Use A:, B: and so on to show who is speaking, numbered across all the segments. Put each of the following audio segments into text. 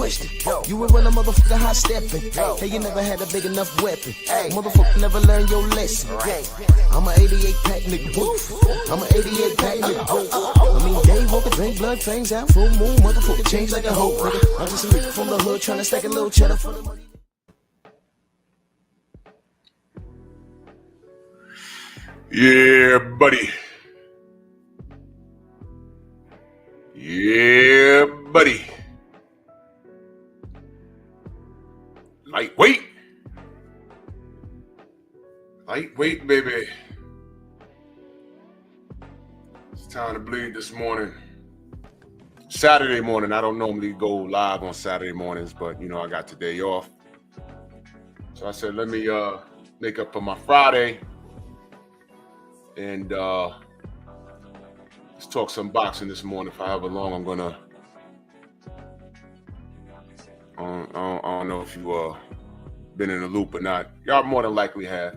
A: question. You were when a motherfucker hot stepping. Hey, you never had a big enough weapon. Motherfucker never learned your lesson. I'm a 88 pack nigga. I'm a 88 pack nigga. I mean, day walker, drink blood, fangs out, full moon, motherfucker change like a hoe, nigga. I'm just a nigga from the hood trying to stack a little cheddar for the money.
B: Yeah, buddy. Yeah, buddy. Lightweight. Lightweight, baby. It's time to bleed this morning. Saturday morning. I don't normally go live on Saturday mornings, but, you know, I got today off. So I said, let me make up for my Friday. And let's talk some boxing this morning. For however long I'm gonna. I don't know if you been in the loop or not. Y'all more than likely have.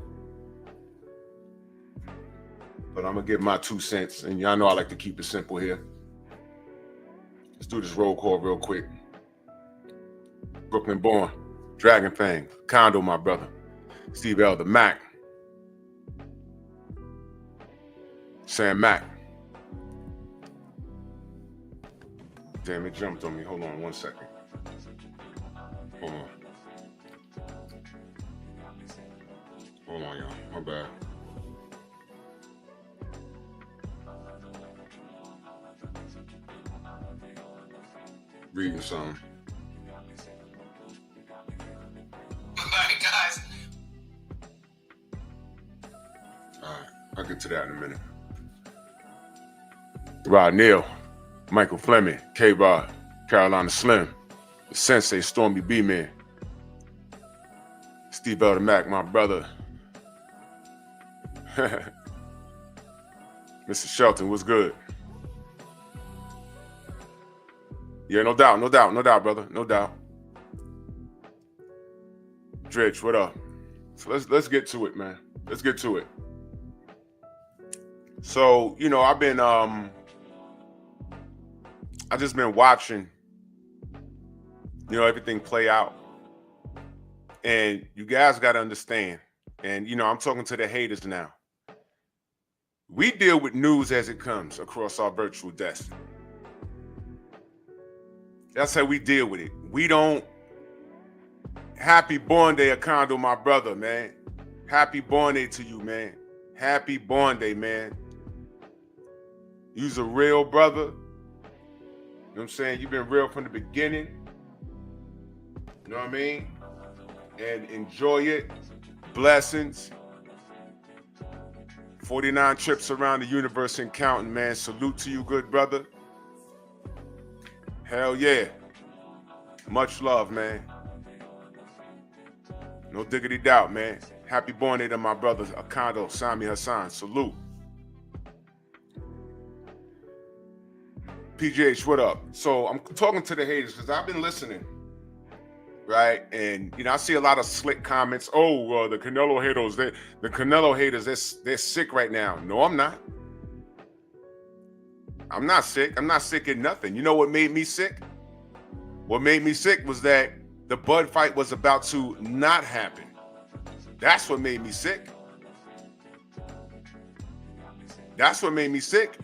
B: But I'm gonna give my 2 cents, and y'all know I like to keep it simple here. Let's do this roll call real quick. Brooklyn born, Dragon Fang, Condo, my brother, Steve Elder, Mac. Sam Mack. Damn, it jumped on me. Hold on 1 second. Hold on. Hold on, y'all. My bad. Reading something.
C: All right, guys.
B: All right. I'll get to that in a minute. Rod Neal, Michael Fleming, K-Rod, Carolina Slim, the Sensei, Stormy B-Man, Steve Elder Mack, my brother. Mr. Shelton, what's good? Yeah, no doubt, brother, no doubt. Dredge, what up? So let's get to it, man. Let's get to it. So, you know, I've just been watching, you know, everything play out. And you guys got to understand, and, you know, I'm talking to the haters now. We deal with news as it comes across our virtual desk. That's how we deal with it. We don't, happy born day, Acondo, my brother, man. Happy born day to you, man. Happy born day, man. You's a real brother. You know what I'm saying? You've been real from the beginning. You know what I mean? And enjoy it. Blessings. 49 trips around the universe and counting, man. Salute to you, good brother. Hell yeah. Much love, man. No diggity doubt, man. Happy born day to my brothers, Acondo, Sami Hassan. Salute. PGH, what up? So I'm talking to the haters because I've been listening, right? And, you know, I see a lot of slick comments. Oh, the Canelo haters, they're sick right now. No, I'm not. I'm not sick. I'm not sick in nothing. You know what made me sick? What made me sick was that the Bud fight was about to not happen. That's what made me sick. That's what made me sick.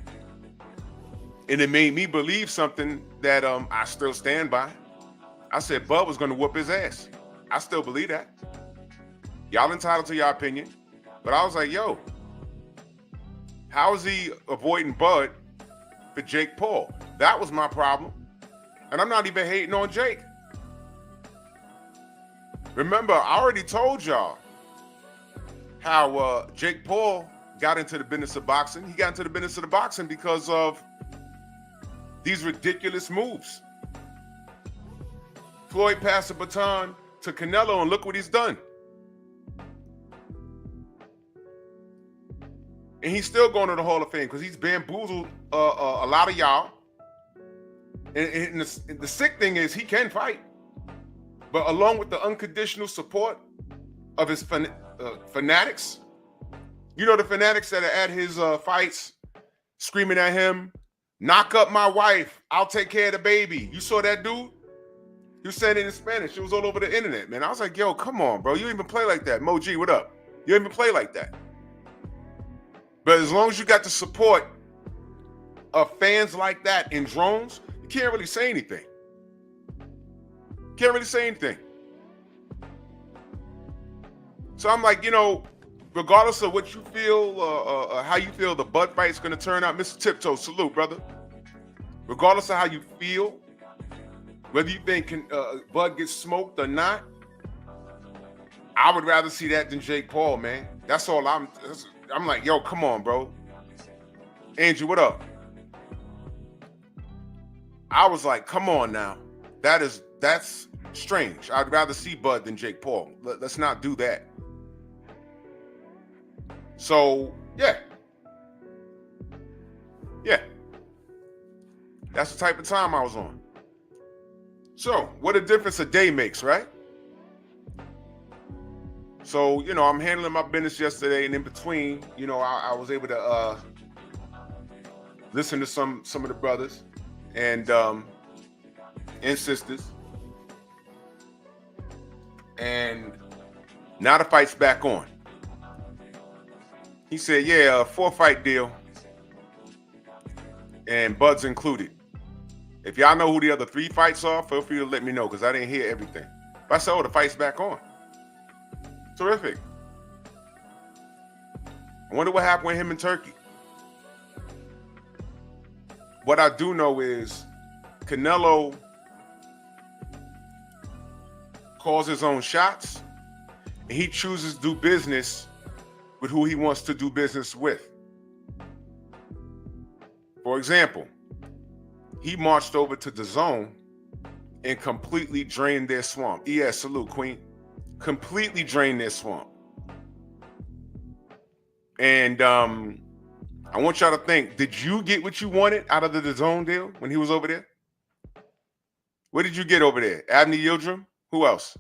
B: And it made me believe something that I still stand by. I said Bud was going to whoop his ass. I still believe that. Y'all entitled to your opinion. But I was like, yo, how is he avoiding Bud for Jake Paul? That was my problem. And I'm not even hating on Jake. Remember, I already told y'all how Jake Paul got into the business of boxing. He got into the business of the boxing because of these ridiculous moves. Floyd passed the baton to Canelo, and look what he's done. And he's still going to the Hall of Fame because he's bamboozled a lot of y'all. And the sick thing is he can fight. But along with the unconditional support of his fanatics, you know, the fanatics that are at his fights screaming at him, knock up my wife, I'll take care of the baby. You saw that dude? He was saying it in Spanish. It was all over the internet, man. I was like, yo, come on, bro. You don't even play like that. Mo G, what up? You don't even play like that. But as long as you got the support of fans like that in drones, you can't really say anything. Can't really say anything. So I'm like, regardless of what you feel, how you feel the Bud fight's going to turn out, Mr. Tiptoe, salute, brother. Regardless of how you feel, whether you think Bud gets smoked or not, I would rather see that than Jake Paul, man. That's all I'm like, yo, come on, bro. Andrew, what up? I was like, come on now. That's strange. I'd rather see Bud than Jake Paul. Let's not do that. So, yeah. That's the type of time I was on. So, what a difference a day makes, right? So, I'm handling my business yesterday, and in between, I was able to listen to some of the brothers and sisters. And now the fight's back on. He said, yeah, a 4-fight deal. And Bud's included. If y'all know who the other 3 fights are, feel free to let me know, because I didn't hear everything. But I said, the fight's back on. Terrific. I wonder what happened with him in Turkey. What I do know is Canelo calls his own shots, and he chooses to do business with who he wants to do business with. For example, he marched over to the zone and completely drained their swamp. Yeah, salute, Queen. Completely drained their swamp. And I want y'all to think, did you get what you wanted out of the zone deal when he was over there? What did you get over there? Abney Yildirim? Who else?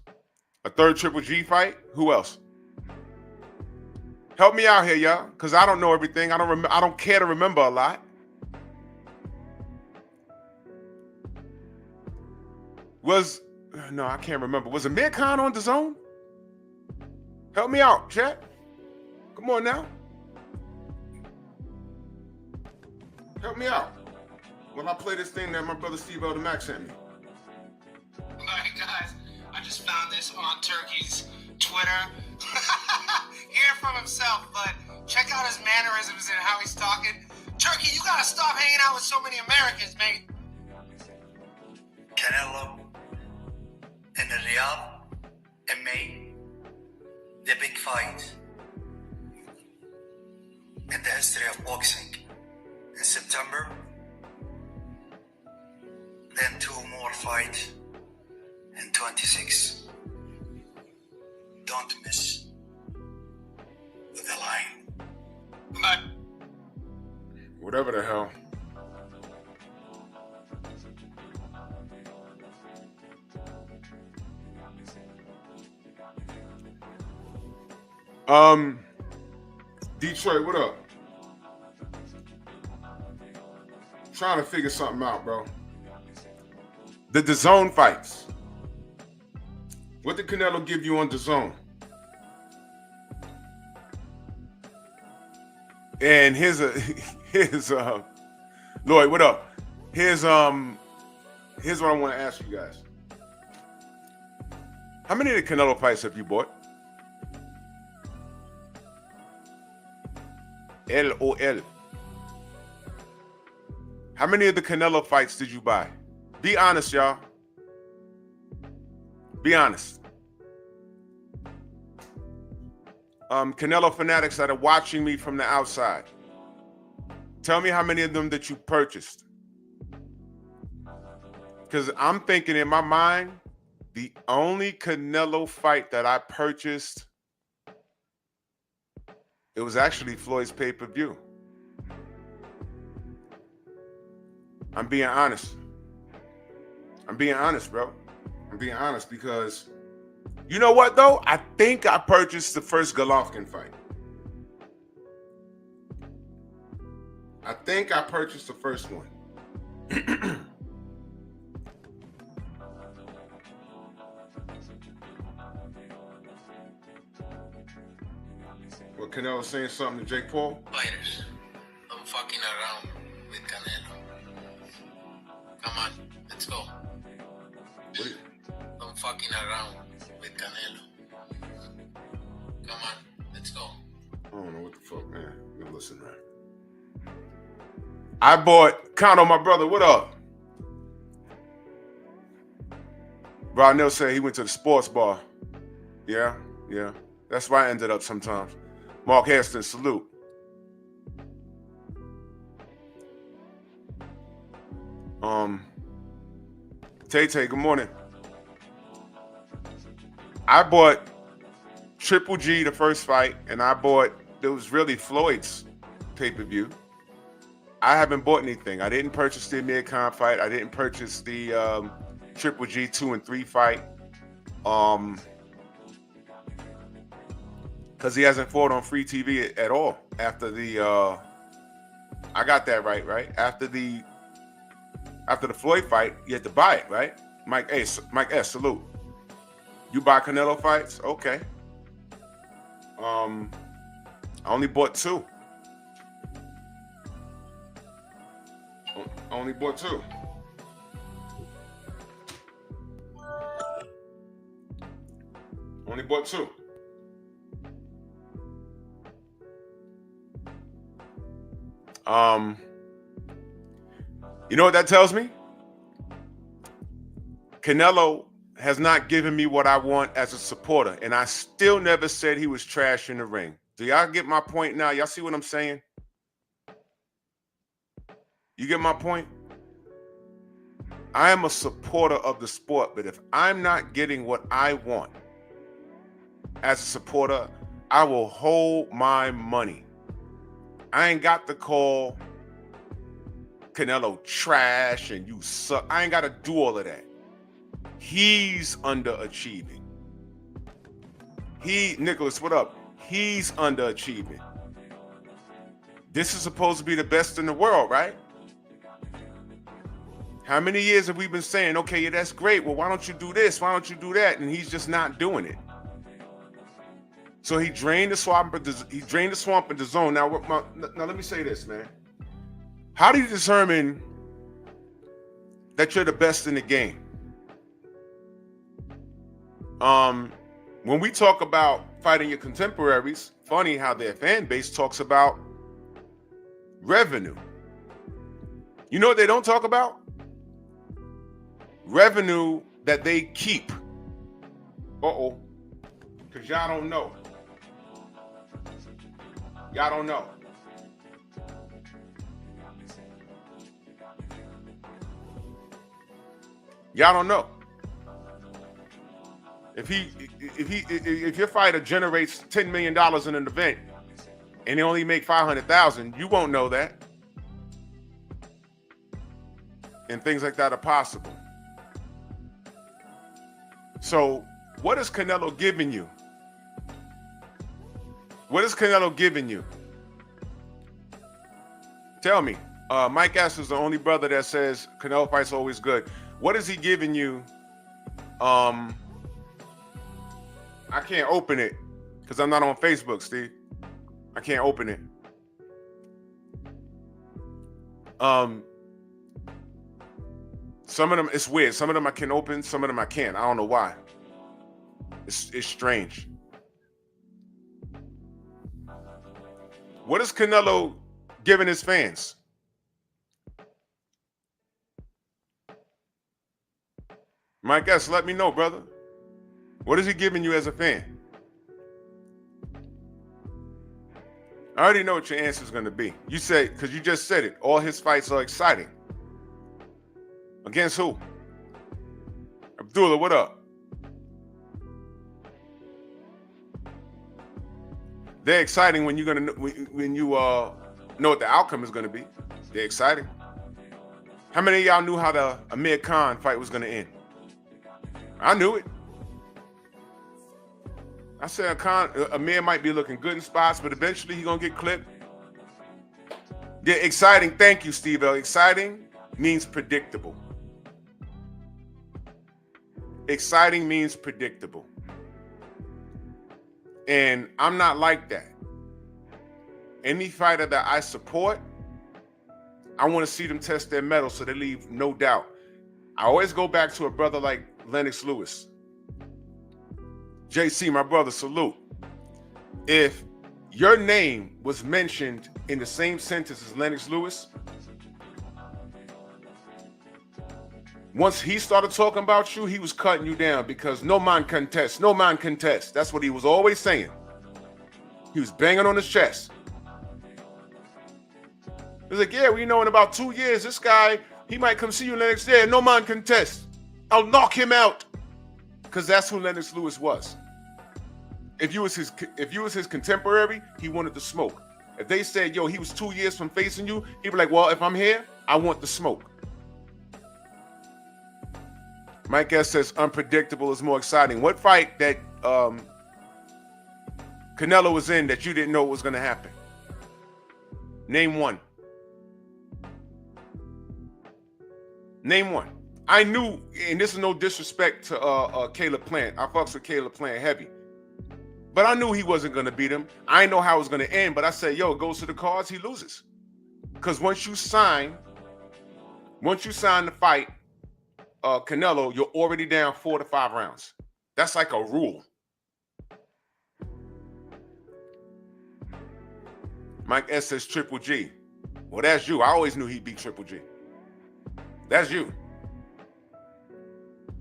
B: A 3rd Triple G fight? Who else? Help me out here, y'all, because I don't know everything. I don't care to remember a lot. No, I can't remember. Was Amir Khan on the zone? Help me out, chat. Come on now. Help me out. When I play this thing that my brother Steve Elder Mack sent me.
C: All right, guys. I just found this on Turkey's Twitter. Hear from himself, but check out his mannerisms and how he's talking. Turkey, you gotta stop hanging out with so many Americans, mate.
D: Canelo in Riyadh in May, the big fight in the history of boxing. In September, then 2 more fights in 26. Don't miss the line.
C: But
B: Whatever the hell. Detroit, what up? Trying to figure something out, bro. The DAZN fights. What did Canelo give you on DAZN? And here's Lloyd, what up? Here's what I want to ask you guys. How many of the Canelo fights have you bought? LOL. How many of the Canelo fights did you buy? Be honest, y'all. Be honest. Canelo fanatics that are watching me from the outside. Tell me how many of them that you purchased. Because I'm thinking in my mind, the only Canelo fight that I purchased, it was actually Floyd's pay-per-view. I'm being honest. I'm being honest, bro. I'm being honest because you know what, though? I think I purchased the first Golovkin fight. I think I purchased the first one. Well, Canelo saying something to Jake Paul?
C: Fighters, I'm fucking around with Canelo. Come on, let's go.
B: What is,
C: I'm fucking around with Canelo. Come on, let's go.
B: I don't know what the fuck, man. You listen, man. I bought Condo, my brother. What up? Ronell said he went to the sports bar. Yeah. That's where I ended up sometimes. Mark Heston, salute. Tay, good morning. I bought Triple G the first fight, and I bought, it was really Floyd's pay-per-view. I haven't bought anything. I didn't purchase the Amir Khan fight. I didn't purchase the Triple G 2 and 3 fight. Because he hasn't fought on free TV at all after the I got that right? After the Floyd fight, you had to buy it, right? Mike S, salute. You buy Canelo fights? Okay. I only bought 2. I only bought 2. Only bought 2. You know what that tells me? Canelo has not given me what I want as a supporter, and I still never said he was trash in the ring. Do y'all get my point now? Y'all see what I'm saying? You get my point? I am a supporter of the sport, but if I'm not getting what I want as a supporter, I will hold my money. I ain't got to call Canelo trash and you suck. I ain't got to do all of that. He's underachieving. Nicholas, what up? He's underachieving. This is supposed to be the best in the world, right? How many years have we been saying, okay, yeah, that's great. Well, why don't you do this? Why don't you do that? And he's just not doing it. So he drained the swamp. He drained the swamp in the zone. Now let me say this, man. How do you determine that you're the best in the game? When we talk about fighting your contemporaries, funny how their fan base talks about revenue. You know what they don't talk about? Revenue that they keep. Because y'all don't know. Y'all don't know. Y'all don't know. If your fighter generates $10 million in an event and they only make 500,000, you won't know that. And things like that are possible. So, what is Canelo giving you? What is Canelo giving you? Tell me. Mike S is the only brother that says Canelo fight's always good. What is he giving you? I can't open it because I'm not on Facebook, Steve. I can't open it. Some of them, it's weird. Some of them I can open, some of them I can't. I don't know why. It's strange. What is Canelo giving his fans? Mike S, let me know, brother. What is he giving you as a fan? I already know what your answer is going to be. You say, because you just said it, all his fights are exciting. Against who? Abdullah, what up? They're exciting when you're gonna when you know what the outcome is gonna be. They're exciting. How many of y'all knew how the Amir Khan fight was gonna end? I knew it. I said Amir might be looking good in spots, but eventually he's gonna get clipped. Yeah, exciting. Thank you, Steve L. Exciting means predictable. Exciting means predictable. And I'm not like that. any fighter that I support, I want to see them test their mettle so they leave no doubt. I always go back to a brother like Lennox Lewis. JC, my brother, salute. If your name was mentioned in the same sentence as Lennox Lewis, once he started talking about you, he was cutting you down because no man contest, no man contest. That's what he was always saying. He was banging on his chest. He was like, yeah, well, you know, in about 2 years, this guy, he might come see you the next day. No man contest. I'll knock him out. Because that's who Lennox Lewis was. If you was his contemporary, he wanted the smoke. If they said, yo, he was 2 years from facing you, he'd be like, well, if I'm here, I want the smoke. Mike S says, unpredictable is more exciting. What fight that Canelo was in that you didn't know was going to happen? Name one. Name one. I knew, and this is no disrespect to Caleb Plant. I fucks with Caleb Plant heavy. But I knew he wasn't going to beat him. I didn't know how it was going to end, but I said, yo, it goes to the cards, he loses. Because once you sign the fight, Canelo, you're already down 4 to 5 rounds. That's like a rule. Mike S says Triple G. Well, that's you. I always knew he'd beat Triple G. That's you.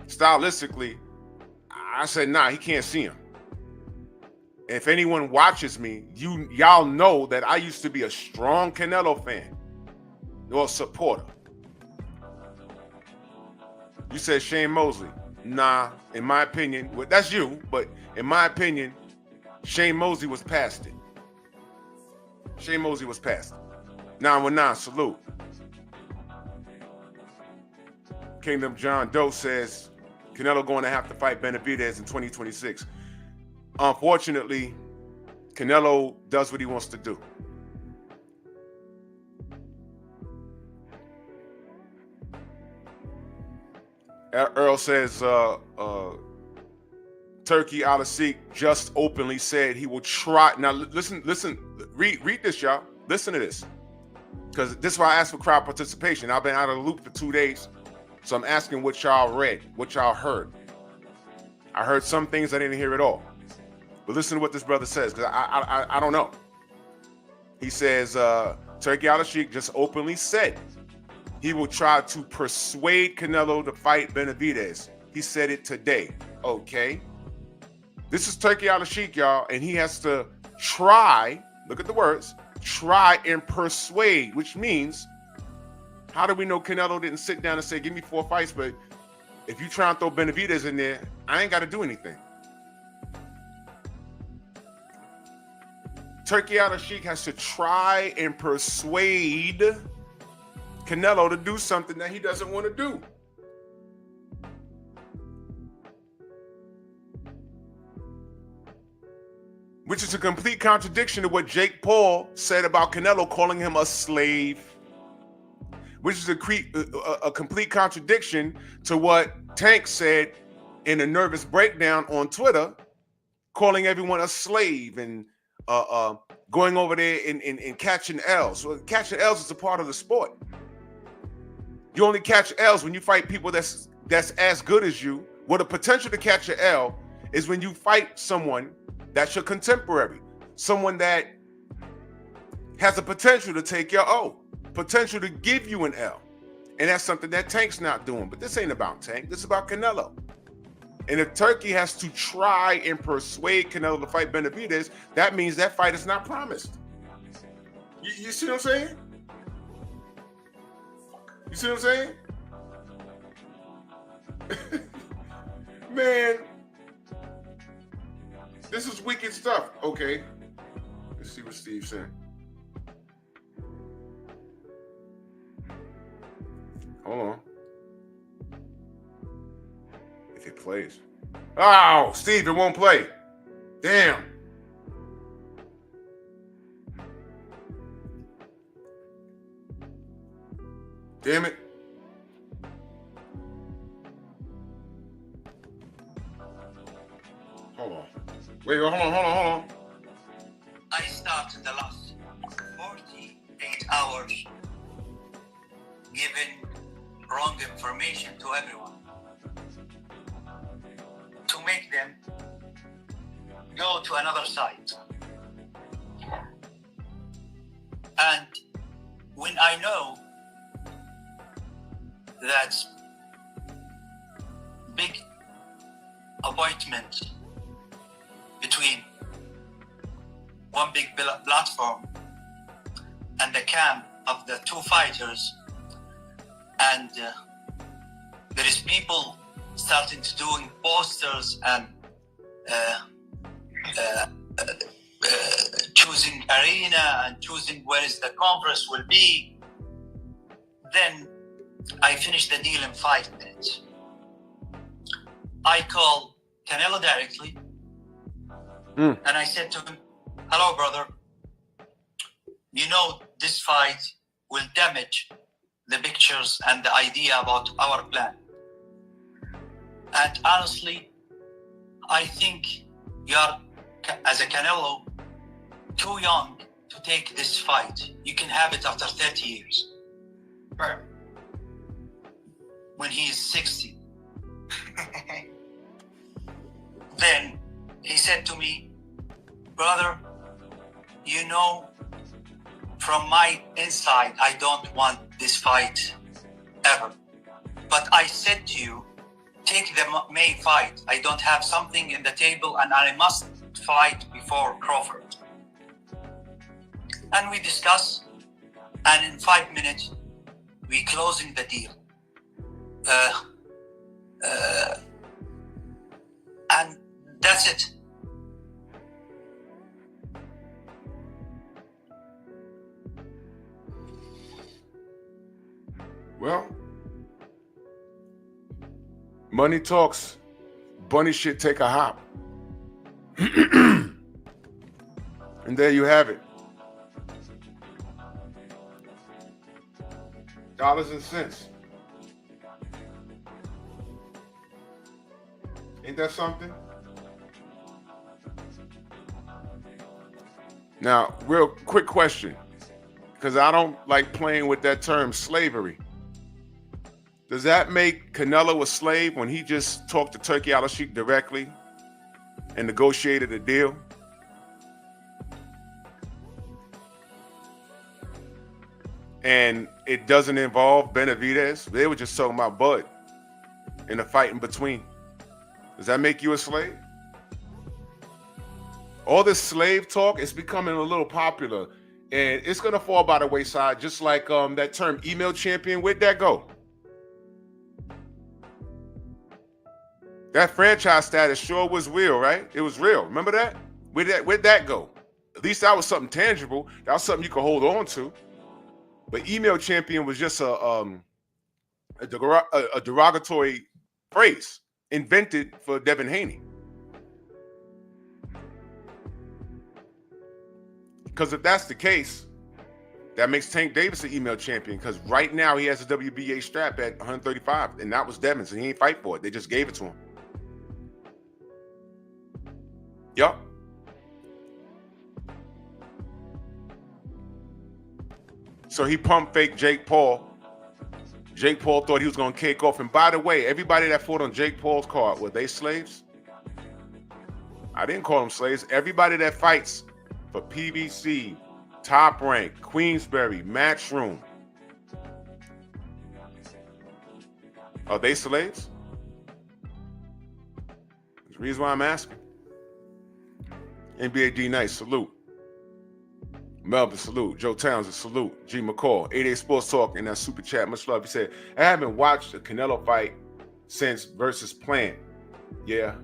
B: Stylistically, I said, nah, he can't see him. If anyone watches me, y'all know that I used to be a strong Canelo fan or supporter. You said Shane Mosley. Nah, in my opinion, well, that's you, but in my opinion, Shane Mosley was past it. Shane Mosley was past it. 919, salute. Kingdom John Doe says, Canelo going to have to fight Benavidez in 2026. Unfortunately, Canelo does what he wants to do. Earl says, Turkey out of SIKE just openly said he will try. Now, listen, read this, y'all. Listen to this. Because this is why I asked for crowd participation. I've been out of the loop for 2 days. So I'm asking what y'all read, what y'all heard. I heard some things I didn't hear at all. But listen to what this brother says, because I don't know. He says, Turkey out of SIKE just openly said he will try to persuade Canelo to fight Benavidez. He said it today. Okay. This is Turkey out of SIKE, y'all, and he has to try, look at the words, try and persuade, which means, how do we know Canelo didn't sit down and say, give me 4 fights, but if you try and throw Benavidez in there, I ain't got to do anything. Turkey out of SIKE has to try and persuade Canelo to do something that he doesn't want to do. Which is a complete contradiction to what Jake Paul said about Canelo calling him a slave. Which is a complete contradiction to what Tank said in a nervous breakdown on Twitter, calling everyone a slave and going over there and catching L's. Well, catching L's is a part of the sport. You only catch L's when you fight people that's as good as you. Well, the potential to catch an L is when you fight someone that's your contemporary, someone that has the potential to take your O, potential to give you an L. And that's something that Tank's not doing. But this ain't about Tank. This is about Canelo. And if Turkey has to try and persuade Canelo to fight Benavidez, that means that fight is not promised. You see what I'm saying? You see what I'm saying? Man, this is wicked stuff. Okay. Let's see what Steve said. Hold on. If it plays. Oh, Steve, it won't play. Damn. Damn it. Hold on. Wait, hold on.
D: I start the loss. hours giving wrong information to everyone to make them go to another side. And when I know that big appointment between one big platform and the camp of the two fighters, and there is people starting to doing posters and choosing arena and choosing where is the conference will be, then I finish the deal in 5 minutes. I call Canelo directly, and I said to him, "Hello, brother. You know this fight will damage the pictures and the idea about our plan. And honestly, I think you are, as a Canelo, too young to take this fight. You can have it after 30 years.
C: Right.
D: When he is 60. Then he said to me, "Brother, you know, from my inside, I don't want this fight ever. But I said to you, take the May fight. I don't have something in the table and I must fight before Crawford." And we discuss, and in 5 minutes, we closing the deal. And that's it.
B: Well, money talks, bunny shit take a hop. And there you have it. Dollars and cents. Ain't that something? Now, real quick question, because I don't like playing with that term slavery. Does that make Canelo a slave when he just talked to Turki Al-Sheikh directly and negotiated a deal? And it doesn't involve Benavidez? They were just talking about Bud in a fight in between. Does that make you a slave? All this slave talk is becoming a little popular, and it's gonna fall by the wayside, just like that term email champion. Where'd that go? That franchise status sure was real, right? It was real. Remember that? Where'd that go? At least that was something tangible. That was something you could hold on to. But email champion was just a derogatory phrase invented for Devin Haney. Because if that's the case, that makes Tank Davis an email champion, because right now he has a WBA strap at 135, and that was Devin's, and he ain't fight for it. They just gave it to him. Yup. So he pumped fake Jake Paul. Jake Paul thought he was going to cake off. And by the way, everybody that fought on Jake Paul's card, were they slaves? I didn't call them slaves. Everybody that fights for PBC, Top Rank, Queensberry, Matchroom, are they slaves? That's the reason why I'm asking. NBA D Nice, salute. Melvin, salute. Joe Townsend, salute. G McCall, 88 Sports Talk, and that super chat. Much love. He said, I haven't watched a Canelo fight since versus Plant. Yeah.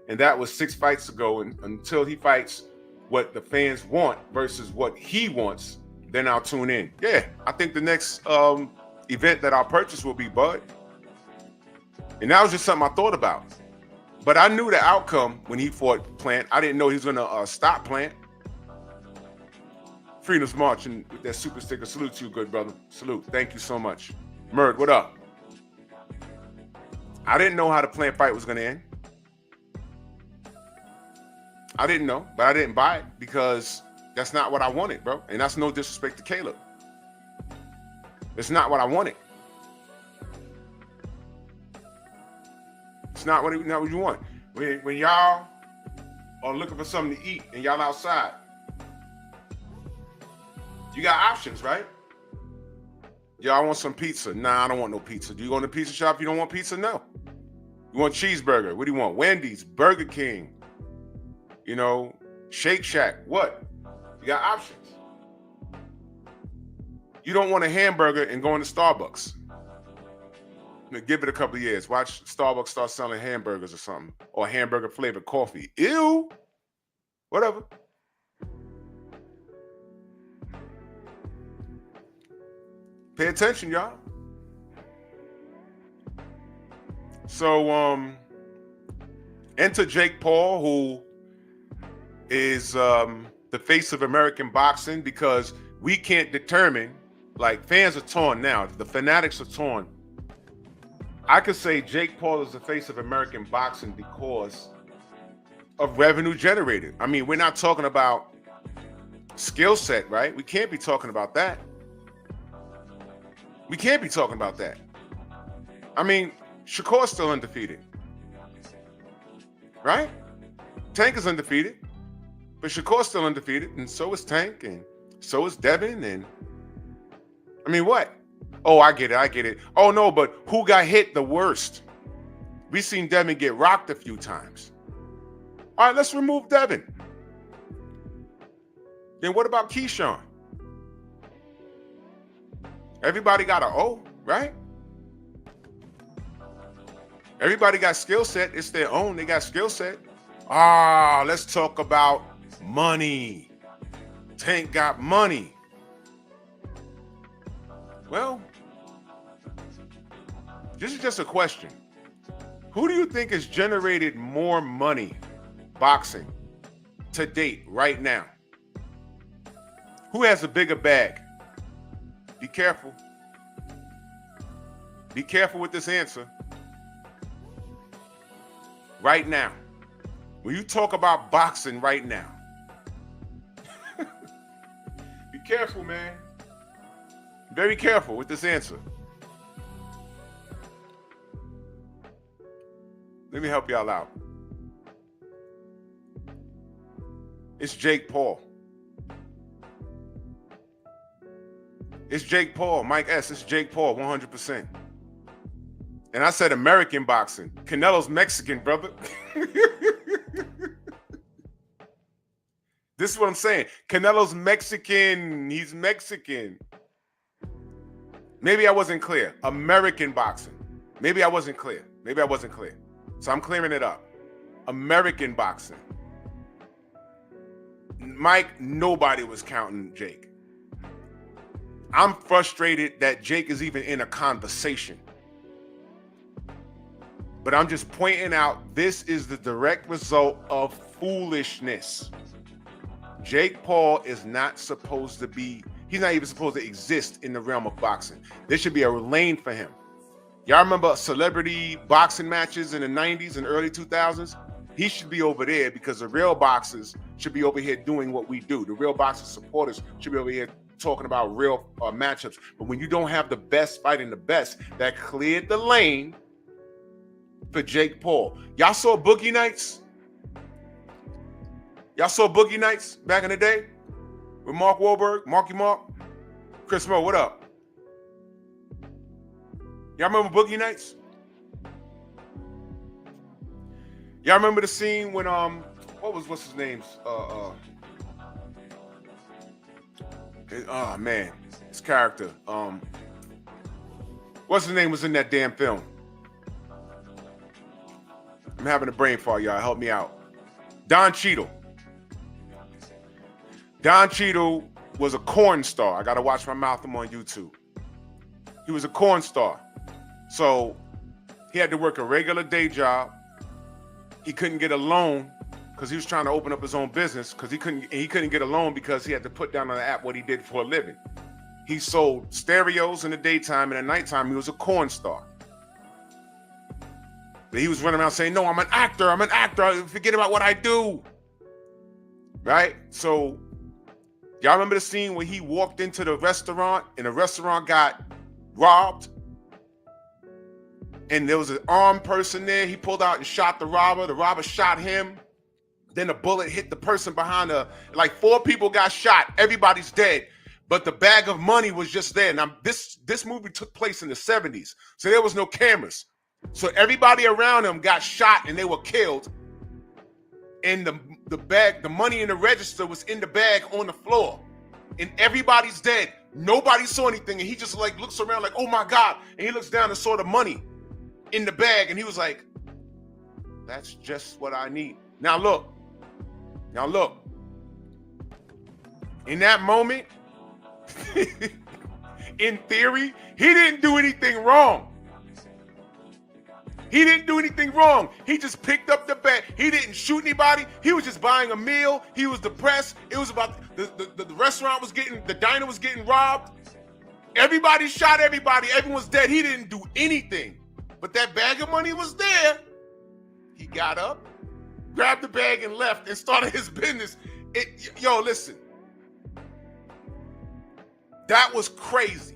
B: And that was 6 fights ago. And until he fights what the fans want versus what he wants, then I'll tune in. Yeah. I think the next event that I'll purchase will be Bud. And that was just something I thought about. But I knew the outcome when he fought Plant. I didn't know he was going to stop Plant. Freedom's marching with that super sticker. Salute to you, good brother. Salute. Thank you so much. Murd, what up? I didn't know how the Plant fight was going to end. I didn't know, but I didn't buy it because that's not what I wanted, bro. And that's no disrespect to Caleb. It's not what I wanted. It's not what you want. When y'all are looking for something to eat and y'all outside, you got options, right? Y'all want some pizza? Nah, I don't want no pizza. Do you go in the pizza shop if you don't want pizza? No. You want cheeseburger? What do you want? Wendy's, Burger King, you know, Shake Shack. What? You got options. You don't want a hamburger and go into Starbucks. Give it a couple of years. Watch Starbucks start selling hamburgers or something, or hamburger flavored coffee. Ew. Whatever. Pay attention, y'all. So, enter Jake Paul, who is the face of American boxing, because we can't determine, like, fans are torn now. The fanatics are torn. I could say Jake Paul is the face of American boxing because of revenue generated. I mean, we're not talking about skill set, right? We can't be talking about that. We can't be talking about that. I mean, Shakur's still undefeated, right? Tank is undefeated, but Shakur's still undefeated, and so is Tank, and so is Devin, and I mean, what? Oh, I get it. Oh, no, but who got hit the worst? We seen Devin get rocked a few times. All right, let's remove Devin. Then what about Keyshawn? Everybody got an O, right? Everybody got skill set. It's their own. They got skill set. Let's talk about money. Tank got money. Well, this is just a question. Who do you think has generated more money boxing to date right now? Who has a bigger bag? Be careful. Be careful with this answer. Right now. When you talk about boxing right now, be careful, man. Very careful with this answer. Let me help y'all out. It's Jake Paul. It's Jake Paul. Mike S. It's Jake Paul, 100%. And I said American boxing. Canelo's Mexican, brother. This is what I'm saying. Canelo's Mexican. He's Mexican. Maybe I wasn't clear. American boxing. Maybe I wasn't clear. So I'm clearing it up. American boxing. Mike, nobody was counting Jake. I'm frustrated that Jake is even in a conversation. But I'm just pointing out this is the direct result of foolishness. Jake Paul is not supposed to be, he's not even supposed to exist in the realm of boxing. There should be a lane for him. Y'all remember celebrity boxing matches in the 90s and early 2000s? He should be over there because the real boxers should be over here doing what we do. The real boxer supporters should be over here talking about real matchups. But when you don't have the best fighting the best, that cleared the lane for Jake Paul. Y'all saw Boogie Nights? Y'all saw Boogie Nights back in the day with Mark Wahlberg, Marky Mark? Chris Moore, what up? Y'all remember Boogie Nights? Y'all remember the scene when what's his name's oh man, his character what's his name was in that damn film? I'm having a brain fart, y'all. Help me out. Don Cheadle. Don Cheadle was a corn star. I gotta watch my mouth. I'm on YouTube. He was a corn star. So he had to work a regular day job. He couldn't get a loan because he was trying to open up his own business because he couldn't get a loan because he had to put down on the app what he did for a living. He sold stereos in the daytime, and at nighttime he was a corn star. But he was running around saying, no, I'm an actor. Forget about what I do. Right? So y'all remember the scene where he walked into the restaurant and the restaurant got robbed. And there was an armed person there. He pulled out and shot the robber. The robber shot him. Then a bullet hit the person behind the, like 4 people got shot. Everybody's dead. But the bag of money was just there. Now, this movie took place in the 70s. So there was no cameras. So everybody around him got shot and they were killed. And the money in the register was in the bag on the floor. And everybody's dead. Nobody saw anything. And he just like looks around like, oh my God. And he looks down and saw the money in the bag. And he was like, that's just what I need. Now look. In that moment, in theory, he didn't do anything wrong. He didn't do anything wrong. He just picked up the bag. He didn't shoot anybody. He was just buying a meal. He was depressed. It was about the restaurant was getting, the diner was getting robbed. Everybody shot everybody. Everyone's dead. He didn't do anything. But that bag of money was there. He got up, grabbed the bag and left and started his business. Yo, listen. That was crazy.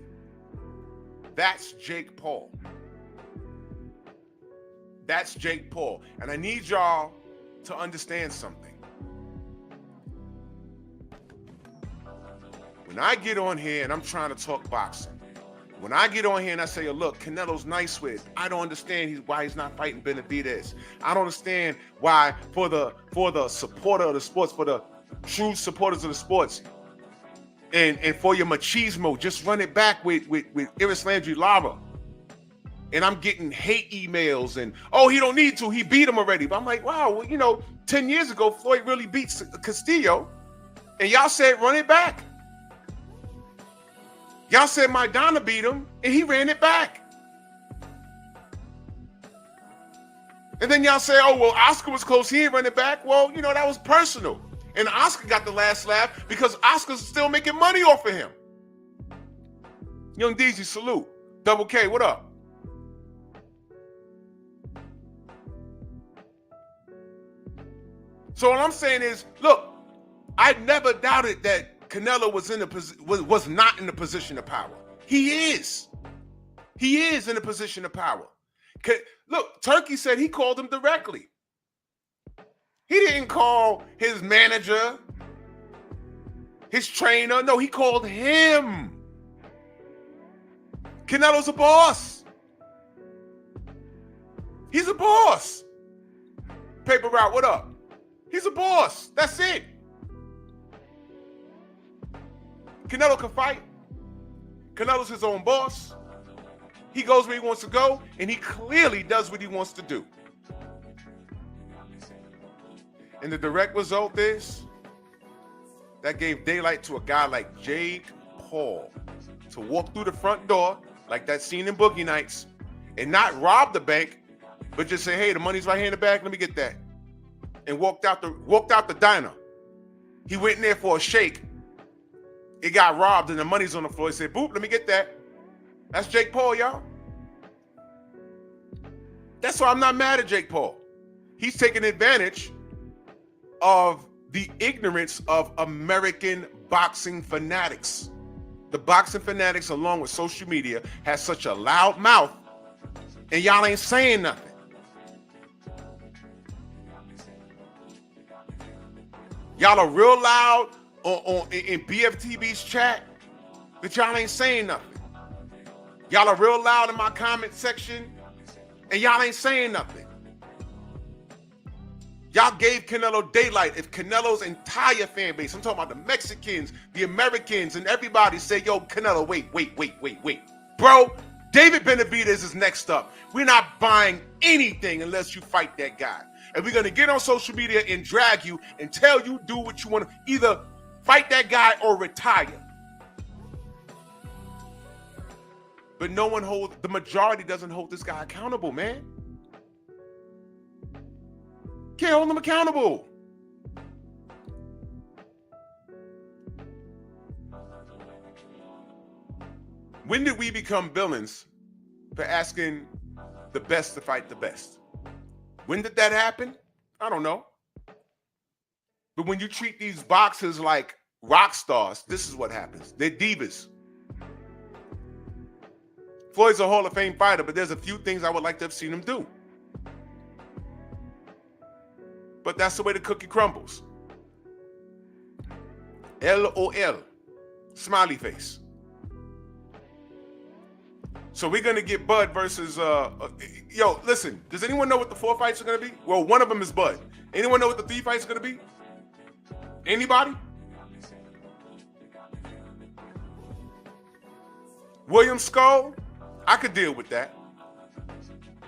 B: That's Jake Paul. That's Jake Paul. And I need y'all to understand something. When I get on here and I'm trying to talk boxing, when I get on here and I say, oh, look, Canelo's nice with, I don't understand why he's not fighting Benavidez. I don't understand why for the supporter of the sports, for the true supporters of the sports, and for your machismo, just run it back with Iris Landry Lara. And I'm getting hate emails and, oh, he don't need to. He beat him already. But I'm like, wow, well, you know, 10 years ago, Floyd really beat Castillo. And y'all said, run it back. Y'all said Maidana beat him, and he ran it back. And then y'all say, oh, well, Oscar was close. He didn't run it back. Well, you know, that was personal. And Oscar got the last laugh because Oscar's still making money off of him. Young DZ, salute. Double K, what up? So what I'm saying is, look, I never doubted that Canelo was not in a position of power. He is. He is in a position of power. Look, Turkey said he called him directly. He didn't call his manager, his trainer. No, he called him. Canelo's a boss. He's a boss. Paper Route, what up? He's a boss. That's it. Canelo can fight. Canelo's his own boss. He goes where he wants to go, and he clearly does what he wants to do. And the direct result is that gave daylight to a guy like Jake Paul to walk through the front door, like that scene in Boogie Nights, and not rob the bank, but just say, hey, the money's right here in the bag, let me get that. And walked out the diner. He went in there for a shake. It got robbed and the money's on the floor. He said, boop, let me get that. That's Jake Paul, y'all. That's why I'm not mad at Jake Paul. He's taking advantage of the ignorance of American boxing fanatics. The boxing fanatics, along with social media, has such a loud mouth, and y'all ain't saying nothing. Y'all are real loud in BFTB's chat, but y'all ain't saying nothing. Y'all are real loud in my comment section, and y'all ain't saying nothing. Y'all gave Canelo daylight. If Canelo's entire fan base, I'm talking about the Mexicans, the Americans, and everybody say, yo, Canelo, wait. Bro, David Benavidez is next up. We're not buying anything unless you fight that guy. And we're going to get on social media and drag you and tell you do what you want to, either fight that guy or retire. But no one holds, the majority doesn't hold this guy accountable, man. Can't hold him accountable. When did we become villains for asking the best to fight the best? When did that happen? I don't know. But when you treat these boxers like rock stars, this is what happens. They're divas. Floyd's a Hall of Fame fighter, but there's a few things I would like to have seen him do. But that's the way the cookie crumbles. LOL. Smiley face. So we're going to get Bud versus... yo, listen. Does anyone know what the 4 fights are going to be? Well, one of them is Bud. Anyone know what the 3 fights are going to be? Anybody? William Skull? I could deal with that.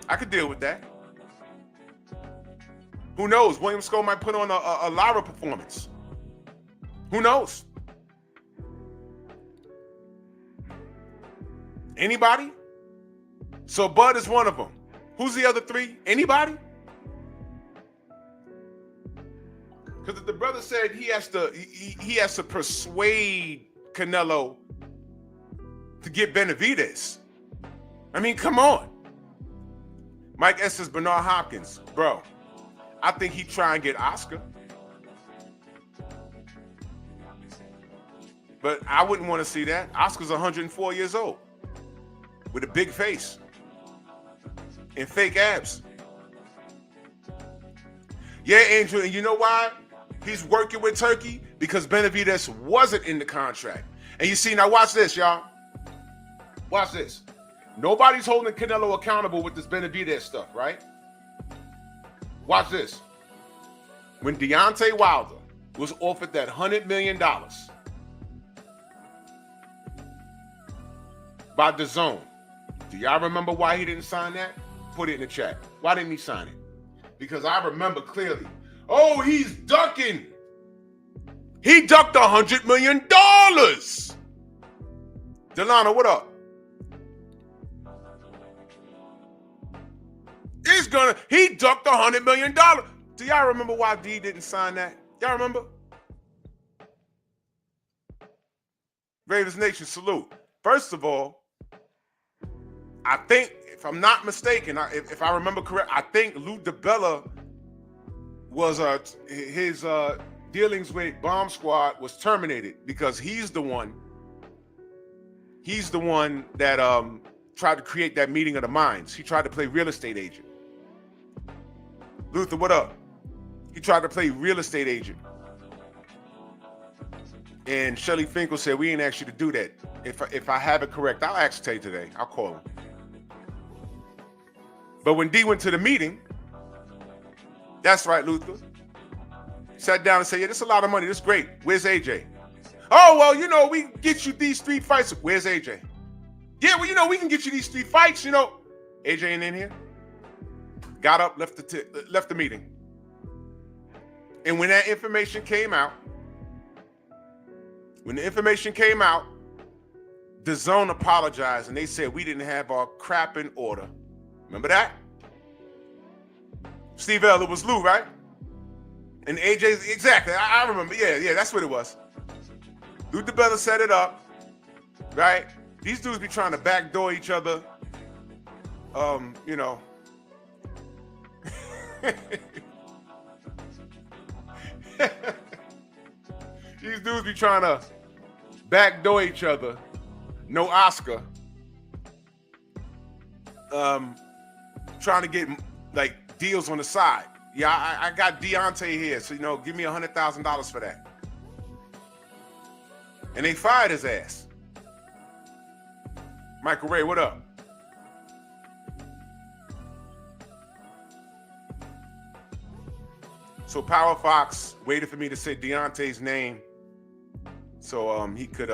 B: I could deal with that. Who knows? William Skull might put on a Lara performance. Who knows? Anybody? So Bud is one of them. Who's the other 3? Anybody? Because the brother said he has to persuade Canelo to get Benavidez. I mean, come on. Mike S. says Bernard Hopkins. Bro, I think he try and get Oscar. But I wouldn't want to see that. Oscar's 104 years old with a big face and fake abs. Yeah, Angel, and you know why he's working with Turkey? Because Benavidez wasn't in the contract. And you see, now watch this, y'all. Watch this. Nobody's holding Canelo accountable with this Benavidez stuff, right? Watch this. When Deontay Wilder was offered that $100 million by DAZN, do y'all remember why he didn't sign that? Put it in the chat. Why didn't he sign it? Because I remember clearly. Oh, he's ducking. He ducked $100 million. Delano, what up? He ducked $100 million. Do y'all remember why D didn't sign that? Y'all remember? Ravens Nation, salute. First of all, I think, if I'm not mistaken, if I remember correct, I think Lou DiBella was his dealings with Bomb Squad was terminated because he's the one that tried to create that meeting of the minds. He tried to play real estate agent. Luther, what up? He tried to play real estate agent. And Shelly Finkel said, we ain't asked you to do that. If I have it correct, I'll actually tell you today. I'll call him. But when D went to the meeting, that's right, Luther. Sat down and said, yeah, this is a lot of money. This is great. Where's AJ? Oh, well, you know, we can get you these 3 fights. Where's AJ? Yeah, well, you know, we can get you these 3 fights, you know. AJ ain't in here. Got up, left the meeting. And when that information came out, DAZN apologized and they said we didn't have our crap in order. Remember that? Steve L, it was Lou, right? And AJ's, exactly, I remember. Yeah, that's what it was. Lou DiBella set it up, right? These dudes be trying to backdoor each other. You know. These dudes be trying to backdoor each other. No Oscar. Trying to get like deals on the side. Yeah, I got Deontay here, so you know, give me $100,000 for that. And they fired his ass. Michael Ray, what up? So Power Fox waited for me to say Deontay's name so he could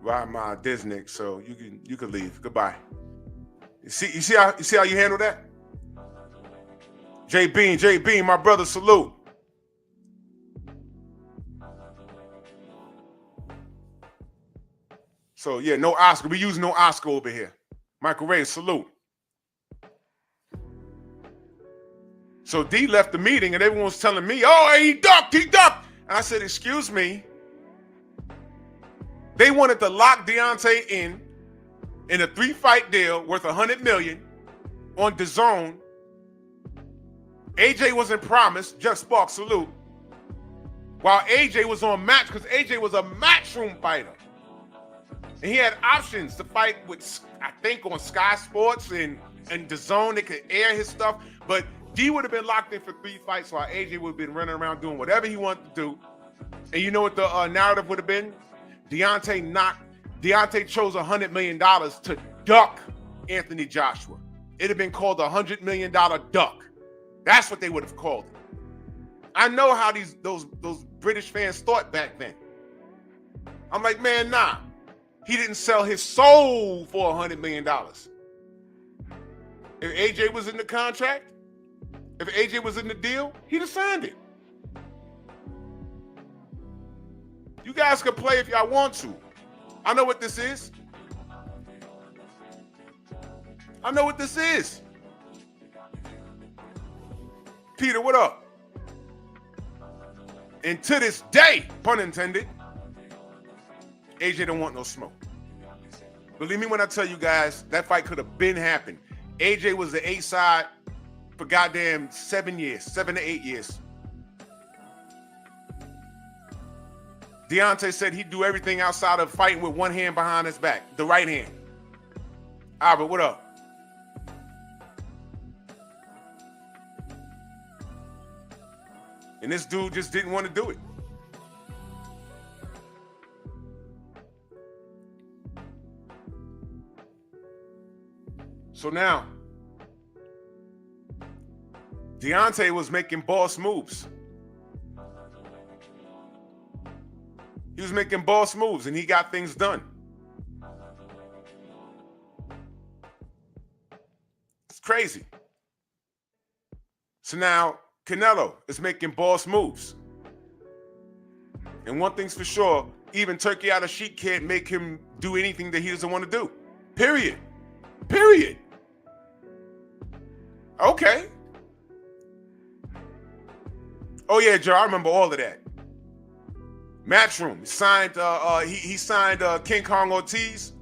B: ride my Disney. So you could leave. Goodbye. You see how you handle that? J Bean, my brother, salute. So yeah, no Oscar. We use no Oscar over here. Michael Ray, salute. So D left the meeting and everyone was telling me, oh, hey, he ducked. And I said, excuse me. They wanted to lock Deontay in a 3-fight deal worth $100 million on DAZN. AJ wasn't promised, Jeff Sparks, salute. While AJ was on match, because AJ was a matchroom fighter. And he had options to fight with, I think, on Sky Sports and the Zone. They could air his stuff. But D would have been locked in for 3 fights while AJ would have been running around doing whatever he wanted to do. And you know what the narrative would have been? Deontay chose $100 million to duck Anthony Joshua. It'd have been called the $100 million duck. That's what they would have called it. I know how those British fans thought back then. I'm like, man, nah. He didn't sell his soul for $100 million. If AJ was in the contract, if AJ was in the deal, he'd have signed it. You guys can play if y'all want to. I know what this is. I know what this is. Peter, what up? And to this day, pun intended, AJ don't want no smoke. Believe me when I tell you guys, that fight could have been happened. AJ was the A side for goddamn 7 to 8 years. Deontay said he'd do everything outside of fighting with one hand behind his back, the right hand. Albert, what up? And this dude just didn't want to do it. So now, Deontay was making boss moves. He was making boss moves, and he got things done. It's crazy. So now, Canelo is making boss moves. And one thing's for sure, even Turkey out of SIKE can't make him do anything that he doesn't want to do. Period. Period. Okay. Oh yeah, Joe, I remember all of that. Matchroom signed. He signed King Kong Ortiz.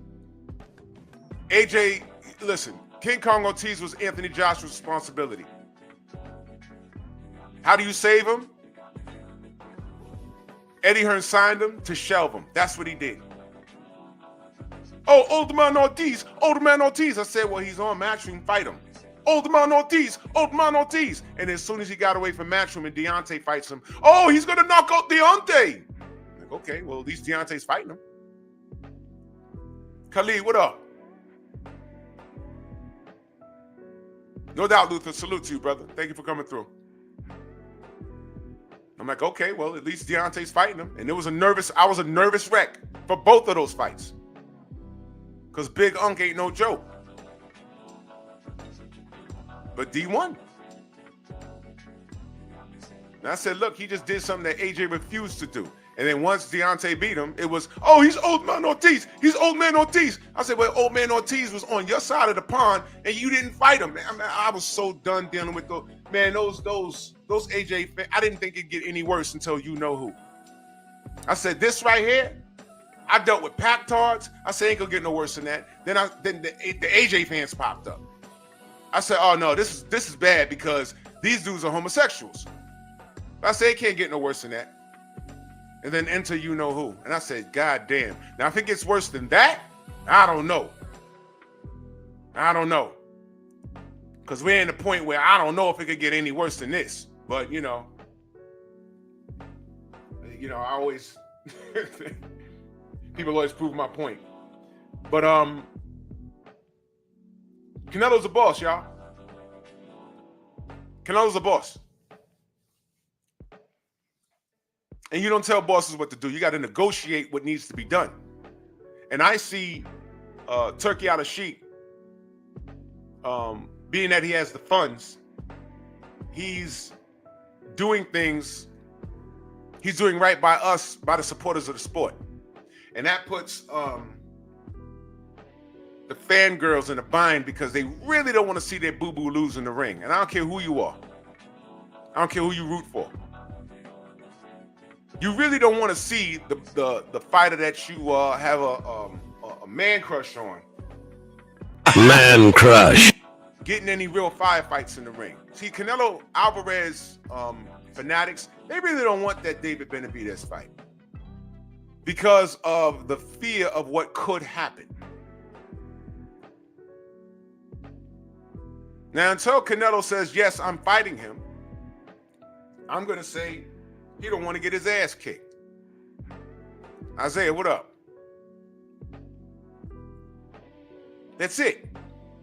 B: AJ, listen, King Kong Ortiz was Anthony Joshua's responsibility. How do you save him? Eddie Hearn signed him to shelve him. That's what he did. Oh, older man Ortiz, older man Ortiz. I said, well, he's on Matchroom, fight him. Older man Ortiz, older man Ortiz. And as soon as he got away from Matchroom and Deontay fights him, oh, he's going to knock out Deontay. Like, okay, well, at least Deontay's fighting him. Khalid, what up? No doubt, Luther. Salute to you, brother. Thank you for coming through. I'm like, okay, well, at least Deontay's fighting him. And I was a nervous wreck for both of those fights. Because Big Unk ain't no joke. But D won. And I said, look, he just did something that AJ refused to do. And then once Deontay beat him, it was, oh, he's old man Ortiz. He's old man Ortiz. I said, well, old man Ortiz was on your side of the pond and you didn't fight him. Man, I was so done dealing with those. Man, those AJ fans, I didn't think it'd get any worse until you know who. I said, this right here, I dealt with Pac-Tards. I said, ain't gonna get no worse than that. Then the AJ fans popped up. I said, oh no, this is bad because these dudes are homosexuals. I said, it can't get no worse than that. And then enter you know who. And I said, God damn. Now, if it gets worse than that, I don't know. Because we're in the point where I don't know if it could get any worse than this. But, you know, I always, people always prove my point. But, Canelo's a boss, y'all. Canelo's a boss. And you don't tell bosses what to do. You got to negotiate what needs to be done. And I see Turkey out of SIKE, being that he has the funds, he's doing things, he's doing right by us, by the supporters of the sport. And that puts the fangirls in a bind because they really don't want to see their boo-boo lose in the ring. And I don't care who you are. I don't care who you root for. You really don't want to see the fighter that you have a man crush on.
E: Man crush.
B: Getting any real firefights in the ring. See, Canelo Alvarez fanatics, they really don't want that David Benavidez fight. because of the fear of what could happen. Now, until Canelo says, yes, I'm fighting him, I'm going to say he don't want to get his ass kicked. Isaiah, what up? That's it.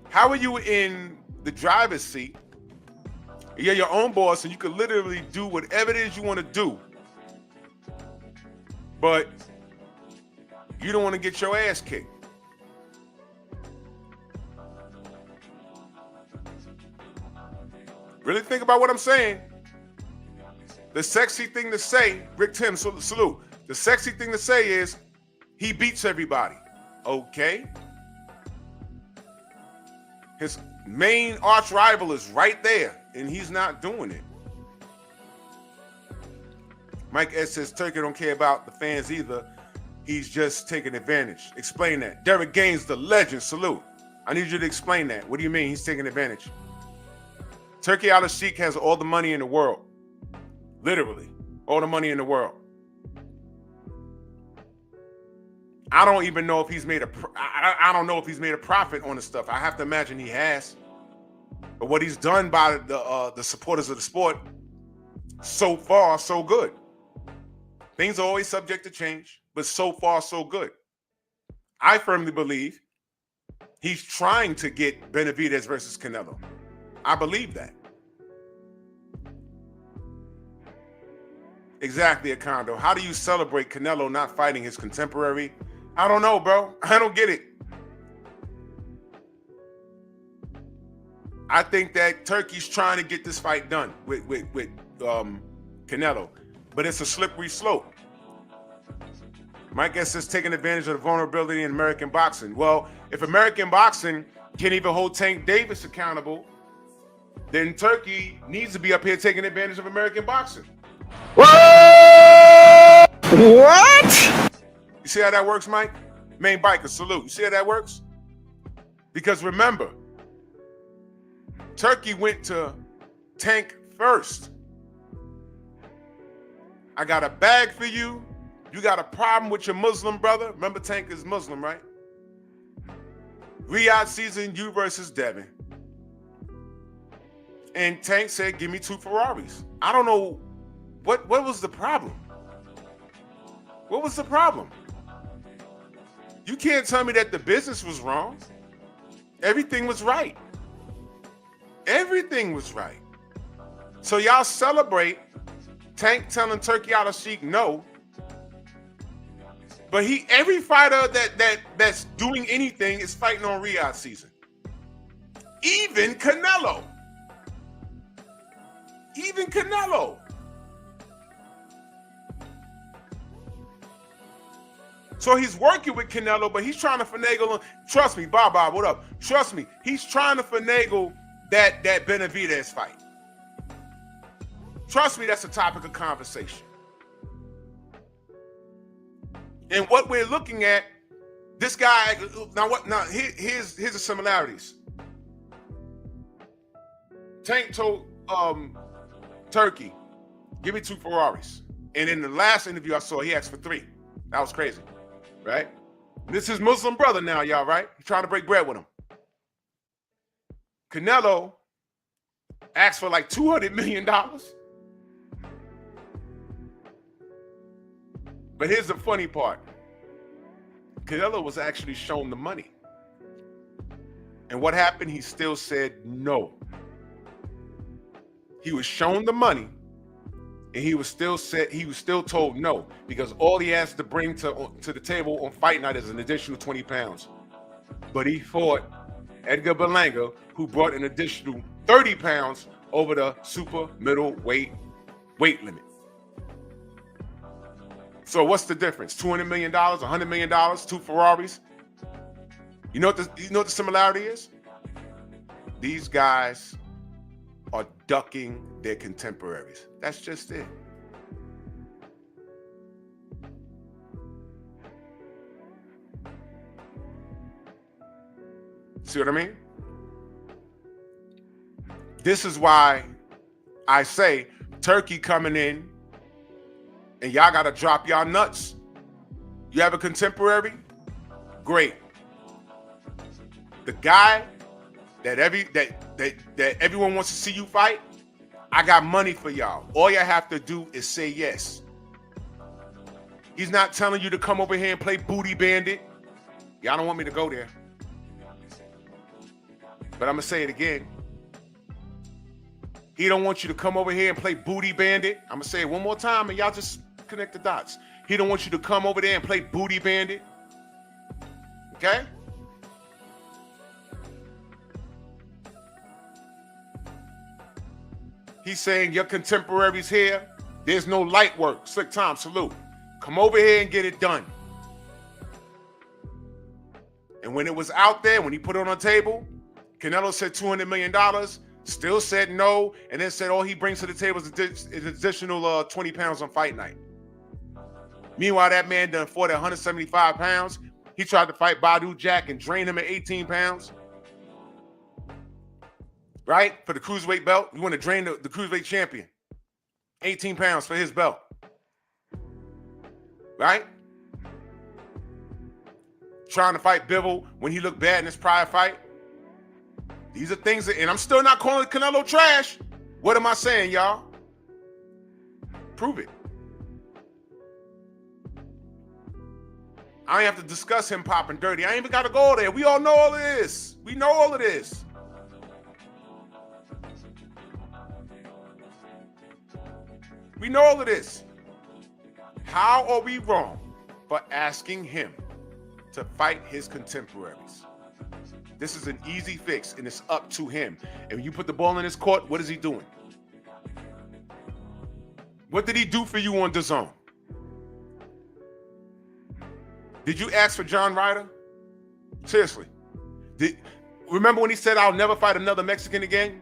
B: How are you in the driver's seat? You're your own boss and you can literally do whatever it is you want to do. But you don't want to get your ass kicked. Really think about what I'm saying. The sexy thing to say, Rick Tim, salute. The sexy thing to say is he beats everybody. Okay. His main arch rival is right there, and he's not doing it. Mike S says Turkey don't care about the fans either. He's just taking advantage. Explain that. Derek Gaines, the legend, salute. I need you to explain that. What do you mean he's taking advantage? Turkey Al-Sheikh has all the money in the world. Literally, all the money in the world. I don't even know if he's made I don't know if he's made a profit on the stuff. I have to imagine he has. But what he's done by the supporters of the sport, so far, so good. Things are always subject to change, but so far, so good. I firmly believe he's trying to get Benavidez versus Canelo. I believe that. Exactly, Acondo. How do you celebrate Canelo not fighting his contemporary? I don't know, bro. I don't get it. I think that Turkey's trying to get this fight done with Canelo, but it's a slippery slope. Mike S is taking advantage of the vulnerability in American boxing. Well, if American boxing can't even hold Tank Davis accountable, then Turkey needs to be up here taking advantage of American boxing.
E: What?
B: You see how that works, Mike? Main biker, salute. You see how that works? Because remember, Turkey went to Tank first. I got a bag for you. You got a problem with your Muslim brother. Remember, Tank is Muslim, right? Riyadh season, you versus Devin. And Tank said, give me 2 Ferraris. I don't know. What was the problem? What was the problem? You can't tell me that the business was wrong. Everything was right. Everything was right. So y'all celebrate Tank telling Turkey Al-Sheikh no. But every fighter that's doing anything is fighting on Riyadh season. Even Canelo. Even Canelo. So he's working with Canelo, but he's trying to finagle him. Trust me, Bob, what up? Trust me, he's trying to finagle that Benavidez fight. Trust me, that's a topic of conversation. And what we're looking at, this guy, here's the similarities. Tank told Turkey, give me 2 Ferraris. And in the last interview I saw, he asked for 3. That was crazy, right? This is Muslim brother now, y'all, right? He's trying to break bread with him. Canelo asked for like $200 million. But here's the funny part. Canelo was actually shown the money. And what happened? He still said no. He was shown the money, and he was still told no, because all he has to bring to the table on fight night is an additional 20 pounds. But he fought Edgar Berlanga, who brought an additional 30 pounds over the super middleweight weight limit. So what's the difference? $200 million, $100 million, 2 Ferraris? You know what the similarity is? These guys are ducking their contemporaries. That's just it. See what I mean? This is why I say Turkey coming in, and y'all got to drop y'all nuts. You have a contemporary? Great. The guy that everyone wants to see you fight, I got money for y'all. All you have to do is say yes. He's not telling you to come over here and play booty bandit. Y'all don't want me to go there. But I'm going to say it again. He don't want you to come over here and play booty bandit. I'm going to say it one more time and y'all just connect the dots. He don't want you to come over there and play booty bandit. Okay? He's saying your contemporaries here, there's no light work. Slick Tom, salute. Come over here and get it done. And when it was out there, when he put it on the table, Canelo said $200 million, still said no, and then said all he brings to the table is an additional 20 pounds on fight night. Meanwhile, that man done fought at 175 pounds. He tried to fight Badu Jack and drain him at 18 pounds. Right? For the cruiserweight belt. You want to drain the cruiserweight champion. 18 pounds for his belt. Right? Trying to fight Bivol when he looked bad in his prior fight. These are things that, and I'm still not calling Canelo trash. What am I saying, y'all? Prove it. I ain't have to discuss him popping dirty. I ain't even got to go there. We all know all of this. We know all of this. We know all of this. How are we wrong for asking him to fight his contemporaries? This is an easy fix, and it's up to him. And when you put the ball in his court, what is he doing? What did he do for you on DAZN? Did you ask for John Ryder? Seriously. Remember when he said, I'll never fight another Mexican again?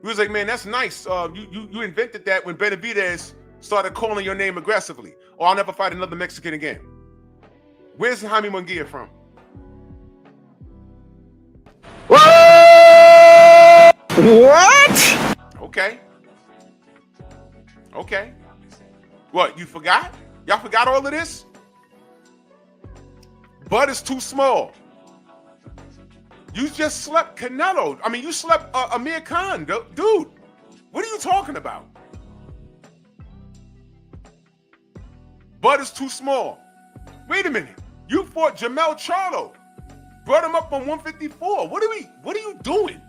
B: He was like, man, that's nice. You invented that when Benavidez started calling your name aggressively. Or I'll never fight another Mexican again. Where's Jaime Munguia from?
E: What?
B: Okay. Okay. What, you forgot? Y'all forgot all of this? Bud is too small. You just slept Canelo. I mean, you slept Amir Khan, dude. What are you talking about? Bud is too small. Wait a minute. You fought Jamel Charlo. Brought him up on 154. What are you doing?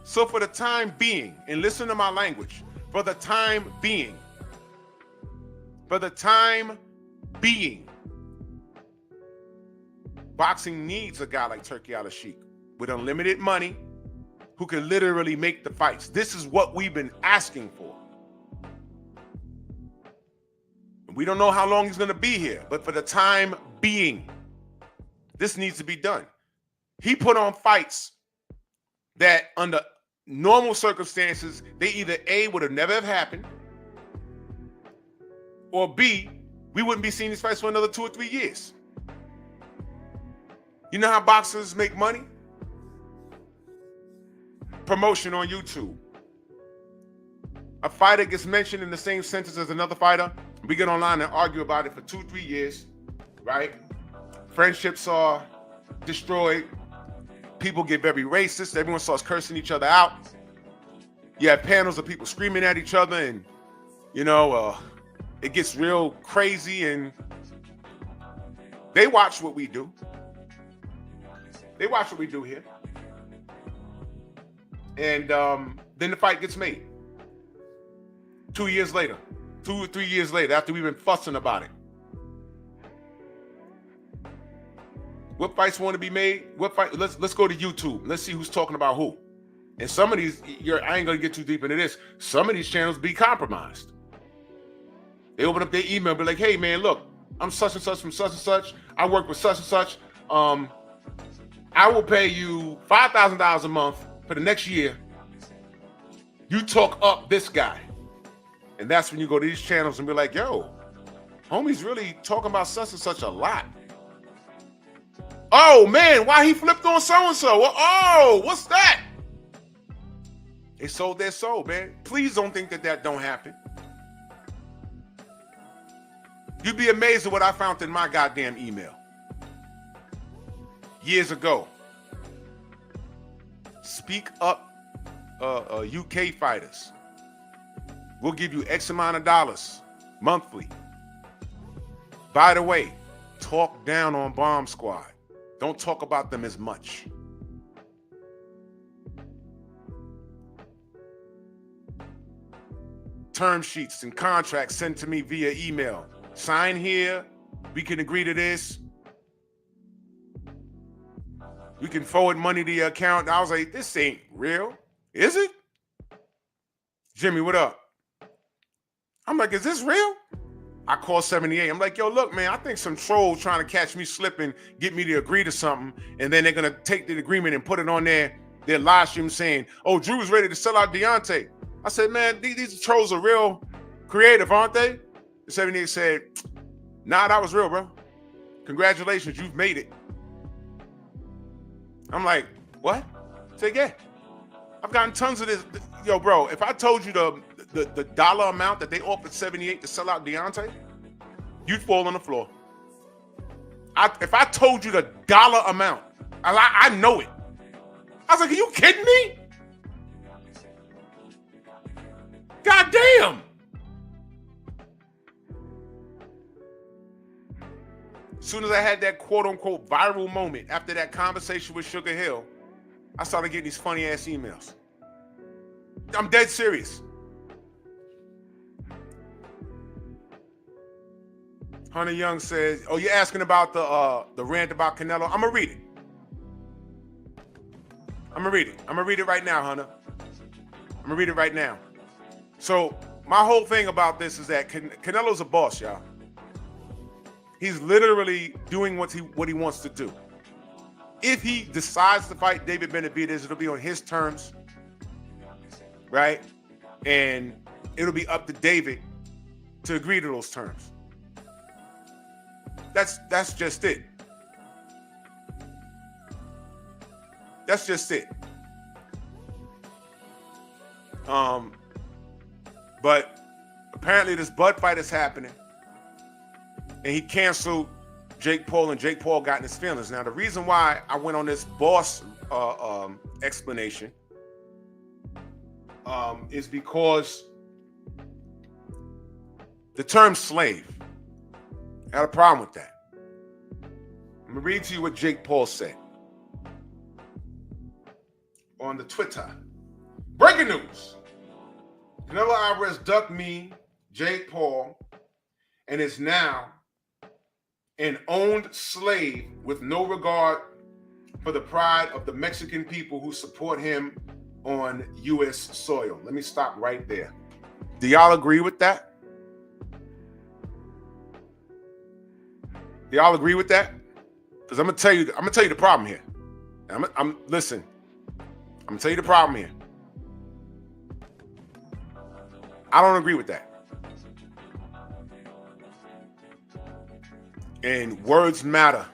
B: So for the time being, and listen to my language, for the time being, boxing needs a guy like Turki Al-Sheikh with unlimited money who can literally make the fights. This is what we've been asking for. We don't know how long he's going to be here, but for the time being, this needs to be done. He put on fights that under normal circumstances, they either A, would have never have happened, or B, we wouldn't be seeing these fights for another 2 or 3 years. You know how boxers make money? Promotion on YouTube. A fighter gets mentioned in the same sentence as another fighter. We get online and argue about it for 2 or 3 years, right? Friendships are destroyed. People get very racist. Everyone starts cursing each other out. You have panels of people screaming at each other, and it gets real crazy, and they watch what we do. They watch what we do here. And then the fight gets made. 2 years later, 2 or 3 years later, after we've been fussing about it. What fights want to be made? What fight? Let's go to YouTube. Let's see who's talking about who. And some of these, I ain't gonna get too deep into this. Some of these channels be compromised. They open up their email, be like, "Hey man, look, I'm such and such from such and such. I work with such and such. I will pay you $5,000 a month for the next year. You talk up this guy." And that's when you go to these channels and be like, "Yo, homie's really talking about such and such a lot. Oh man, why he flipped on so-and-so? Oh, what's that? They sold their soul, man. Please don't think that that don't happen. You'd be amazed at what I found in my goddamn email. Years ago. Speak up, UK fighters. We'll give you X amount of dollars monthly. By the way, talk down on Bomb Squad. Don't talk about them as much. Term sheets and contracts sent to me via email. Sign here. We can agree to this. We can forward money to your account. And I was like, this ain't real. Is it? Jimmy, what up? I'm like, is this real? I call 78. I'm like, yo, look, man, I think some troll trying to catch me slipping, get me to agree to something, and then they're going to take the agreement and put it on their live stream saying, oh, Drew was ready to sell out Deontay. I said, man, these trolls are real creative, aren't they? The 78 said, nah, that was real, bro. Congratulations, you've made it. I'm like, what? Say, yeah. I've gotten tons of this. Yo, bro, if I told you the dollar amount that they offered 78 to sell out Deontay, you'd fall on the floor. If I told you the dollar amount, I know it. I was like, are you kidding me? God damn. As soon as I had that quote unquote viral moment after that conversation with Sugar Hill, I started getting these funny ass emails. I'm dead serious. Hunter Young says, oh, you're asking about the rant about Canelo? I'm gonna read it. I'm gonna read it right now, Hunter. I'm gonna read it right now. So my whole thing about this is that Canelo's a boss, y'all. He's literally doing what he wants to do. If he decides to fight David Benavidez, it'll be on his terms, right? And it'll be up to David to agree to those terms. That's just it. That's just it. But apparently this Bud fight is happening, and he canceled Jake Paul, and Jake Paul got in his feelings. Now, the reason why I went on this boss explanation is because the term slave, I had a problem with that. I'm gonna read to you what Jake Paul said on the Twitter. Breaking news. Canelo Alvarez ducked me, Jake Paul, and is now an owned slave with no regard for the pride of the Mexican people who support him on U.S. soil. Let me stop right there. Do y'all agree with that? Do y'all agree with that? Because I'm gonna tell you the problem here. Listen. I'm gonna tell you the problem here. I don't agree with that. And words matter.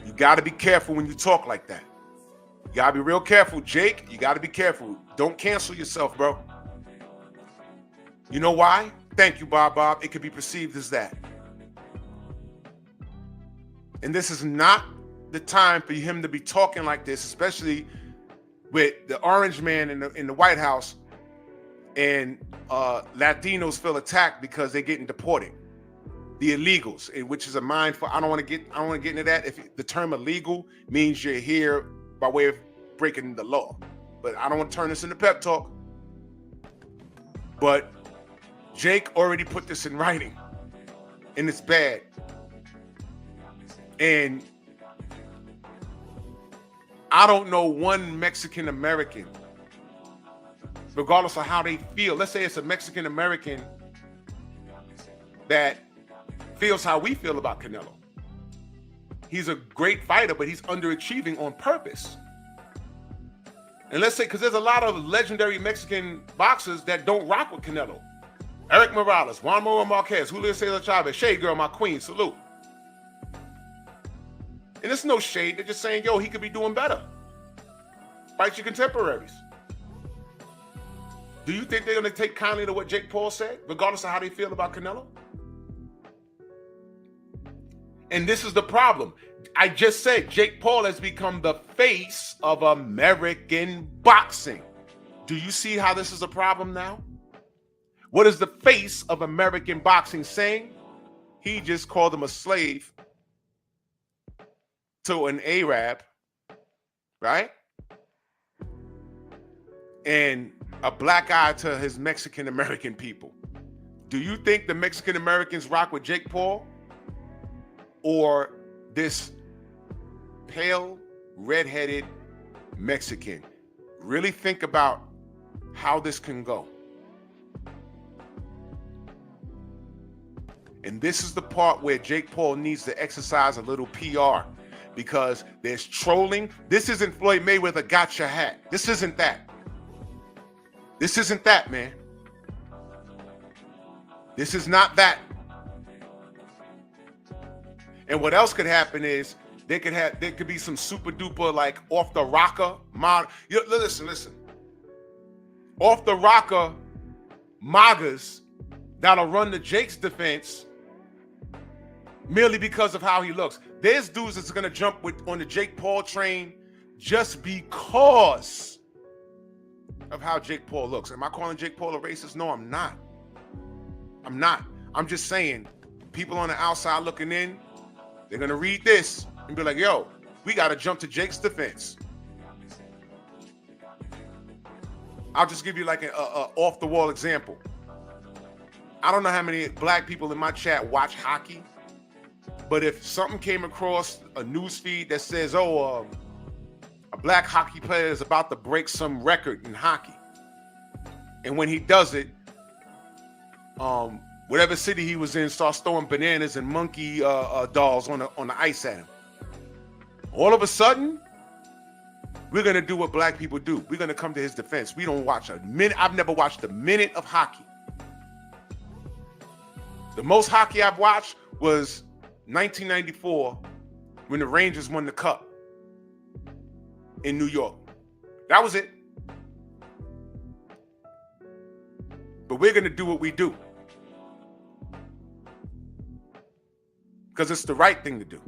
B: You got to be careful when you talk like that. You got to be real careful, Jake. You got to be careful. Don't cancel yourself, bro. You know why? Thank you, Bob. It could be perceived as that. And this is not the time for him to be talking like this, especially with the orange man in the White House, and Latinos feel attacked because they're getting deported. The illegals, which is a mindful. I don't want to get into that. If the term illegal means you're here by way of breaking the law, but I don't want to turn this into pep talk. But Jake already put this in writing, and it's bad. And I don't know one Mexican American, regardless of how they feel. Let's say it's a Mexican American that feels how we feel about Canelo. He's a great fighter, but he's underachieving on purpose. And let's say, because there's a lot of legendary Mexican boxers that don't rock with Canelo. Eric Morales, Juan Manuel Marquez, Julio Cesar Chavez, Shade Girl, my queen, salute. And it's no shade. They're just saying, yo, he could be doing better. Fight your contemporaries. Do you think they're going to take kindly to what Jake Paul said, regardless of how they feel about Canelo? And this is the problem. I just said Jake Paul has become the face of American boxing. Do you see how this is a problem now? What is the face of American boxing saying? He just called him a slave to an Arab, right? And a black eye to his Mexican American people. Do you think the Mexican Americans rock with Jake Paul or this pale, red-headed Mexican? Really think about how this can go. And this is the part where Jake Paul needs to exercise a little PR, because there's trolling. This isn't Floyd Mayweather got your hat. This isn't that. This isn't that, man. This is not that. And what else could happen is there could be some super duper like off the rocker mod. Listen. Off the rocker MAGAs that'll run to Jake's defense merely because of how he looks. There's dudes that's gonna jump on the Jake Paul train just because of how Jake Paul looks. Am I calling Jake Paul a racist? No, I'm not. I'm just saying, people on the outside looking in, they're gonna read this and be like, yo, we gotta jump to Jake's defense. I'll just give you like a off-the-wall example. I don't know how many black people in my chat watch hockey, but if something came across a news feed that says, a black hockey player is about to break some record in hockey, and when he does it, whatever city he was in starts throwing bananas and monkey dolls on the ice at him, all of a sudden, we're going to do what black people do. We're going to come to his defense. We don't watch a minute. I've never watched a minute of hockey. The most hockey I've watched was 1994 when the Rangers won the cup in New York. That was it. But we're going to do what we do, because it's the right thing to do.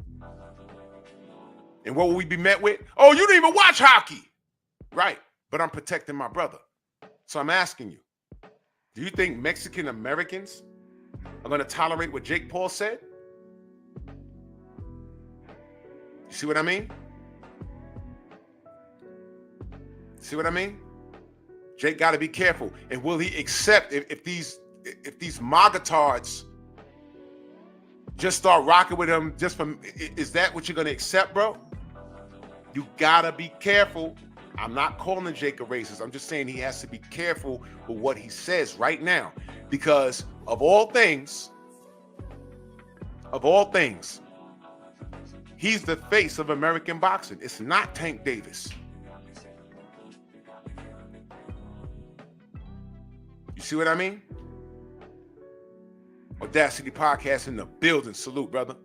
B: And what will we be met with? Oh, you didn't even watch hockey. Right, but I'm protecting my brother. So I'm asking you, do you think Mexican Americans are going to tolerate what Jake Paul said? You see what I mean? See what I mean? Jake got to be careful. And will he accept if these MAGA-tards just start rocking with him just from, is that what you're going to accept, bro? You got to be careful. I'm not calling Jake a racist. I'm just saying he has to be careful with what he says right now, because of all things, he's the face of American boxing. It's not Tank Davis. You see what I mean? Audacity Podcast in the building. Salute, brother.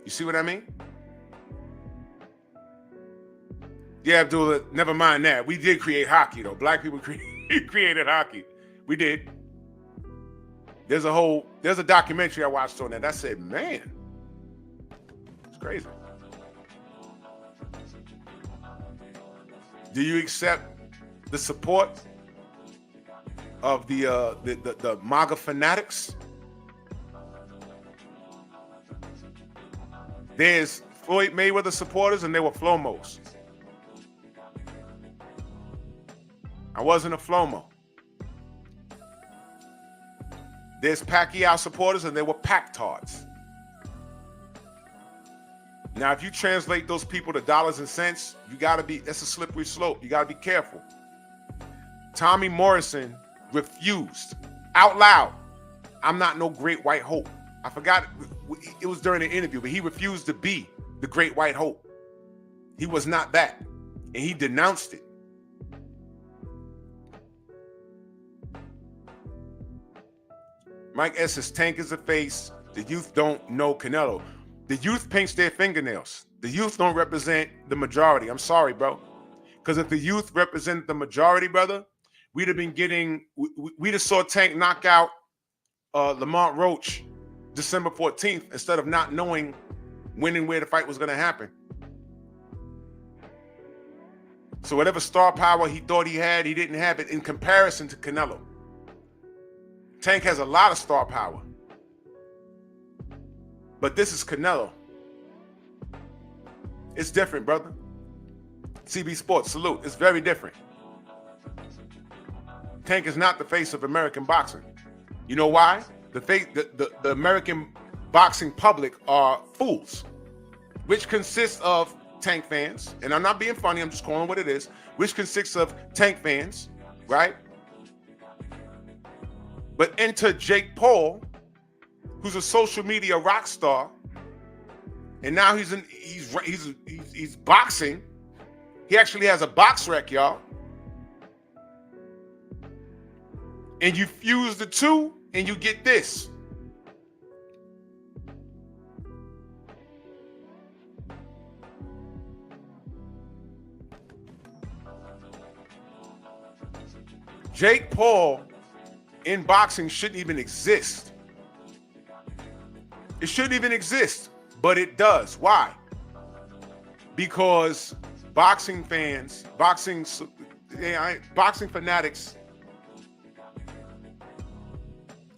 B: You see what I mean? Yeah, Abdullah, never mind that. We did create hockey, though. Black people created hockey. We did. There's a documentary I watched on that. I said, man, it's crazy. Do you accept the support of the MAGA fanatics? There's Floyd Mayweather supporters and there were Flomos. I wasn't a Flomo. There's Pacquiao supporters and there were Pac-tards. Now, if you translate those people to dollars and cents, that's a slippery slope. You gotta be careful. Tommy Morrison refused out loud. I'm not no great white hope. I forgot, it was during an interview, but he refused to be the great white hope. He was not that. And he denounced it. Mike S. says, Tank is a face. The youth don't know Canelo. The youth paints their fingernails. The youth don't represent the majority. I'm sorry, bro. Because if the youth represented the majority, brother, we'd have saw Tank knock out Lamont Roach December 14th instead of not knowing when and where the fight was going to happen. So whatever star power he thought he had, he didn't have it in comparison to Canelo. Tank has a lot of star power. But this is Canelo. It's different, brother. CB Sports, salute. It's very different. Tank is not the face of American boxing. You know why? The American boxing public are fools, which consists of Tank fans, and I'm not being funny, I'm just calling what it is, which consists of Tank fans, right? But enter Jake Paul, who's a social media rock star, and now he's boxing. He actually has a box rec, y'all. And you fuse the two, and you get this. Jake Paul in boxing shouldn't even exist. It shouldn't even exist, but it does. Why? Because boxing fans, boxing fanatics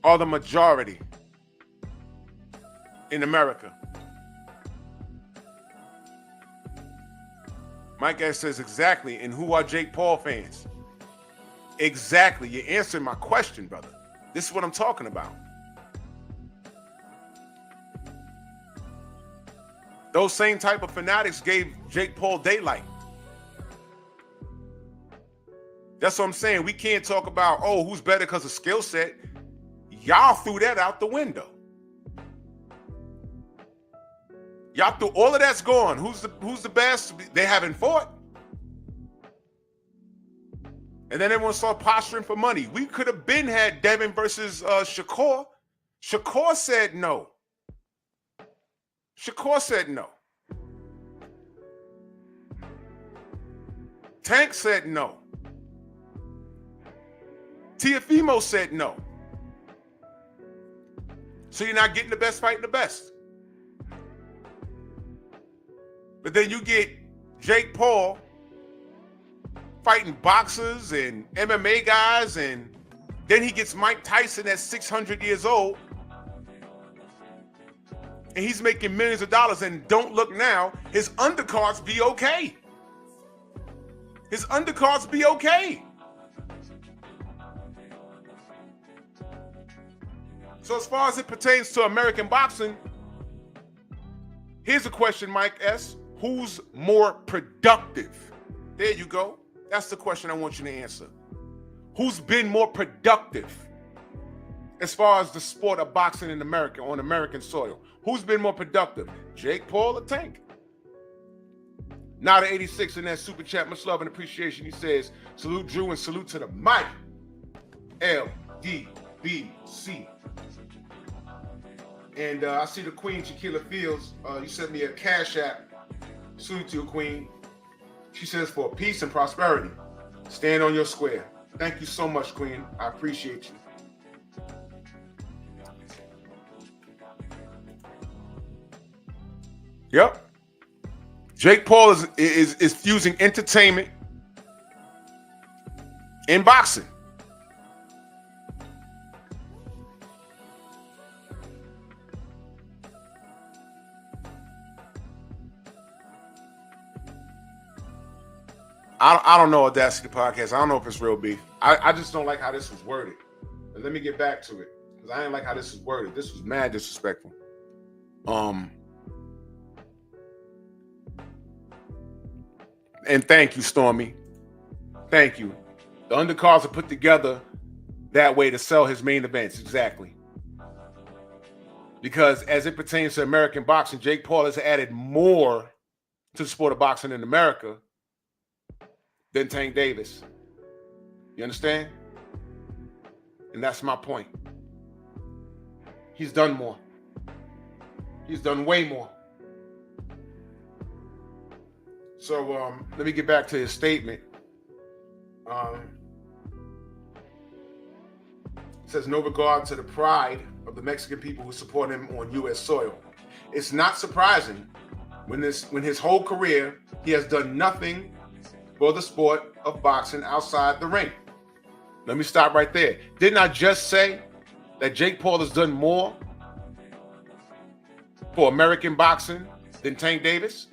B: are the majority in America. Mike S says exactly. And who are Jake Paul fans? Exactly. You're answering my question, brother. This is what I'm talking about. Those same type of fanatics gave Jake Paul daylight. That's what I'm saying. We can't talk about, oh, who's better because of skill set. Y'all threw that out the window. Y'all threw all of that's gone. Who's the best? They haven't fought. And then everyone started posturing for money. We could have been had Devin versus Shakur. Shakur said no. Shakur said no. Tank said no. Teofimo said no. So you're not getting the best fight in the best. But then you get Jake Paul fighting boxers and MMA guys, and then he gets Mike Tyson at 600 years old, and he's making millions of dollars, and don't look now, his undercards be okay. His undercards be okay. So as far as it pertains to American boxing, here's a question, Mike S. Who's more productive? There you go. That's the question I want you to answer. Who's been more productive as far as the sport of boxing in America, on American soil? Who's been more productive, Jake Paul or Tank? Now the 86 in that super chat, much love and appreciation. He says, salute Drew and salute to the mic. LDBC. And I see the Queen, Shaquilla Fields. You sent me a cash app. Salute to you, Queen. She says, for peace and prosperity, stand on your square. Thank you so much, Queen. I appreciate you. Yep. Jake Paul is fusing entertainment in boxing. I don't know Audacity Podcast. I don't know if it's real beef. I just don't like how this was worded. But let me get back to it, because I didn't like how this was worded. This was mad disrespectful. And thank you, Stormy. Thank you. The undercards are put together that way to sell his main events. Exactly. Because as it pertains to American boxing, Jake Paul has added more to the sport of boxing in America than Tank Davis. You understand? And that's my point. He's done more. He's done way more. So let me get back to his statement. It says, no regard to the pride of the Mexican people who support him on U.S. soil. It's not surprising when his whole career, he has done nothing for the sport of boxing outside the ring. Let me stop right there. Didn't I just say that Jake Paul has done more for American boxing than Tank Davis?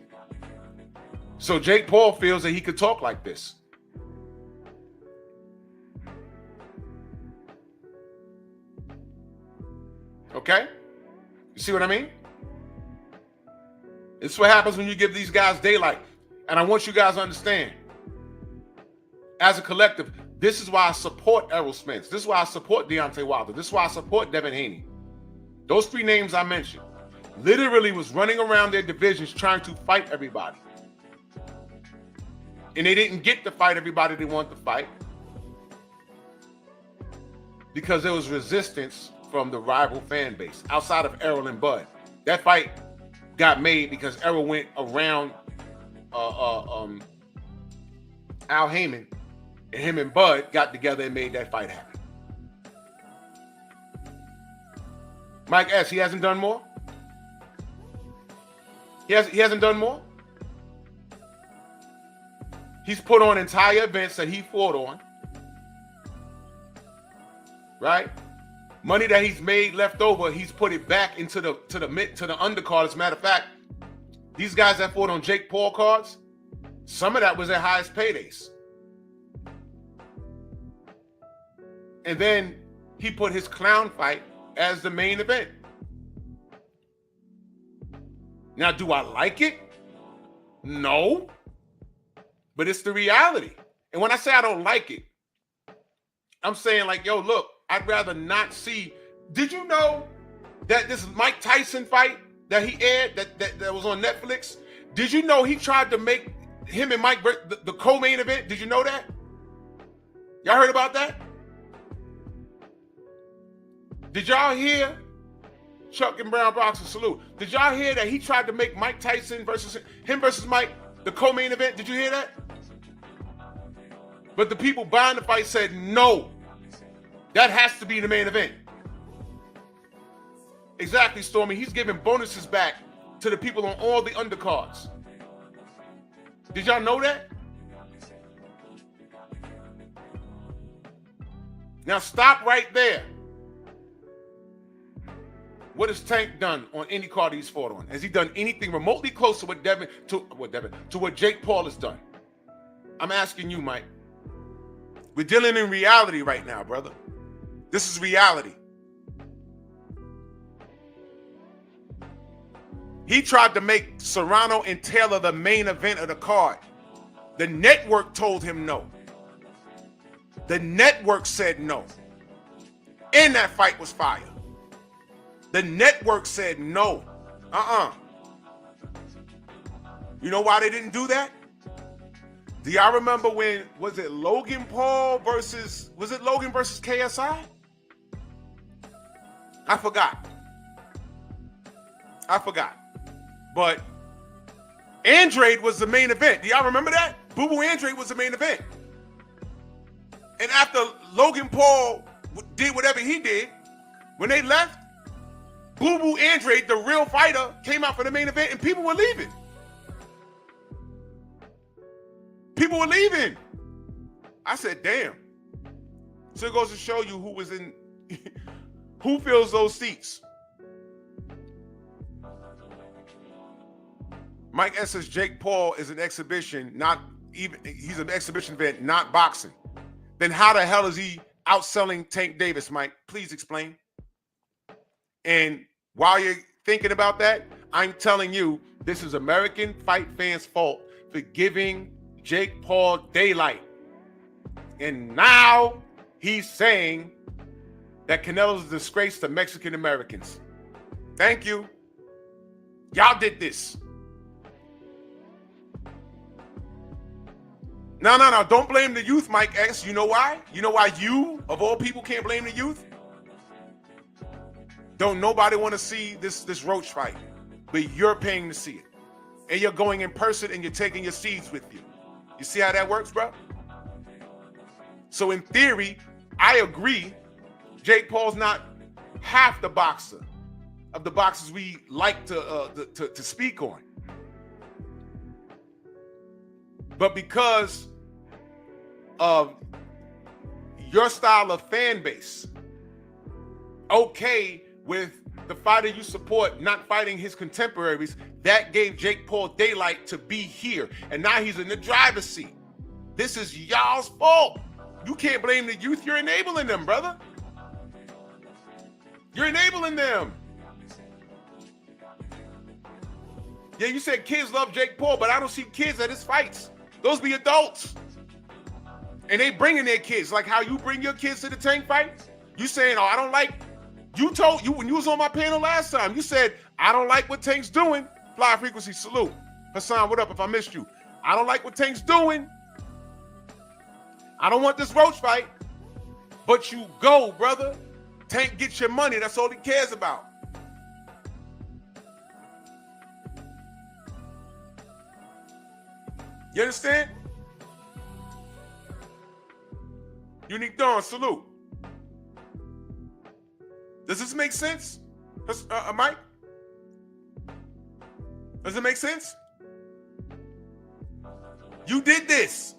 B: So Jake Paul feels that he could talk like this. Okay? You see what I mean? This is what happens when you give these guys daylight. And I want you guys to understand, as a collective, this is why I support Errol Spence. This is why I support Deontay Wilder. This is why I support Devin Haney. Those three names I mentioned literally was running around their divisions trying to fight everybody. And they didn't get to fight everybody they wanted to fight because there was resistance from the rival fan base outside of Errol and Bud. That fight got made because Errol went around Al Heyman, and him and Bud got together and made that fight happen. Mike S., he hasn't done more? He hasn't done more? He's put on entire events that he fought on. Right? Money that he's made left over, he's put it back into the undercard. As a matter of fact, these guys that fought on Jake Paul cards, some of that was their highest paydays. And then he put his clown fight as the main event. Now, do I like it? No. But it's the reality. And when I say I don't like it, I'm saying like, yo, look, I'd rather not see. Did you know that this Mike Tyson fight that he aired, that was on Netflix? Did you know he tried to make him and Mike the co-main event? Did you know that? Y'all heard about that? Did y'all hear? Chuck and Brown Boxing salute. Did y'all hear that he tried to make Mike Tyson versus Mike the co-main event? Did you hear that? But the people buying the fight said no. That has to be the main event. Exactly, Stormy. He's giving bonuses back to the people on all the undercards. Did y'all know that? Now stop right there. What has Tank done on any card he's fought on? Has he done anything remotely close to what Jake Paul has done? I'm asking you, Mike. We're dealing in reality right now, brother. This is reality. He tried to make Serrano and Taylor the main event of the card. The network told him no. The network said no. And that fight was fire. The network said no. You know why they didn't do that? Do y'all remember when, was it Logan versus KSI? I forgot. But Andrade was the main event. Do y'all remember that? Boo Boo Andrade was the main event. And after Logan Paul did whatever he did, when they left, Boo Boo Andrade, the real fighter, came out for the main event and people were leaving. People were leaving. I said, damn. So it goes to show you who fills those seats. Mike S says Jake Paul is an exhibition, he's an exhibition event, not boxing. Then how the hell is he outselling Tank Davis, Mike? Please explain. And while you're thinking about that, I'm telling you, this is American fight fans' fault for giving Jake Paul daylight. And now he's saying that Canelo's a disgrace to Mexican Americans. Thank you. Y'all did this. No. Don't blame the youth, Mike X. You know why? You know why you, of all people, can't blame the youth? Don't nobody want to see this Roach fight, but you're paying to see it. and you're going in person and you're taking your seeds with you. You see how that works, bro? So in theory, I agree, Jake Paul's not half the boxer of the boxers we like to speak on. But because of your style of fan base, okay with the fighter you support not fighting his contemporaries, that gave Jake Paul daylight to be here. And now he's in the driver's seat. This is y'all's fault. You can't blame the youth. You're enabling them, brother. You're enabling them. Yeah, you said kids love Jake Paul, but I don't see kids at his fights. Those be adults. And they bringing their kids, like how you bring your kids to the Tank fight. You saying, oh, I don't like, you told, you when you was on my panel last time, you said, I don't like what Tank's doing. Fly Frequency, salute. Hassan, what up if I missed you? I don't like what Tank's doing. I don't want this Roach fight. But you go, brother. Tank gets your money. That's all he cares about. You understand? Unique Dawn, salute. Does this make sense, Mike? Does it make sense? You did this.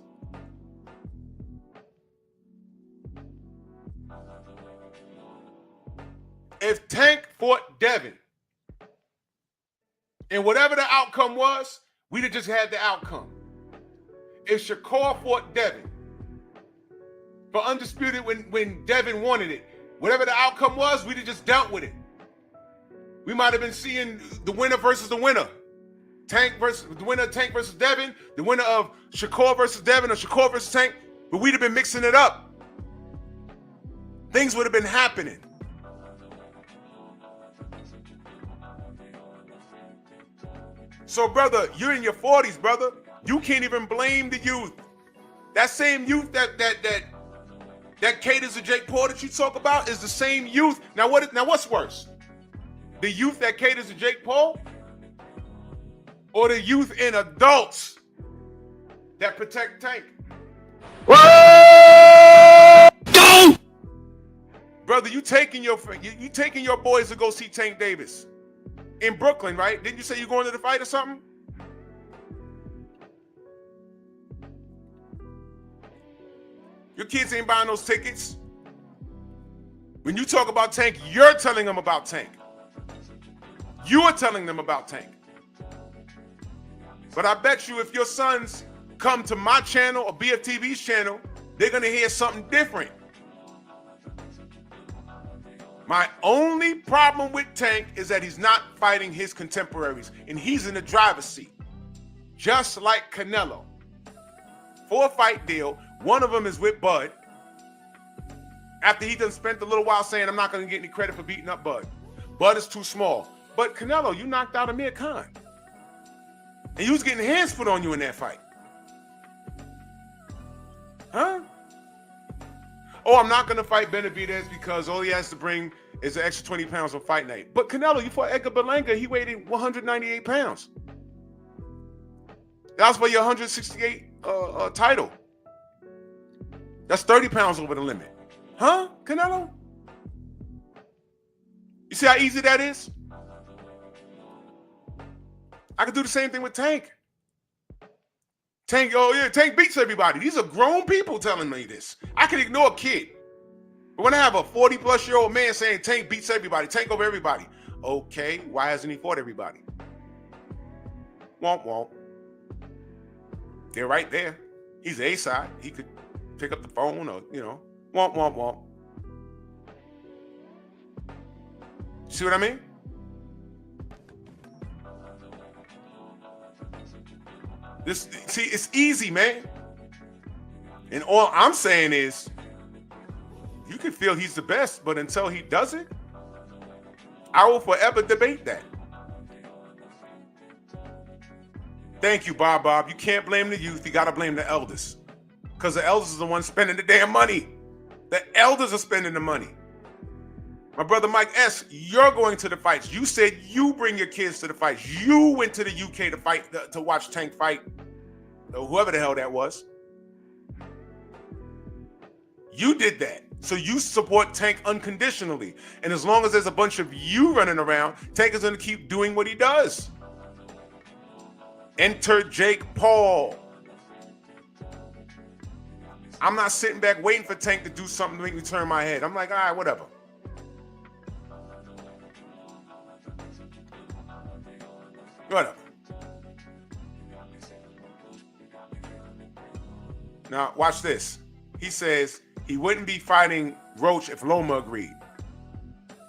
B: If Tank fought Devin, and whatever the outcome was, we'd have just had the outcome. If Shakur fought Devin, for Undisputed when Devin wanted it, whatever the outcome was, we'd have just dealt with it. We might have been seeing the winner versus the winner. Tank versus the winner of Tank versus Devin, the winner of Shakur versus Devin or Shakur versus Tank, but we'd have been mixing it up. Things would have been happening. So, brother, you're in your 40s, brother. You can't even blame the youth. That same youth that caters to Jake Paul that you talk about is the same youth. Now what's worse? The youth that caters to Jake Paul? Or the youth and adults that protect Tank?
E: Go!
B: Brother, you taking your boys to go see Tank Davis in Brooklyn, right? Didn't you say you're going to the fight or something? Your kids ain't buying those tickets. When you talk about Tank, you're telling them about Tank. You are telling them about Tank. But I bet you if your sons come to my channel or BFTV's channel, they're going to hear something different. My only problem with Tank is that he's not fighting his contemporaries, and he's in the driver's seat. Just like Canelo. 4-fight deal. One of them is with Bud. After he done spent a little while saying, I'm not going to get any credit for beating up Bud. Bud is too small. But Canelo, you knocked out Amir Khan. And you was getting hands put on you in that fight. Huh? Oh, I'm not going to fight Benavidez because all he has to bring is an extra 20 pounds on fight night. But Canelo, you fought Edgar Berlanga. He weighed 198 pounds. That was for your 168 title. That's 30 pounds over the limit. Huh, Canelo? You see how easy that is? I could do the same thing with Tank. Tank, oh yeah, Tank beats everybody. These are grown people telling me this. I can ignore a kid. But when I have a 40-plus-year-old man saying Tank beats everybody, Tank over everybody. Okay, why hasn't he fought everybody? Womp womp. They're right there. He's A-side. He could pick up the phone or, womp, womp, womp. See what I mean? See, it's easy, man. And all I'm saying is, you can feel he's the best, but until he does it, I will forever debate that. Thank you, Bob. You can't blame the youth. You got to blame the elders. Because the elders are the ones spending the damn money. The elders are spending the money. My brother Mike S., you're going to the fights. You said you bring your kids to the fights. You went to the UK to fight, to watch Tank fight, whoever the hell that was. You did that. So you support Tank unconditionally. And as long as there's a bunch of you running around, Tank is going to keep doing what he does. Enter Jake Paul. I'm not sitting back waiting for Tank to do something to make me turn my head. I'm like, all right, whatever. Whatever. Now, watch this. He says he wouldn't be fighting Roach if Loma agreed.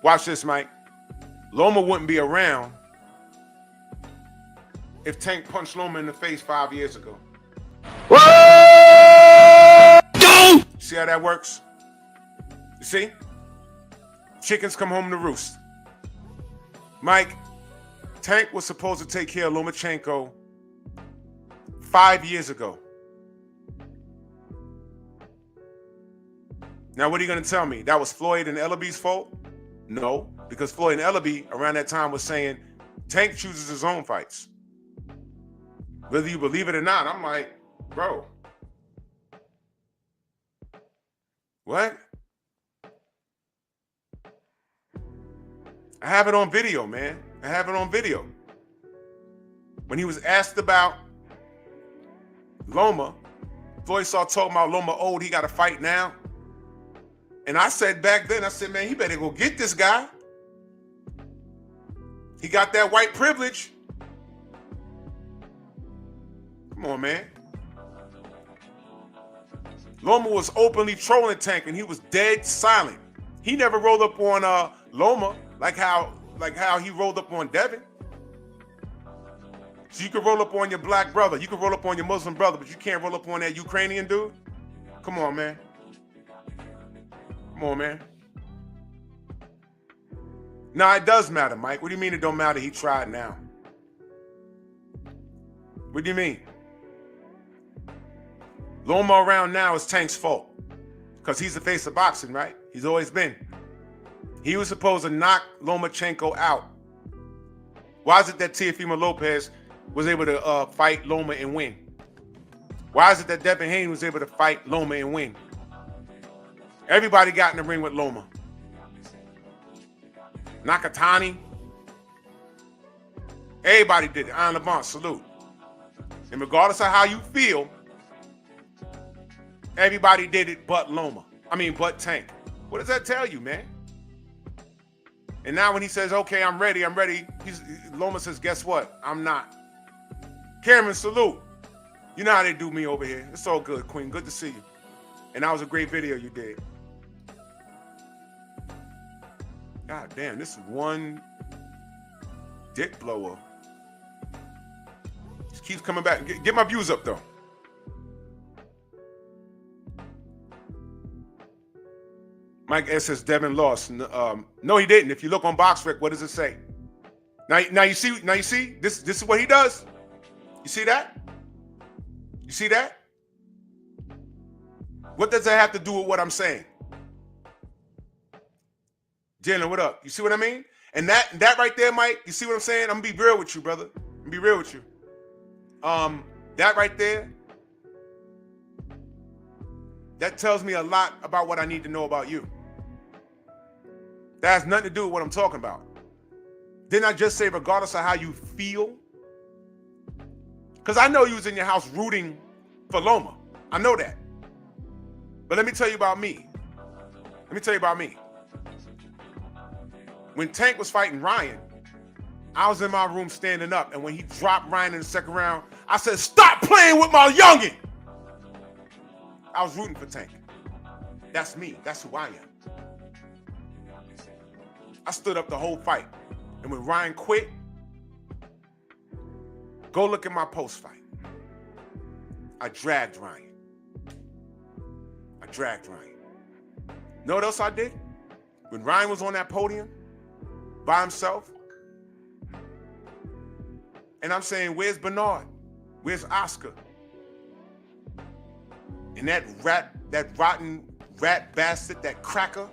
B: Watch this, Mike. Loma wouldn't be around if Tank punched Loma in the face 5 years ago. See how that works? You see? Chickens come home to roost. Mike, Tank was supposed to take care of Lomachenko 5 years ago. Now, what are you going to tell me? That was Floyd and Ellaby's fault? No, because Floyd and Ellaby around that time was saying Tank chooses his own fights. Whether you believe it or not, I'm like, bro, what? I have it on video, man. I have it on video. When he was asked about Loma, Floyd saw talking about Loma old, he got to fight now. And I said back then, I said, man, he better go get this guy. He got that white privilege. Come on, man. Loma was openly trolling Tank and he was dead silent. He never rolled up on Loma like how he rolled up on Devin. So you can roll up on your black brother, you can roll up on your Muslim brother, but you can't roll up on that Ukrainian dude? Come on, man. Come on, man. Nah, it does matter, Mike. What do you mean it don't matter? He tried now. What do you mean? Loma around now is Tank's fault because he's the face of boxing, right? He's always been. He was supposed to knock Lomachenko out. Why is it that Teofimo Lopez was able to fight Loma and win? Why is it that Devin Haney was able to fight Loma and win? Everybody got in the ring with Loma. Nakatani. Everybody did it. En avant, salute. And regardless of how you feel, everybody did it but Loma. But Tank. What does that tell you, man? And now when he says, okay, I'm ready, Loma says, guess what? I'm not. Cameron, salute. You know how they do me over here. It's all good, Queen. Good to see you. And that was a great video you did. God damn, this is one dick blower. Just keeps coming back. Get my views up, though. Mike S says Devin lost. No, he didn't. If you look on BoxRec, what does it say? Now you see. This is what he does. You see that? You see that? What does that have to do with what I'm saying? Jalen, what up? You see what I mean? And that right there, Mike, you see what I'm saying? I'm gonna be real with you, brother. I'm gonna be real with you. That right there, that tells me a lot about what I need to know about you. That has nothing to do with what I'm talking about. Didn't I just say regardless of how you feel? Because I know you was in your house rooting for Loma. I know that. But let me tell you about me. When Tank was fighting Ryan, I was in my room standing up, and when he dropped Ryan in the second round, I said, stop playing with my youngin'! I was rooting for Tank. That's me. That's who I am. I stood up the whole fight. And when Ryan quit, go look at my post-fight. I dragged Ryan. Know what else I did? When Ryan was on that podium by himself, and I'm saying, where's Bernard? Where's Oscar? And that rotten rat bastard, that cracker,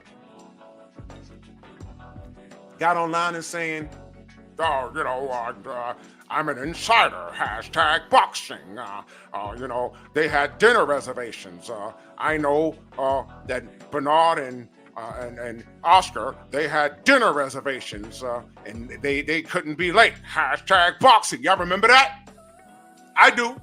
B: got online and saying, oh, you know, I'm an insider, hashtag boxing. You know, they had dinner reservations. I know that Bernard and Oscar, they had dinner reservations, and they couldn't be late. Hashtag boxing. Y'all remember that? I do.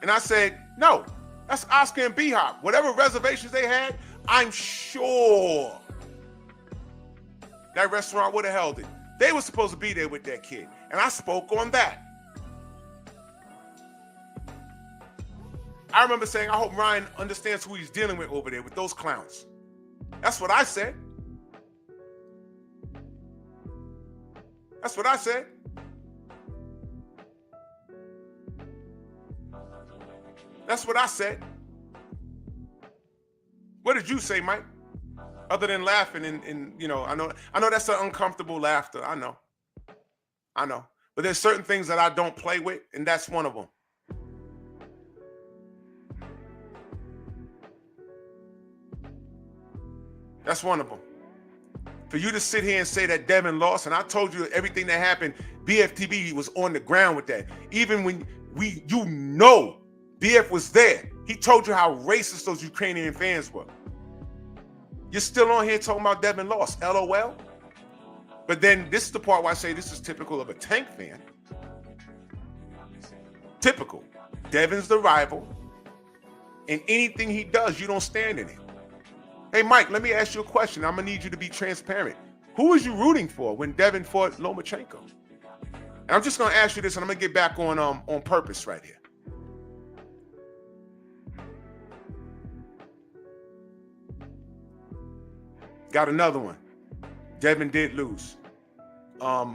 B: And I said, no, that's Oscar and B-Hop. Whatever reservations they had, I'm sure that restaurant would have held it. They were supposed to be there with that kid. And I spoke on that. I remember saying, I hope Ryan understands who he's dealing with over there with those clowns. That's what I said. That's what I said. That's what I said. What did you say, Mike? Other than laughing and you know, I know that's an uncomfortable laughter. I know. But there's certain things that I don't play with, and that's one of them. That's one of them. For you to sit here and say that Devin lost, and I told you everything that happened, BFTB was on the ground with that. Even when BF was there. He told you how racist those Ukrainian fans were. You're still on here talking about Devin lost. LOL. But then this is the part where I say this is typical of a Tank fan. Typical. Devin's the rival. And anything he does, you don't stand in it. Hey, Mike, let me ask you a question. I'm going to need you to be transparent. Who was you rooting for when Devin fought Lomachenko? And I'm just going to ask you this, and I'm going to get back on purpose right here. Got another one. Devin did lose. Yeah,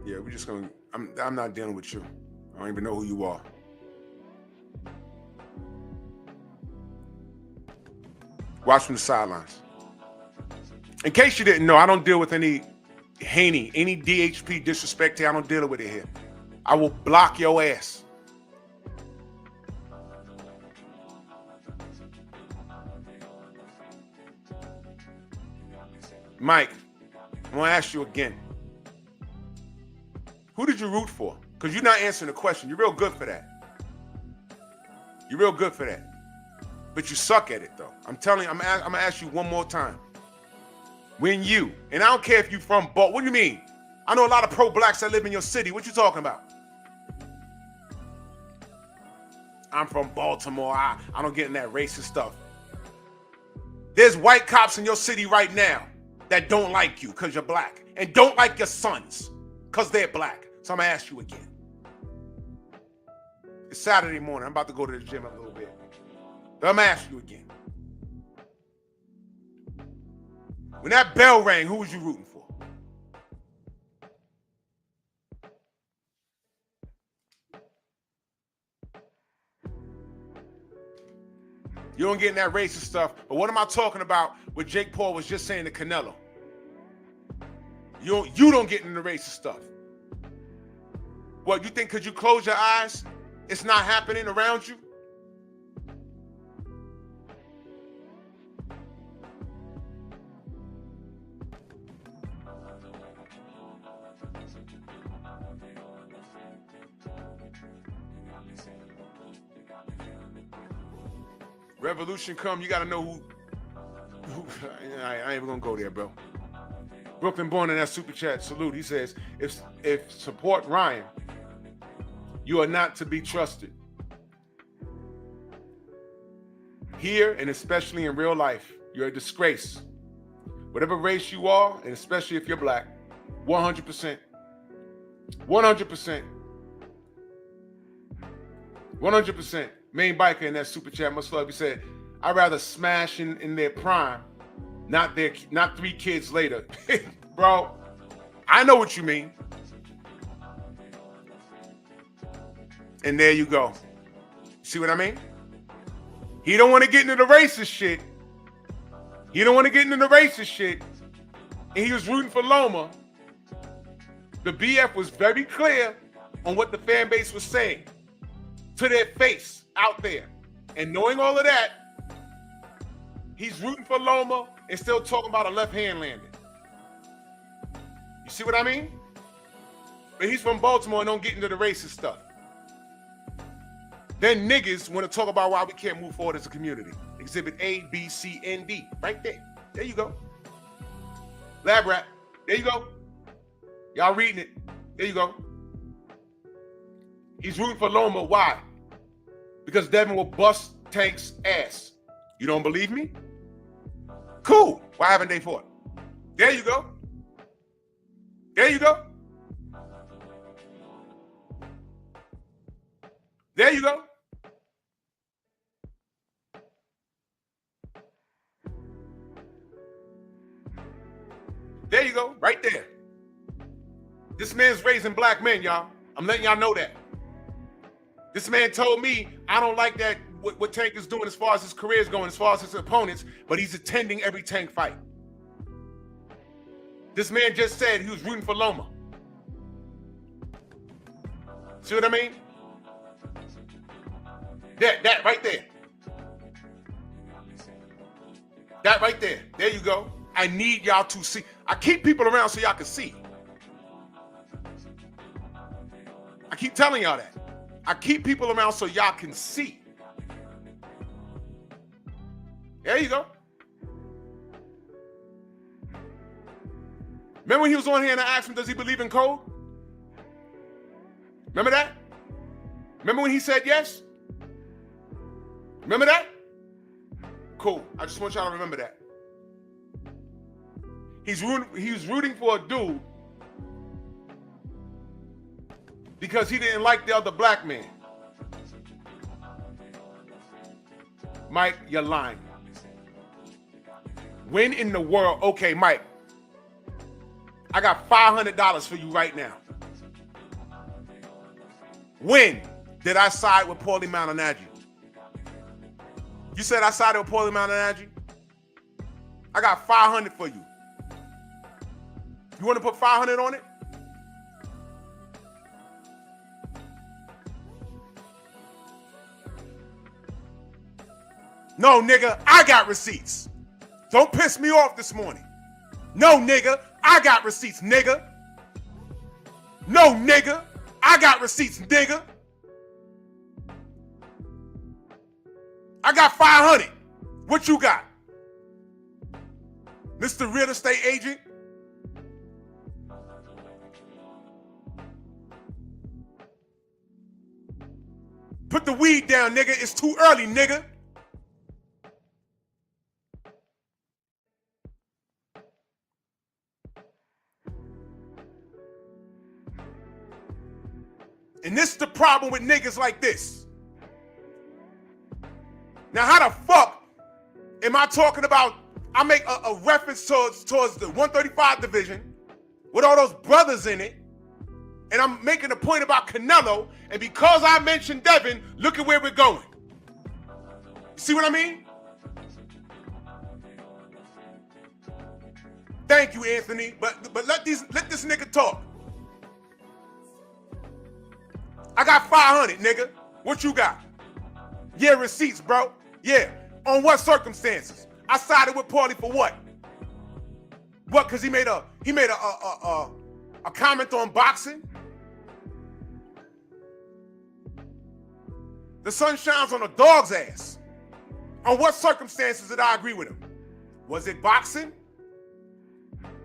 B: we're just gonna. I'm not dealing with you. I don't even know who you are. Watch from the sidelines. In case you didn't know, I don't deal with any Haney, any DHP disrespect here. I don't deal with it here. I will block your ass. Mike, I want to ask you again. Who did you root for? Because you're not answering the question. You're real good for that. You're real good for that. But you suck at it, though. I'm telling you, I'm going to ask you one more time. When you, and I don't care if you're from Baltimore. What do you mean? I know a lot of pro-blacks that live in your city. What you talking about? I'm from Baltimore. I don't get in that racist stuff. There's white cops in your city right now that don't like you because you're black and don't like your sons because they're black. So I'm going to ask you again. It's Saturday morning. I'm about to go to the gym a little bit. But I'm going to ask you again. When that bell rang, who was you rooting for? You don't get in that racist stuff. But what am I talking about? What Jake Paul was just saying to Canelo. You don't get in the racist stuff. What, you think because you close your eyes, it's not happening around you? Revolution come, you got to know who I ain't even going to go there, bro. Brooklyn born in that super chat, salute. He says, if support Ryan, you are not to be trusted. Here, and especially in real life, you're a disgrace. Whatever race you are, and especially if you're black, 100%. 100%. 100%. Main biker in that super chat, much love. He said, I'd rather smash in their prime, not 3 kids later. Bro, I know what you mean. And there you go. See what I mean? He don't want to get into the racist shit. He don't want to get into the racist shit. And he was rooting for Loma. The BF was very clear on what the fan base was saying to their face out there. And knowing all of that, He's rooting for Loma and still talking about a left hand landing. You see what I mean? But he's from Baltimore and don't get into the racist stuff. Then niggas want to talk about why we can't move forward as a community. Exhibit A, B, C, and D. Right there. There you go. Lab rat. There you go. Y'all reading it. There you go. He's rooting for Loma. Why? Because Devin will bust Tank's ass. You don't believe me? Cool. Why haven't they fought? There you go. There you go. There you go. There you go. Right there. This man's raising black men, y'all. I'm letting y'all know that. This man told me, I don't like that what Tank is doing as far as his career is going, as far as his opponents, but he's attending every Tank fight. This man just said he was rooting for Loma. See what I mean? That right there. That right there. There you go. I need y'all to see. I keep people around so y'all can see. I keep telling y'all that. I keep people around so y'all can see. There you go. Remember when he was on here and I asked him, does he believe in code? Remember that? Remember when he said yes? Remember that? Cool. I just want y'all to remember that. He was rooting for a dude because he didn't like the other black man. Mike, you're lying. When in the world? Okay, Mike, I got $500 for you right now. When did I side with Paulie Malignaggi? You said I sided with Paulie Malignaggi? I got 500 for you. You want to put 500 on it? No, nigga, I got receipts. Don't piss me off this morning. No, nigga, I got receipts, nigga. No, nigga, I got receipts, nigga. I got 500. What you got? Mr. Real Estate Agent? Put the weed down, nigga. It's too early, nigga. And this is the problem with niggas like this. Now, how the fuck am I talking about? I make a reference towards the 135 division with all those brothers in it, and I'm making a point about Canelo, and because I mentioned Devin, look at where we're going. You see what I mean? Thank you, Anthony, but let this nigga talk. I got 500, nigga. What you got? Yeah, receipts, bro. Yeah. On what circumstances? I sided with Paulie for what? What? Because he made a comment on boxing? The sun shines on a dog's ass. On what circumstances did I agree with him? Was it boxing?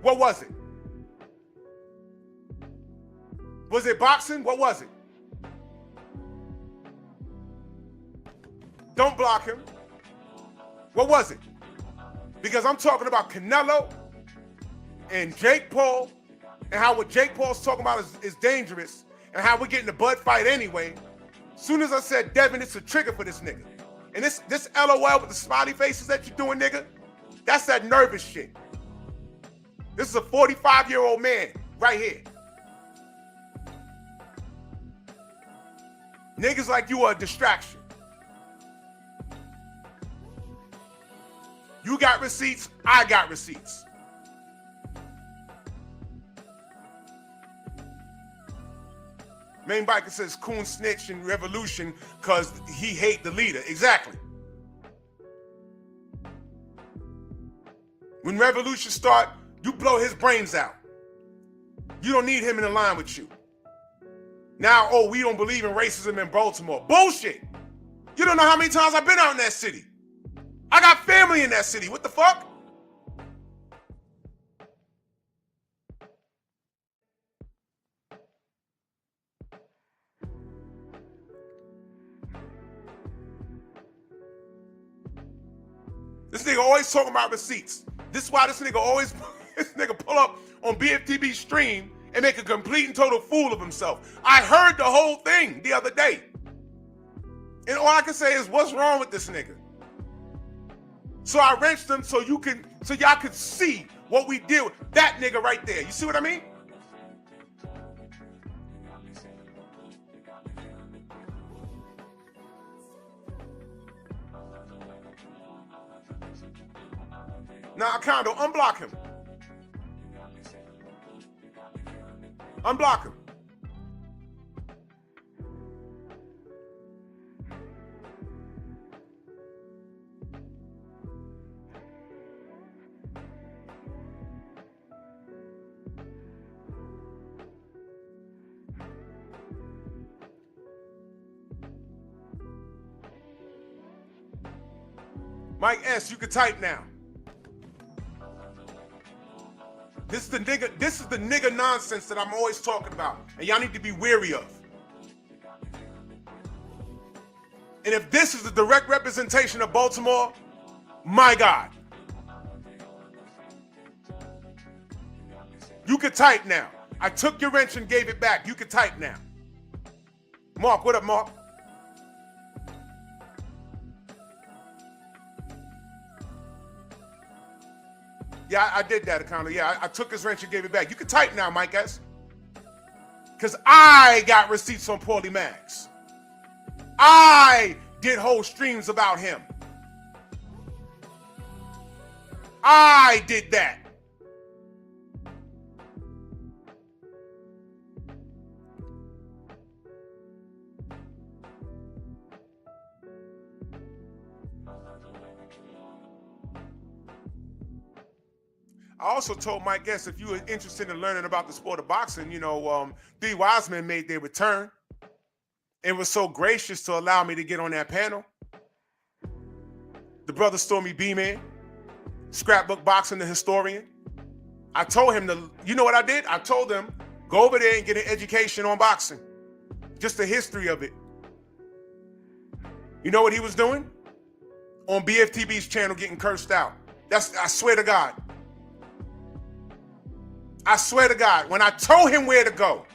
B: What was it? Was it boxing? What was it? Don't block him. What was it? Because I'm talking about Canelo and Jake Paul, and how what Jake Paul's talking about is dangerous, and how we're getting the bud fight anyway. Soon as I said Devin, it's a trigger for this nigga. And this LOL with the smiley faces that you're doing, nigga, that's that nervous shit. This is a 45-year-old man right here. Niggas like you are a distraction. You got receipts, I got receipts. Main biker says Coon snitch in revolution because he hate the leader. Exactly. When revolutions start, you blow his brains out. You don't need him in the line with you. Now, oh, we don't believe in racism in Baltimore. Bullshit. You don't know how many times I've been out in that city. I got family in that city. What the fuck? This nigga always talking about receipts. This is why this nigga pull up on BFTB stream and make a complete and total fool of himself. I heard the whole thing the other day. And all I can say is, what's wrong with this nigga? So I wrenched him so y'all could see what we did with that nigga right there. You see what I mean? Now, Kondo, unblock him. Unblock him. Mike S., you can type now. This is the nigga nonsense that I'm always talking about, and y'all need to be wary of. And if this is the direct representation of Baltimore, my God. You can type now. I took your wrench and gave it back. You can type now. Mark, what up, Mark? Yeah, I did that, Akano. Yeah, I took his wrench and gave it back. You can type now, Mike S. Because I got receipts on Paulie Mags. I did whole streams about him. I did that. I also told my guests, if you were interested in learning about the sport of boxing, Three Wise Men made their return. It was so gracious to allow me to get on that panel. The brother Stormy B-Man, Scrapbook Boxing, the historian. I told him you know what I did? I told him, go over there and get an education on boxing. Just the history of it. You know what he was doing? On BFTB's channel getting cursed out. I swear to God. I swear to God, when I told him where to go,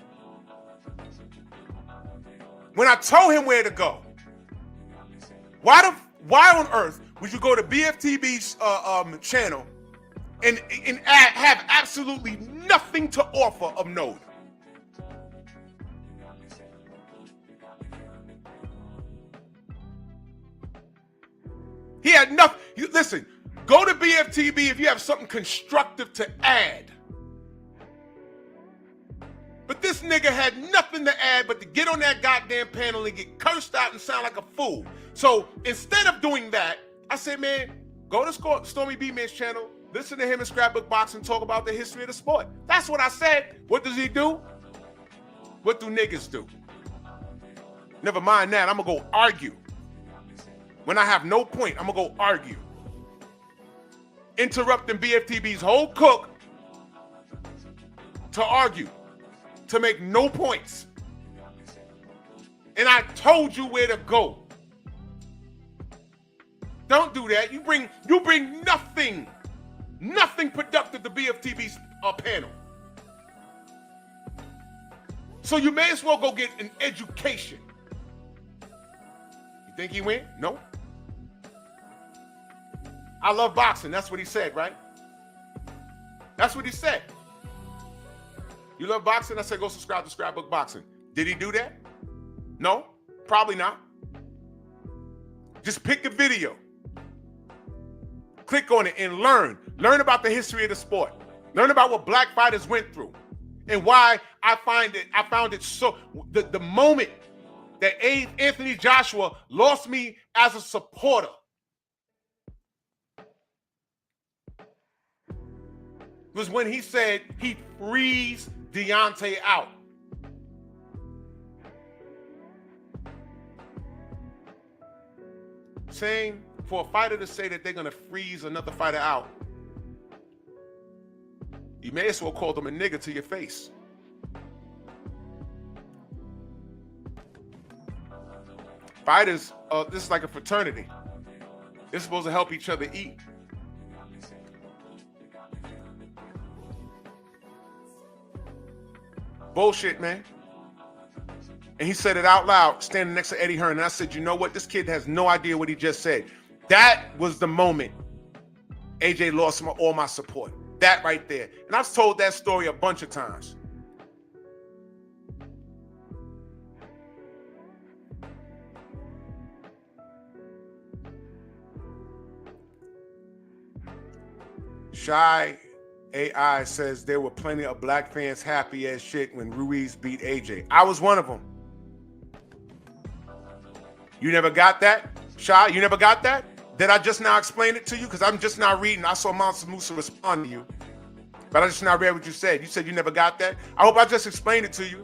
B: why on earth would you go to BFTB's channel and have absolutely nothing to offer of note? He had nothing. Listen, go to BFTB if you have something constructive to add. But this nigga had nothing to add but to get on that goddamn panel and get cursed out and sound like a fool. So instead of doing that, I said, man, go to Stormy B-Man's channel, listen to him and Scrapbook Boxing talk about the history of the sport. That's what I said. What does he do? What do niggas do? Never mind that. I'm going to go argue. When I have no point, I'm going to go argue. Interrupting BFTB's whole cook to argue. To make no points. And I told you where to go. Don't do that. You bring nothing productive to BFTB's panel. So you may as well go get an education. You think he win? No. I love boxing. That's what he said, right? That's what he said. You love boxing? I said, go subscribe to Scrapbook Boxing. Did he do that? No, probably not. Just pick a video. Click on it and learn. Learn about the history of the sport. Learn about what black fighters went through and why I found it so, the moment that Anthony Joshua lost me as a supporter. was when he said he frees Deontay out. Saying for a fighter to say that they're going to freeze another fighter out, you may as well call them a nigger to your face. Fighters, this is like a fraternity. They're supposed to help each other eat. Bullshit, man. And he said it out loud, standing next to Eddie Hearn. And I said, you know what? This kid has no idea what he just said. That was the moment AJ lost all my support. That right there. And I've told that story a bunch of times. Shy AI says there were plenty of black fans happy as shit when Ruiz beat AJ. I was one of them. You never got that? Shy, you never got that? Did I just now explain it to you? Because I'm just now reading. I saw Monster Musa respond to you. But I just now read what you said. You said you never got that? I hope I just explained it to you.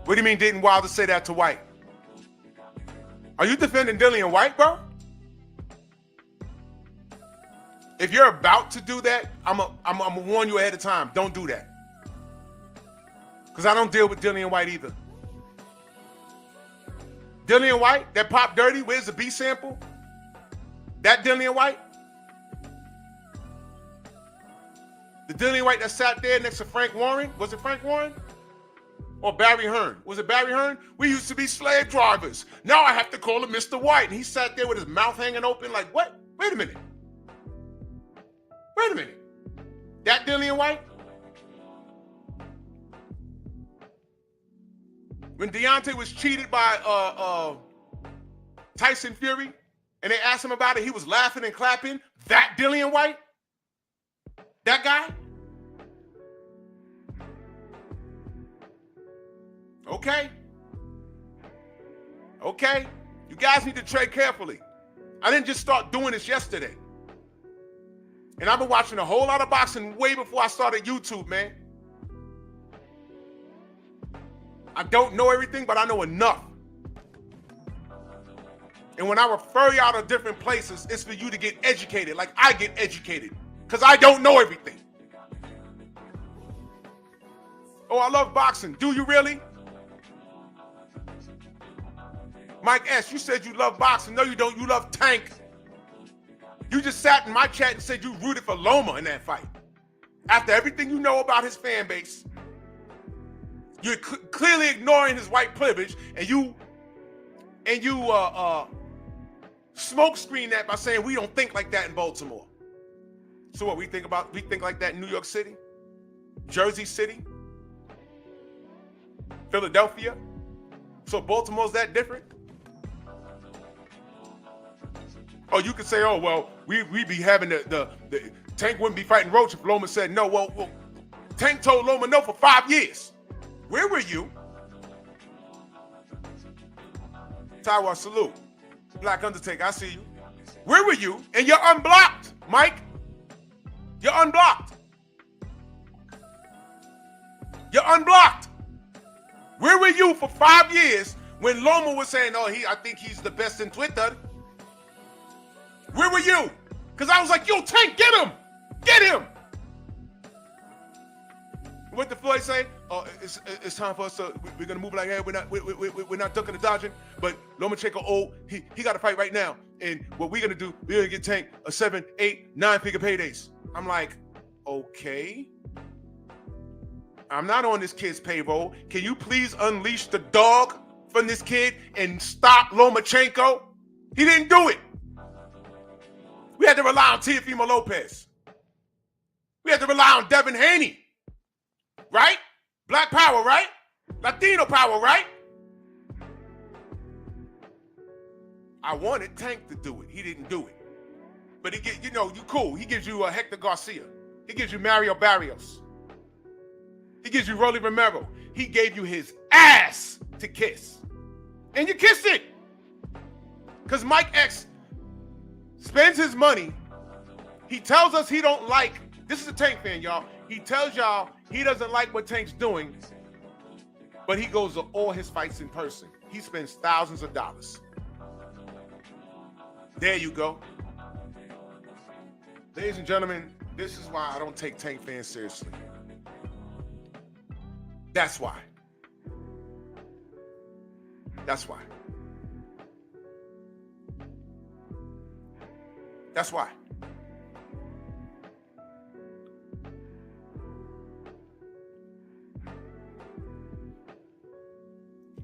B: What do you mean didn't Wilder say that to White? Are you defending Dillian White, bro? If you're about to do that, I'm gonna warn you ahead of time. Don't do that. Because I don't deal with Dillian White either. Dillian White, that Pop Dirty, where's the B sample? That Dillian White? The Dillian White that sat there next to Frank Warren? Was it Frank Warren? Or Barry Hearn? Was it Barry Hearn? We used to be slave drivers. Now I have to call him Mr. White. And he sat there with his mouth hanging open like, what? Wait a minute. Wait a minute. That Dillian White? When Deontay was cheated by Tyson Fury and they asked him about it, he was laughing and clapping. That Dillian White? That guy? Okay. Okay. You guys need to tread carefully. I didn't just start doing this yesterday. And I've been watching a whole lot of boxing way before I started YouTube, man. I don't know everything, but I know enough. And when I refer y'all to different places, it's for you to get educated, like I get educated, because I don't know everything. Oh, I love boxing. Do you really? Mike S., you said you love boxing. No, you don't. You love Tank. You just sat in my chat and said you rooted for Loma in that fight. After everything you know about his fan base, you're clearly ignoring his white privilege, and you smoke screen that by saying we don't think like that in Baltimore. So what we think like that in New York City, Jersey City, Philadelphia. So Baltimore's that different? Oh, you could say, oh well, we be having the Tank wouldn't be fighting Roach if Loma said no. Well, Tank told Loma no for 5 years. Where were you? Taiwan, salute. Black Undertaker, I see you. Where were you? And you're unblocked, Mike. You're unblocked. You're unblocked. Where were you for 5 years when Loma was saying, oh, I think he's the best in Twitter? Where were you? Because I was like, yo, Tank, get him. Get him. What did Floyd say? Oh, it's time for us to, we're going to move like that. We're not ducking and dodging. But Lomachenko, he got to fight right now. And what we're going to do, we're going to get Tank a 7, 8, 9-figure paydays. I'm like, okay. I'm not on this kid's payroll. Can you please unleash the dog from this kid and stop Lomachenko? He didn't do it. We had to rely on Teofimo Lopez. We had to rely on Devin Haney. Right? Black power, right? Latino power, right? I wanted Tank to do it. He didn't do it. But you cool. He gives you Hector Garcia. He gives you Mario Barrios. He gives you Rolly Romero. He gave you his ass to kiss. And you kissed it. Because Mike X spends his money He tells us he don't like, this is a Tank fan, y'all. He tells y'all he doesn't like what Tank's doing, but he goes to all his fights in person. He spends thousands of dollars. There you go. Ladies and gentlemen, this is why I don't take Tank fans seriously. That's why. That's why. That's why.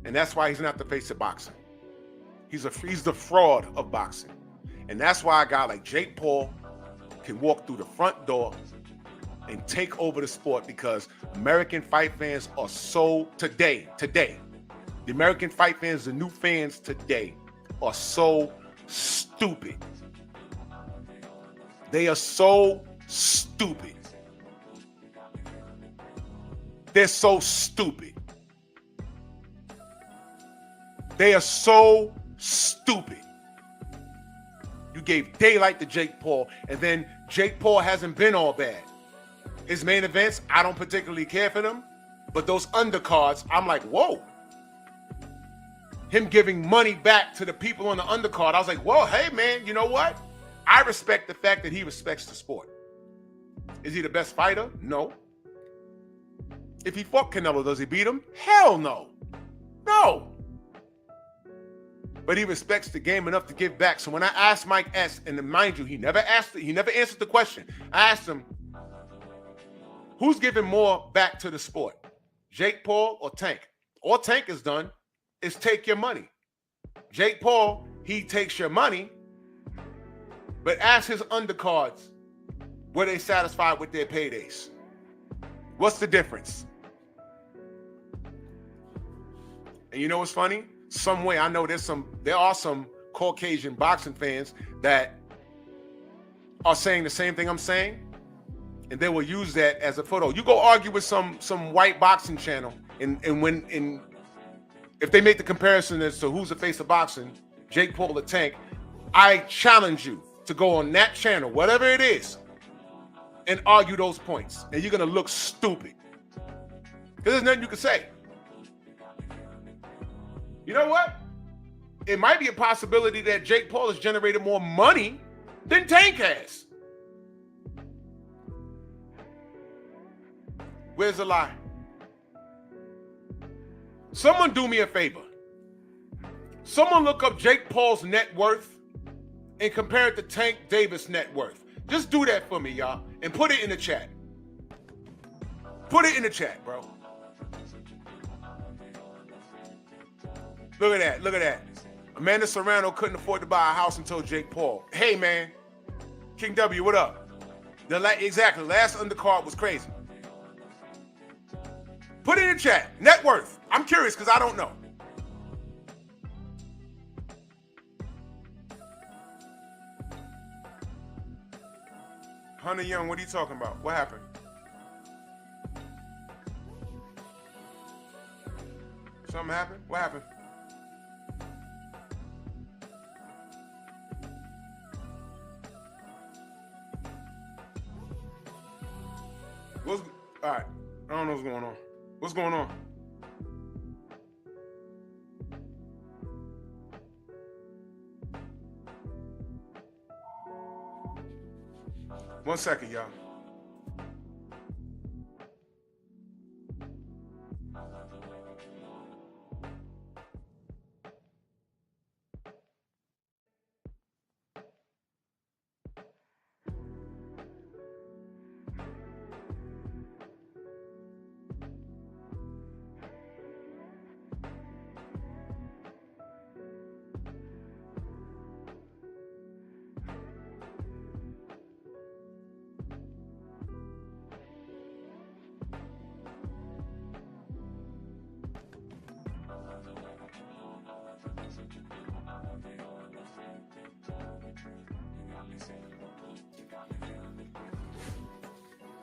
B: And that's why he's not the face of boxing. He's the fraud of boxing. And that's why a guy like Jake Paul can walk through the front door and take over the sport, because American fight fans are so today, the American fight fans, the new fans today, are so stupid. They are so stupid. They're so stupid. They are so stupid. You gave daylight to Jake Paul, and then Jake Paul hasn't been all bad. His main events, I don't particularly care for them, but those undercards, I'm like, whoa. Him giving money back to the people on the undercard, I was like, whoa, hey man, you know what? I respect the fact that he respects the sport. Is he the best fighter? No. If he fought Canelo, does he beat him? Hell no. No. But he respects the game enough to give back. So when I asked Mike S., and mind you, he never answered the question. I asked him, who's giving more back to the sport? Jake Paul or Tank? All Tank has done is take your money. Jake Paul, he takes your money, but ask his undercards, were they satisfied with their paydays? What's the difference? And you know what's funny? Some way, I know there are some Caucasian boxing fans that are saying the same thing I'm saying, and they will use that as a photo. You go argue with some white boxing channel, and if they make the comparison as to who's the face of boxing, Jake Paul or Tank, I challenge you to go on that channel, whatever it is, and argue those points, and you're gonna look stupid because there's nothing you can say. You know what? It might be a possibility that Jake Paul has generated more money than Tank has. Where's the lie? Someone do me a favor. Someone look up Jake Paul's net worth and compare it to Tank Davis' net worth. Just do that for me, y'all, and put it in the chat. Put it in the chat, bro. Look at that. Look at that. Amanda Serrano couldn't afford to buy a house until Jake Paul. Hey, man. King W, what up? Exactly. Last undercard was crazy. Put it in the chat. Net worth. I'm curious because I don't know. Hunter Young, what are you talking about? What happened? Something happened? What happened? All right. I don't know what's going on. What's going on? One second, y'all.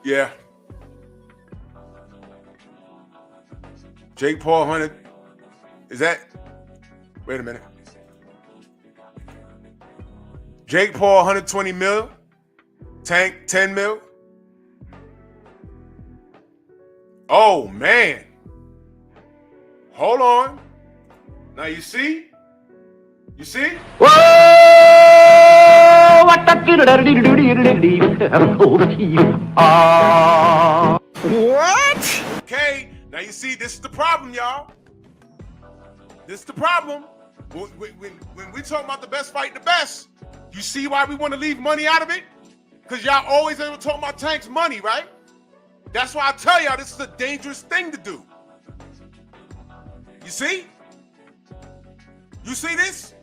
B: Yeah. Jake Paul 100. Is that? Wait a minute. Jake Paul 120 mil. Tank, 10 mil. Oh, man. Hold on. Now, you see? You see?
E: Whoa! What the
A: What?
B: Okay. Now, you see, this is the problem, y'all. This is the problem. When we talk about the best fight the best, you see why we want to leave money out of it? Because y'all always able to talk about Tank's money, right? That's why I tell y'all this is a dangerous thing to do. You see? You see this?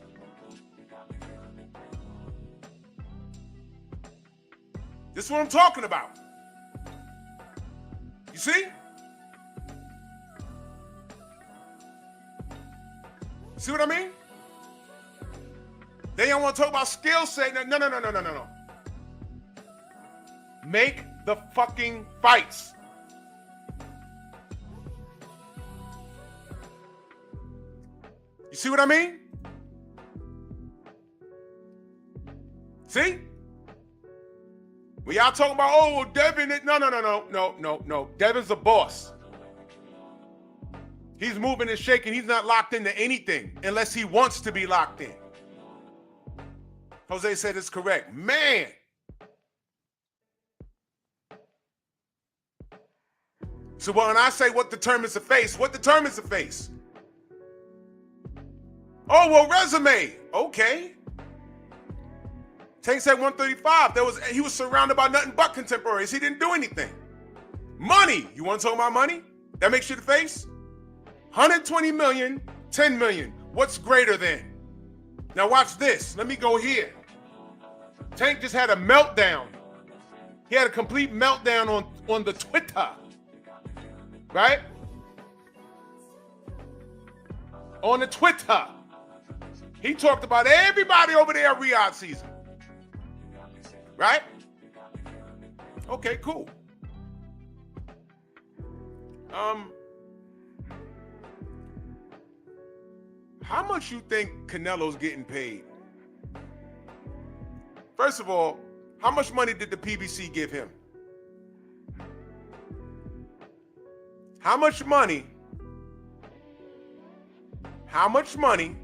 B: This is what I'm talking about. You see? See what I mean? They don't want to talk about skill set. No. Make the fucking fights. You see what I mean? See? When y'all talking about, oh, Devin, no. Devin's a boss. He's moving and shaking. He's not locked into anything unless he wants to be locked in. Jose said it's correct. Man. So when I say what determines the face, what determines the face? Oh, well, resume. Okay. Tank said 135. He was surrounded by nothing but contemporaries. He didn't do anything. Money. You want to talk about money? That makes you the face? 120 million, 10 million. What's greater than? Now watch this. Let me go here. Tank just had a meltdown. He had a complete meltdown on the Twitter. Right? On the Twitter. He talked about everybody over there at Riyadh season. Right? Okay, cool. How much you think Canelo's getting paid? First of all, how much money did the PBC give him? How much money? How much money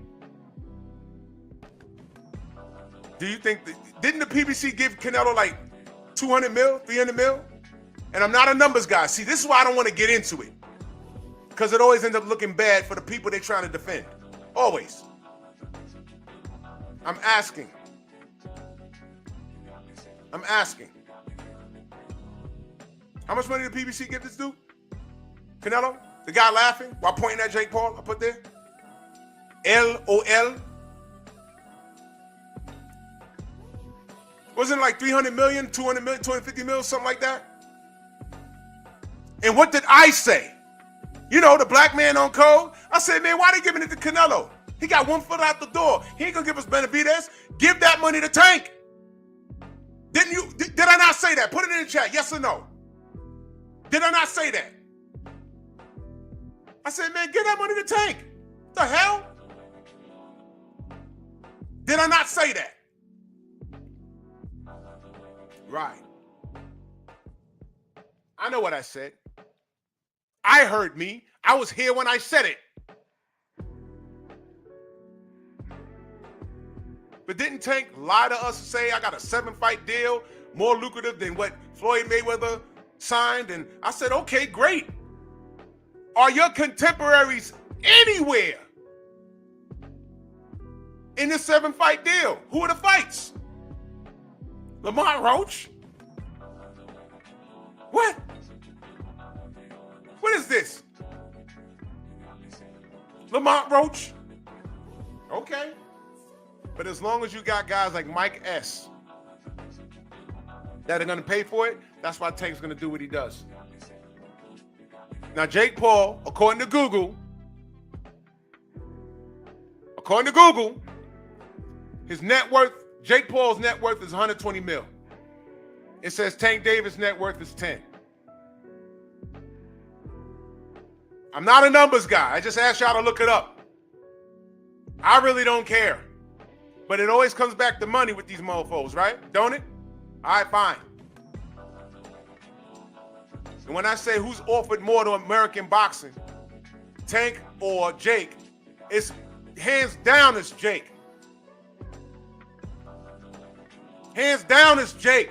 B: do you think didn't the PBC give Canelo like 200 mil, 300 mil? And I'm not a numbers guy. See, this is why I don't want to get into it. Because it always ends up looking bad for the people they're trying to defend. Always. I'm asking. How much money did the PBC give this dude? Canelo? The guy laughing while pointing at Jake Paul, I put there. LOL. Wasn't it like 300 million, 200 million, 250 million, something like that? And what did I say? You know, the black man on code. I said, man, why they giving it to Canelo? He got 1 foot out the door. He ain't gonna give us Benavidez. Give that money to Tank. Didn't you? Did I not say that? Put it in the chat, yes or no? Did I not say that? I said, man, give that money to Tank. What the hell? Did I not say that? Right. I know what I said. I heard me. I was here when I said it. But didn't Tank lie to us and say, I got a 7-fight deal, more lucrative than what Floyd Mayweather signed? And I said, okay, great. Are your contemporaries anywhere in this 7-fight deal? Who are the fights? Lamont Roach? What? What is this? Lamont Roach? Okay. But as long as you got guys like Mike S. that are going to pay for it, that's why Tank's going to do what he does. Now, Jake Paul, according to Google, his net worth, Jake Paul's net worth is 120 mil. It says Tank Davis' net worth is 10. I'm not a numbers guy. I just asked y'all to look it up. I really don't care. But it always comes back to money with these mofos, right? Don't it? All right, fine. And when I say who's offered more to American boxing, Tank or Jake, it's hands down it's Jake. Hands down it's Jake.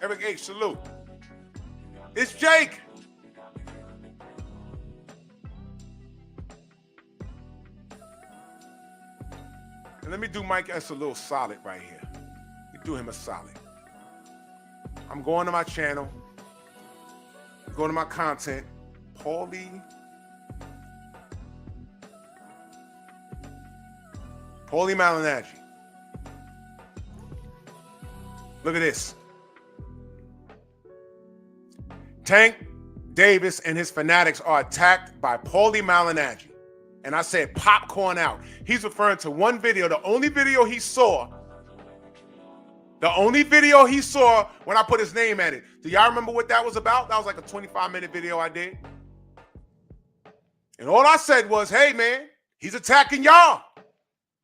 B: Eric H, salute. It's Jake. And let me do Mike S a little solid right here. Let me do him a solid. I'm going to my channel, going to my content, Paulie Malignaggi. Look at this. Tank Davis and his fanatics are attacked by Paulie Malignaggi. And I said popcorn out. He's referring to one video, the only video he saw when I put his name at it. Do y'all remember what that was about? That was like a 25-minute video I did. And all I said was, hey, man, he's attacking y'all.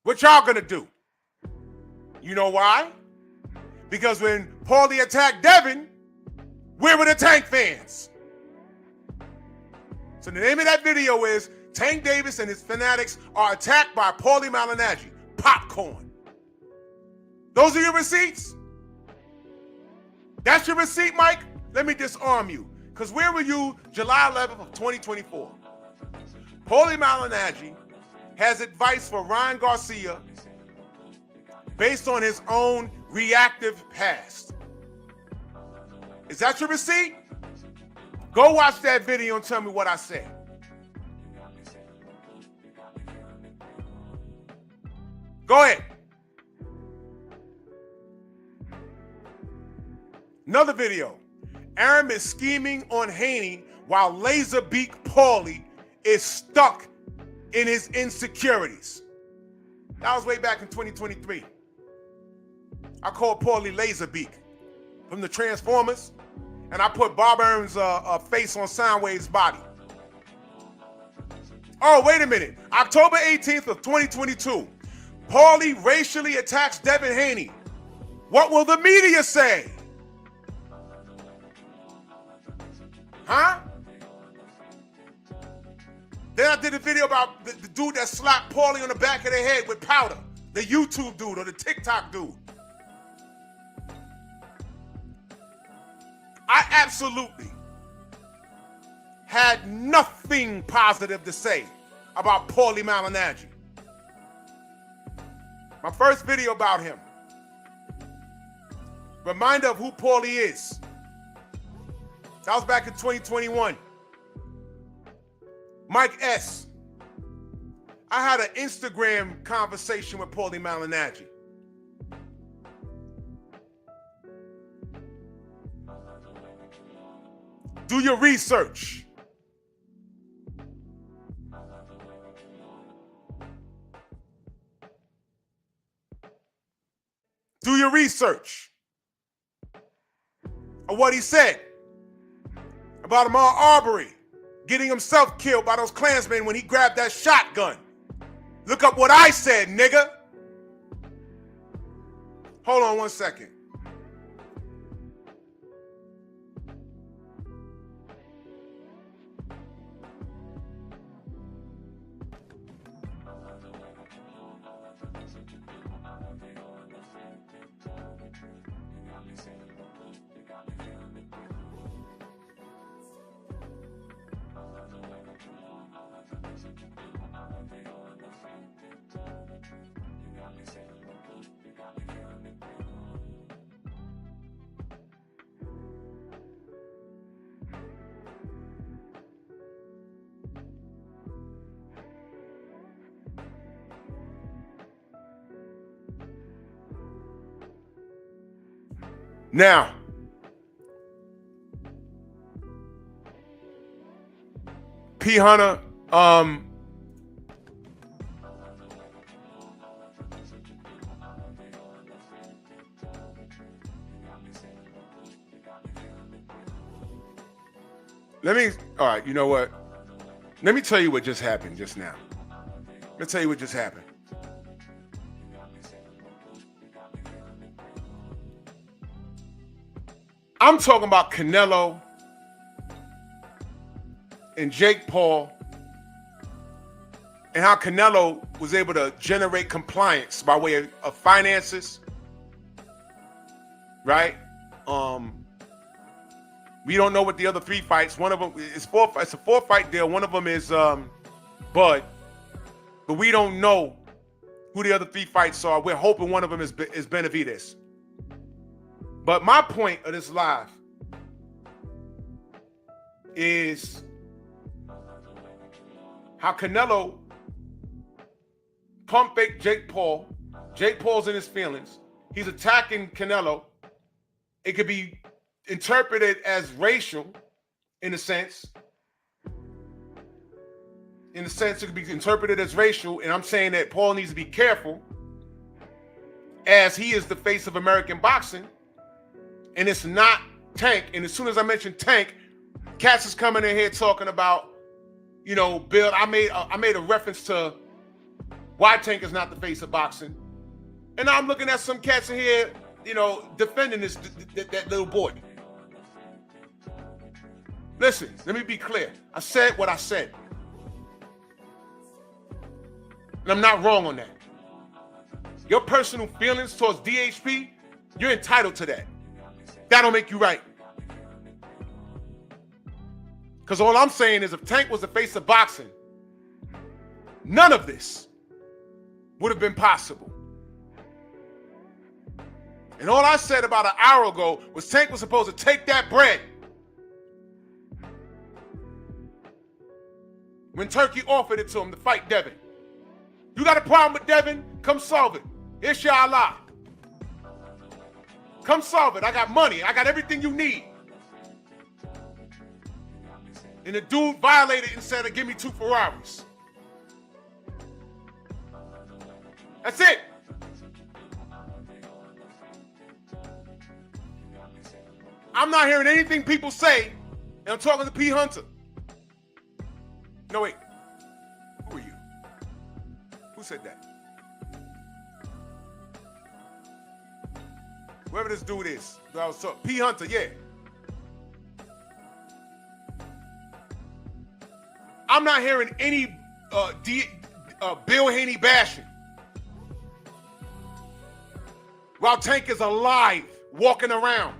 B: What y'all gonna do? You know why? Because when Paulie attacked Devin, where were the Tank fans? So the name of that video is Tank Davis and his fanatics are attacked by Paulie Malignaggi. Popcorn. Those are your receipts? That's your receipt, Mike? Let me disarm you. Because where were you July 11th of 2024? Paulie Malignaggi has advice for Ryan Garcia based on his own reactive past. Is that your receipt? Go watch that video and tell me what I said. Go ahead. Another video. Aaron is scheming on Haney while Laserbeak Paulie is stuck in his insecurities. That was way back in 2023. I called Paulie Laserbeak from the Transformers, and I put Bob Aaron's face on Soundwave's body. Oh, wait a minute. October 18th of 2022, Paulie racially attacks Devin Haney. What will the media say? Huh? Then I did a video about the dude that slapped Paulie on the back of the head with powder. The YouTube dude or the TikTok dude. I absolutely had nothing positive to say about Paulie Malignaggi. My first video about him. Reminder of who Paulie is. That was back in 2021. Mike S. I had an Instagram conversation with Paulie Malignaggi. Do your research. Do your research of what he said about Ahmaud Arbery getting himself killed by those Klansmen when he grabbed that shotgun. Look up what I said, nigga. Hold on one second. Now, P. Hunter, all right, you know what? Let me tell you what just happened just now. Let me tell you what just happened. I'm talking about Canelo and Jake Paul and how Canelo was able to generate compliance by way of finances, right? We don't know what the other 3 fights. One of them is it's a 4-fight deal. One of them is Bud, but we don't know who the other 3 fights are. We're hoping one of them is Benavidez. But my point of this live is how Canelo pump faked Jake Paul. Jake Paul's in his feelings. He's attacking Canelo. It could be interpreted as racial in a sense. In a sense, it could be interpreted as racial. And I'm saying that Paul needs to be careful as he is the face of American boxing. And it's not Tank. And as soon as I mention Tank, cats is coming in here talking about, you know, Bill, I made a reference to why Tank is not the face of boxing. And I'm looking at some cats in here, you know, defending that little boy. Listen, let me be clear. I said what I said. And I'm not wrong on that. Your personal feelings towards DHP, you're entitled to that. That don't make you right. Because all I'm saying is if Tank was the face of boxing, none of this would have been possible. And all I said about an hour ago was Tank was supposed to take that bread when Turkey offered it to him to fight Devin. You got a problem with Devin? Come solve it. Inshallah. Come solve it. I got money. I got everything you need. And the dude violated and said, give me 2 Ferraris. That's it. I'm not hearing anything people say, and I'm talking to P. Hunter. No, wait. Who are you? Who said that? Whoever this dude is. I was talking. P. Hunter, yeah. I'm not hearing any Bill Haney bashing. While Tank is alive, walking around.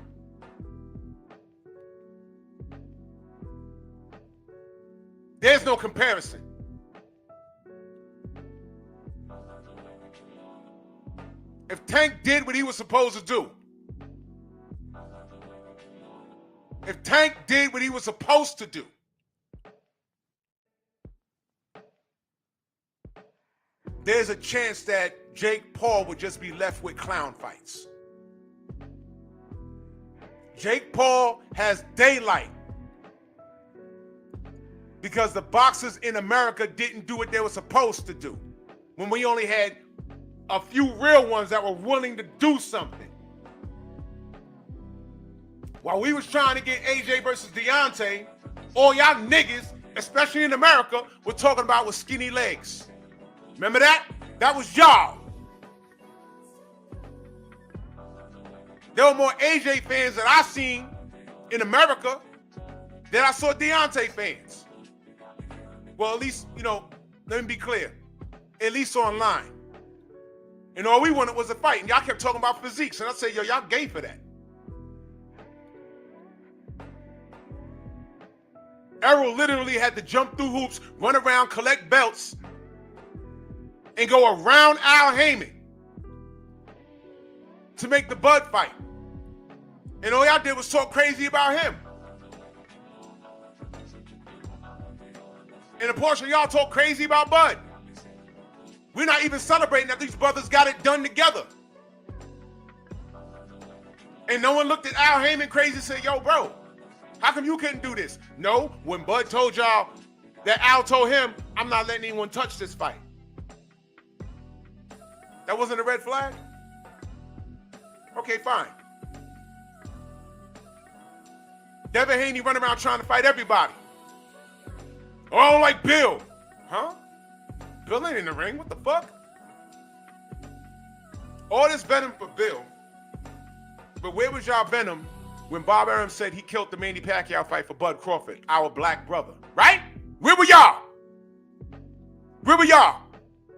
B: There's no comparison. If Tank did what he was supposed to do, if Tank did what he was supposed to do, there's a chance that Jake Paul would just be left with clown fights. Jake Paul has daylight because the boxers in America didn't do what they were supposed to do when we only had a few real ones that were willing to do something. While we was trying to get AJ versus Deontay, all y'all niggas, especially in America, were talking about with skinny legs. Remember that? That was y'all. There were more AJ fans that I seen in America than I saw Deontay fans. Well, at least, you know, let me be clear. At least online. And all we wanted was a fight. And y'all kept talking about physiques. And I said, yo, y'all gay for that. Errol literally had to jump through hoops, run around, collect belts, and go around Al Heyman to make the Bud fight. And all y'all did was talk crazy about him. And a portion of y'all talk crazy about Bud. We're not even celebrating that these brothers got it done together. And no one looked at Al Heyman crazy and said, yo, bro, how come you couldn't do this? No, when Bud told y'all that Al told him, I'm not letting anyone touch this fight. That wasn't a red flag? Okay, fine. Devin Haney running around trying to fight everybody. Oh, I don't like Bill. Huh? Bill ain't in the ring. What the fuck? All this venom for Bill. But where was y'all venom when Bob Arum said he killed the Manny Pacquiao fight for Bud Crawford, our black brother, right? Where were y'all? Where were y'all?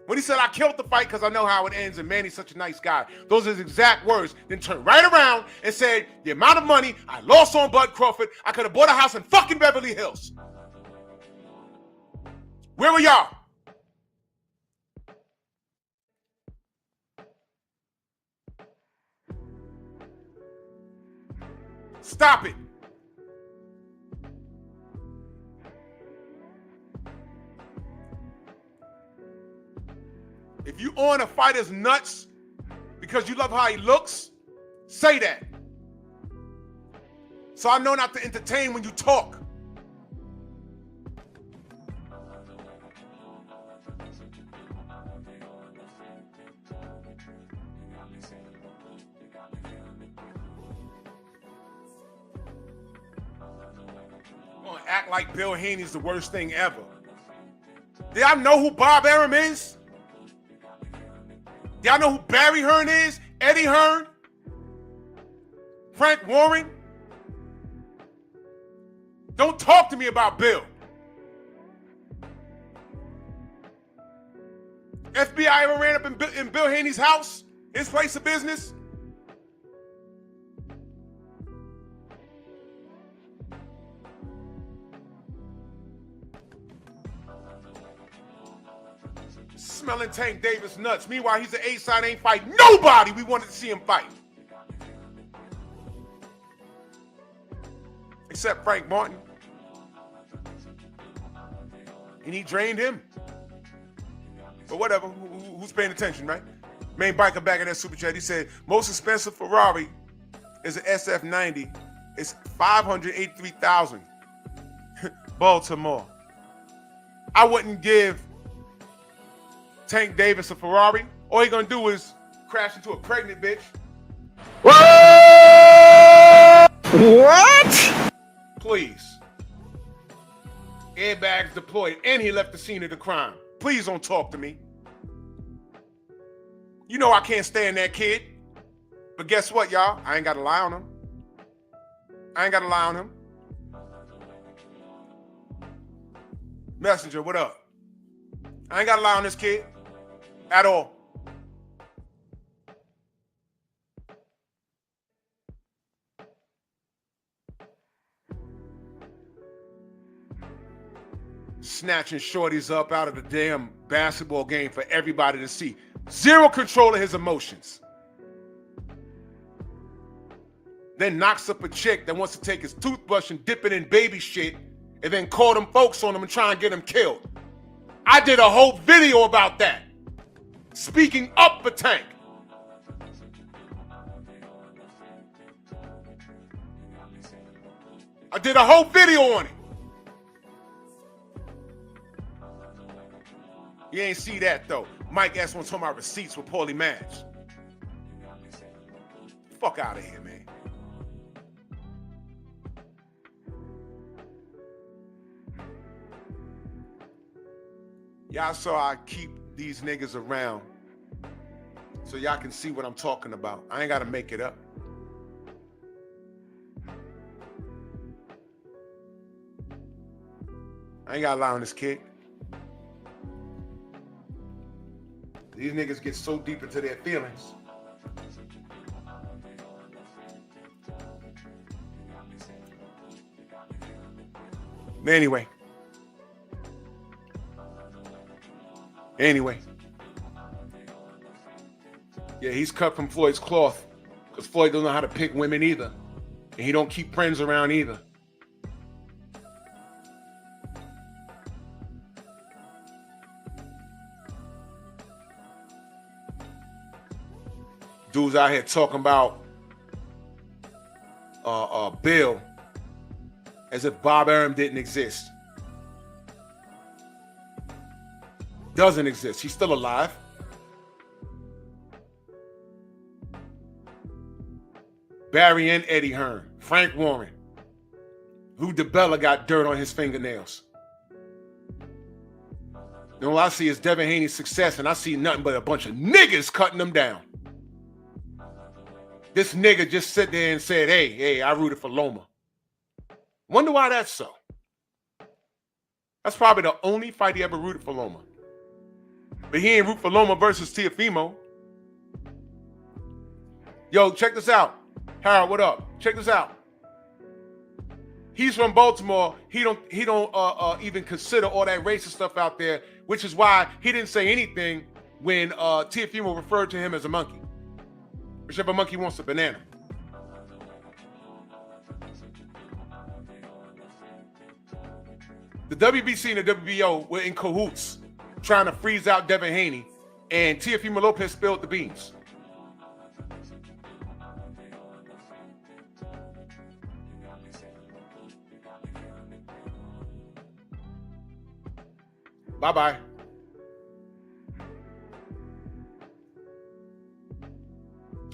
B: When he said, I killed the fight because I know how it ends and Manny's such a nice guy. Those are his exact words. Then turned right around and said, the amount of money I lost on Bud Crawford, I could have bought a house in fucking Beverly Hills. Where were y'all? Stop it. If you on a fighter's nuts because you love how he looks, say that. So I know not to entertain when you talk. Gonna act like Bill Haney's the worst thing ever. Do y'all know who Bob Arum is? Do y'all know who Barry Hearn is? Eddie Hearn? Frank Warren? Don't talk to me about Bill. FBI ever ran up in Bill Haney's house? His place of business? Smelling Tank Davis nuts. Meanwhile, he's an A-side, ain't fight nobody we wanted to see him fight. Except Frank Martin. And he drained him. But whatever, who's paying attention, right? Main biker back in that super chat, he said, most expensive Ferrari is an SF90. It's $583,000. Baltimore. I wouldn't give Tank Davis a Ferrari. All he gonna do is crash into a pregnant bitch.
E: What?
B: Please. Airbags deployed, and he left the scene of the crime. Please don't talk to me. You know I can't stand that kid. But guess what, y'all? I ain't gotta lie on him. I ain't gotta lie on him. Messenger, what up? I ain't gotta lie on this kid. At all. Snatching shorties up out of the damn basketball game for everybody to see. Zero control of his emotions. Then knocks up a chick that wants to take his toothbrush and dip it in baby shit and then call them folks on him and try and get him killed. I did a whole video about that. Speaking up for Tank. I did a whole video on it. You ain't see that though. Mike asked one talking about receipts with Paulie Madge. Fuck out of here, man. Y'all saw I keep these niggas around so y'all can see what I'm talking about. I ain't gotta make it up. I ain't gotta lie on this kid. These niggas get so deep into their feelings. Anyway. Yeah, he's cut from Floyd's cloth because Floyd don't know how to pick women either. And he don't keep friends around either. Dudes out here talking about Bill as if Bob Arum didn't exist. Doesn't exist. He's still alive. Barry and Eddie Hearn, Frank Warren, Lou DiBella got dirt on his fingernails. And all I see is Devin Haney's success, and I see nothing but a bunch of niggas cutting them down. this nigga just sit there and said, hey, I rooted for Loma. Wonder why that's so. That's probably the only fight he ever rooted for Loma. But he ain't root for Loma versus Teofimo. Yo, check this out. Harold, what up? Check this out. He's from Baltimore. He don't even consider all that racist stuff out there, which is why he didn't say anything when Teofimo referred to him as a monkey. Whichever monkey wants a banana. The WBC and the WBO were in cahoots trying to freeze out Devin Haney, and Teofimo Lopez spilled the beans. Bye-bye.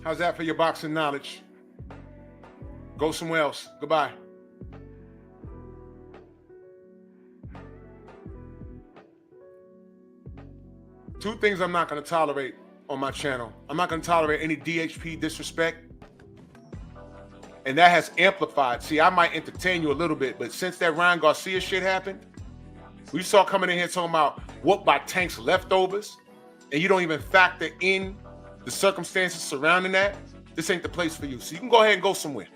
B: How's that for your boxing knowledge? Go somewhere else. Goodbye. Two things I'm not going to tolerate on my channel. I'm not going to tolerate any DHP disrespect. And that has amplified. See, I might entertain you a little bit, but since that Ryan Garcia shit happened, we saw coming in here talking about whooped by Tank's leftovers, and you don't even factor in the circumstances surrounding that. This ain't the place for you. So you can go ahead and go somewhere.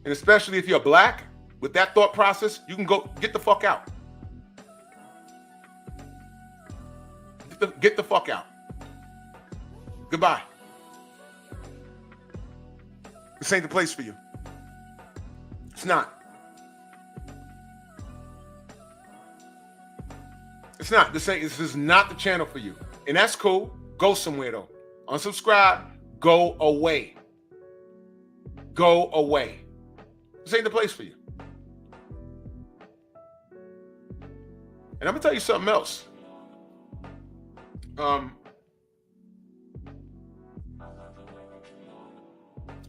B: And especially if you're black, with that thought process, you can go get the fuck out. Get the fuck out. Goodbye. This ain't the place for you. It's not. It's not. This is not the channel for you. And that's cool. Go somewhere though. Unsubscribe. Go away. Go away. This ain't the place for you. And I'm gonna tell you something else.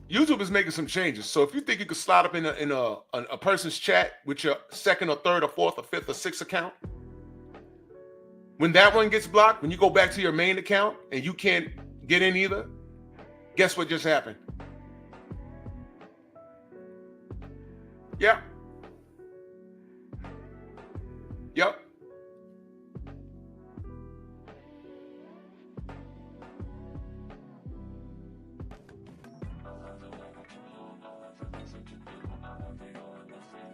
B: YouTube is making some changes. So if you think you could slide up in a person's chat with your second or third or fourth or fifth or sixth account, when that one gets blocked, when you go back to your main account and you can't get in either, guess what just happened? Yeah. Yep.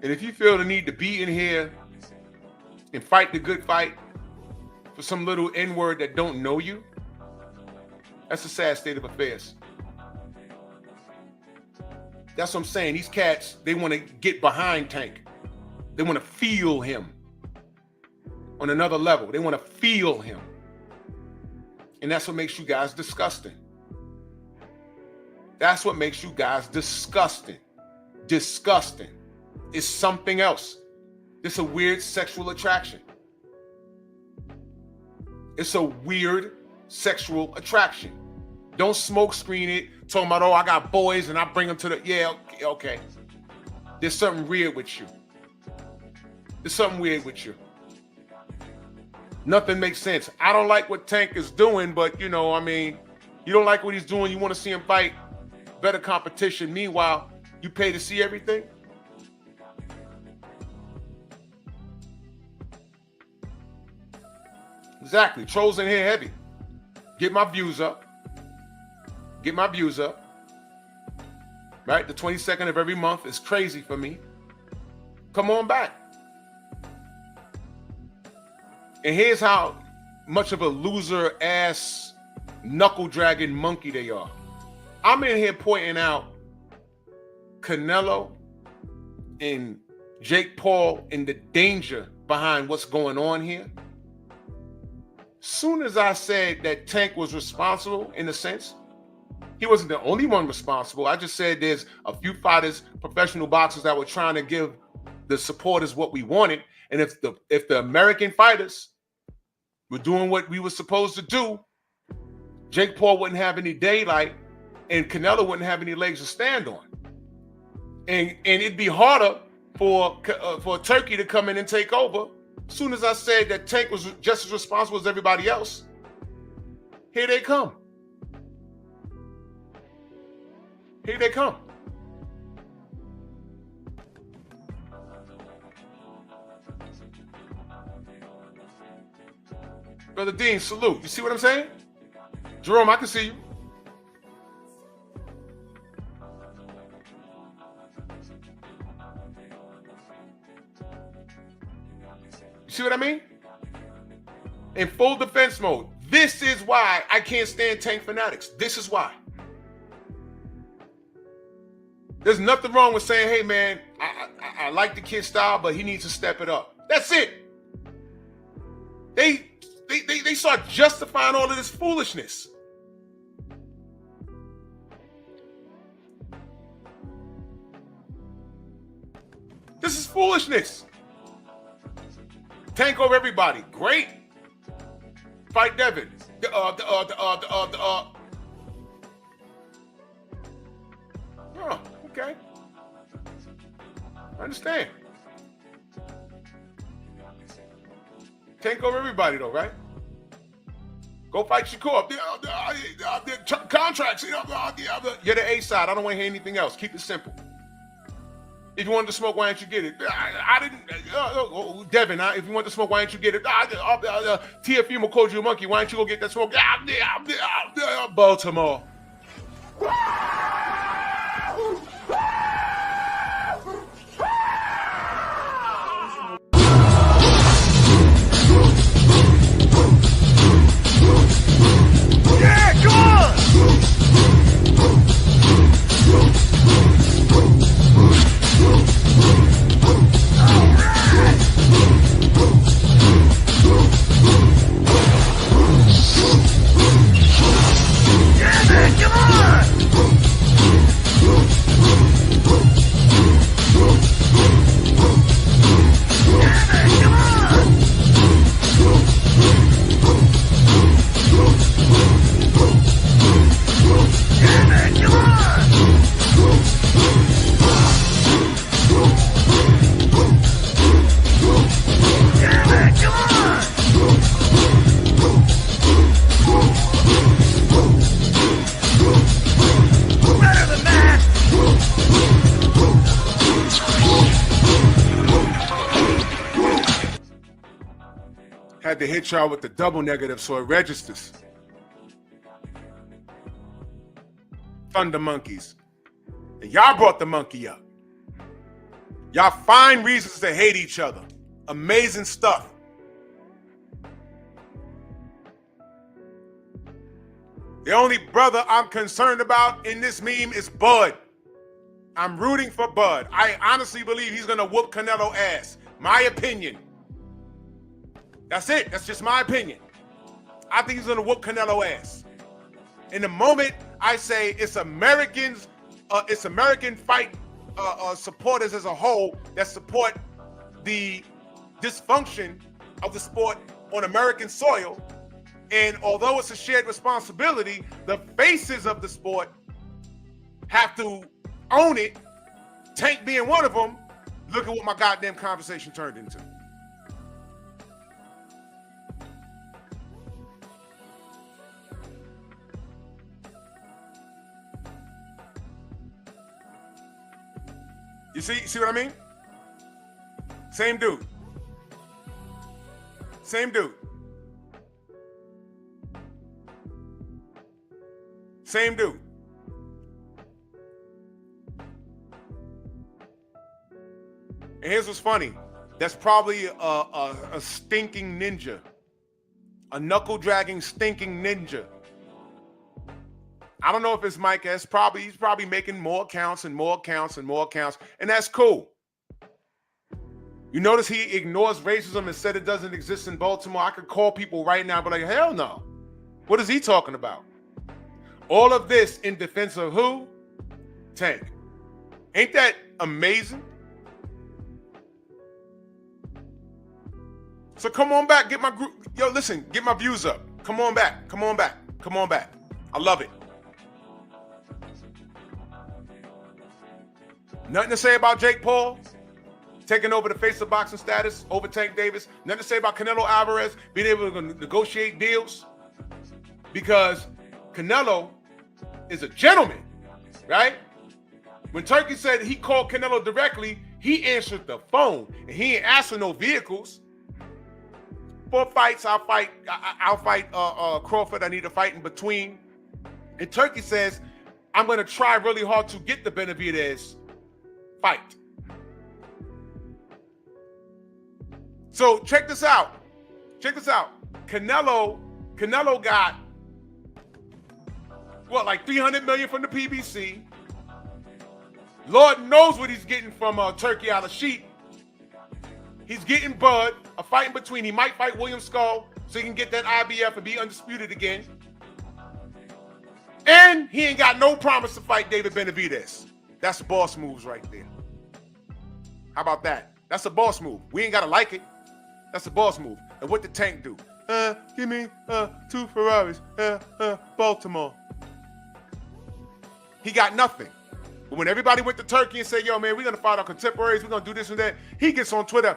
B: And if you feel the need to be in here and fight the good fight for some little N-word that don't know you, that's a sad state of affairs. That's what I'm saying. These cats, they want to get behind Tank. They want to feel him on another level. They want to feel him. And that's what makes you guys disgusting. That's what makes you guys disgusting. Disgusting. It's something else. It's a weird sexual attraction. It's a weird sexual attraction. Don't smoke screen it, talking about, oh, I got boys and I bring them to the, yeah, okay. There's something weird with you. There's something weird with you. Nothing makes sense. I don't like what Tank is doing, but you know, I mean, you don't like what he's doing. You want to see him fight better competition. Meanwhile, you pay to see everything. Exactly. Trolls in here heavy. Get my views up. Get my views up. Right? The 22nd of every month is crazy for me. Come on back. And here's how much of a loser ass knuckle dragging monkey they are. I'm in here pointing out Canelo and Jake Paul and the danger behind what's going on here. Soon as I said that Tank was responsible, in a sense, he wasn't the only one responsible. I just said there's a few fighters, professional boxers that were trying to give the supporters what we wanted. And if the American fighters were doing what we were supposed to do, Jake Paul wouldn't have any daylight and Canelo wouldn't have any legs to stand on. And it'd be harder for Turkey to come in and take over. As soon as I said that Tank was just as responsible as everybody else, Here they come. Here they come. Brother Dean, salute. You see what I'm saying? Jerome, I can see you. You see what I mean? In full defense mode. This is why I can't stand Tank fanatics. This is why. There's nothing wrong with saying, hey, man, I like the kid style, but he needs to step it up. That's it. They start justifying all of this foolishness. This is foolishness. Tank over everybody. Great. Fight Devin. Oh, okay. I understand. Tank over everybody, though, right? Go fight Shakur. The contracts. You're the A side. I don't want to hear anything else. Keep it simple. If you wanted to smoke, why didn't you get it? I didn't. Devin, if you want to smoke, why didn't you get it? TFU called you a monkey. Why didn't you go get that smoke? Baltimore. Had to hit y'all with the double negative so it registers. Thunder monkeys. And y'all brought the monkey up. Y'all find reasons to hate each other. Amazing stuff. The only brother I'm concerned about in this meme is Bud. I'm rooting for Bud. I honestly believe he's going to whoop Canelo ass. My opinion. That's it. That's just my opinion. I think he's going to whoop Canelo ass. In the moment I say it's Americans, it's American fight supporters as a whole that support the dysfunction of the sport on American soil. And although it's a shared responsibility, the faces of the sport have to own it. Tank being one of them. Look at what my goddamn conversation turned into. You see what I mean? Same dude. Same dude. Same dude. And here's what's funny. That's probably a stinking ninja. A knuckle-dragging stinking ninja. I don't know if it's Mike S. He's probably making more accounts and more accounts and more accounts. And that's cool. You notice he ignores racism and said it doesn't exist in Baltimore. I could call people right now and be like, hell no. What is he talking about? All of this in defense of who? Tank. Ain't that amazing? So come on back, get my group. Yo, listen, get my views up. Come on back, come on back, come on back. I love it. Nothing to say about Jake Paul taking over the face of boxing status over Tank Davis. Nothing to say about Canelo Alvarez being able to negotiate deals. because Canelo is a gentleman, right? When Turkey said he called Canelo directly, he answered the phone, and he ain't asked for no vehicles. 4 fights, I'll fight Crawford. I need a fight in between. And Turkey says, I'm going to try really hard to get the Benavidez fight. So check this out. Canelo got what, like $300 million from the PBC. Lord knows what he's getting from Turkey Al-Sheikh. He's getting Bud, a fight in between. He might fight William Skull so he can get that IBF and be undisputed again. And he ain't got no promise to fight David Benavidez. That's the boss moves right there. How about that? That's a boss move. We ain't got to like it. That's a boss move. And what did Tank do? Give me 2 Ferraris. Baltimore. He got nothing. But when everybody went to Turkey and said, yo, man, we're going to fight our contemporaries. We're going to do this and that. He gets on Twitter.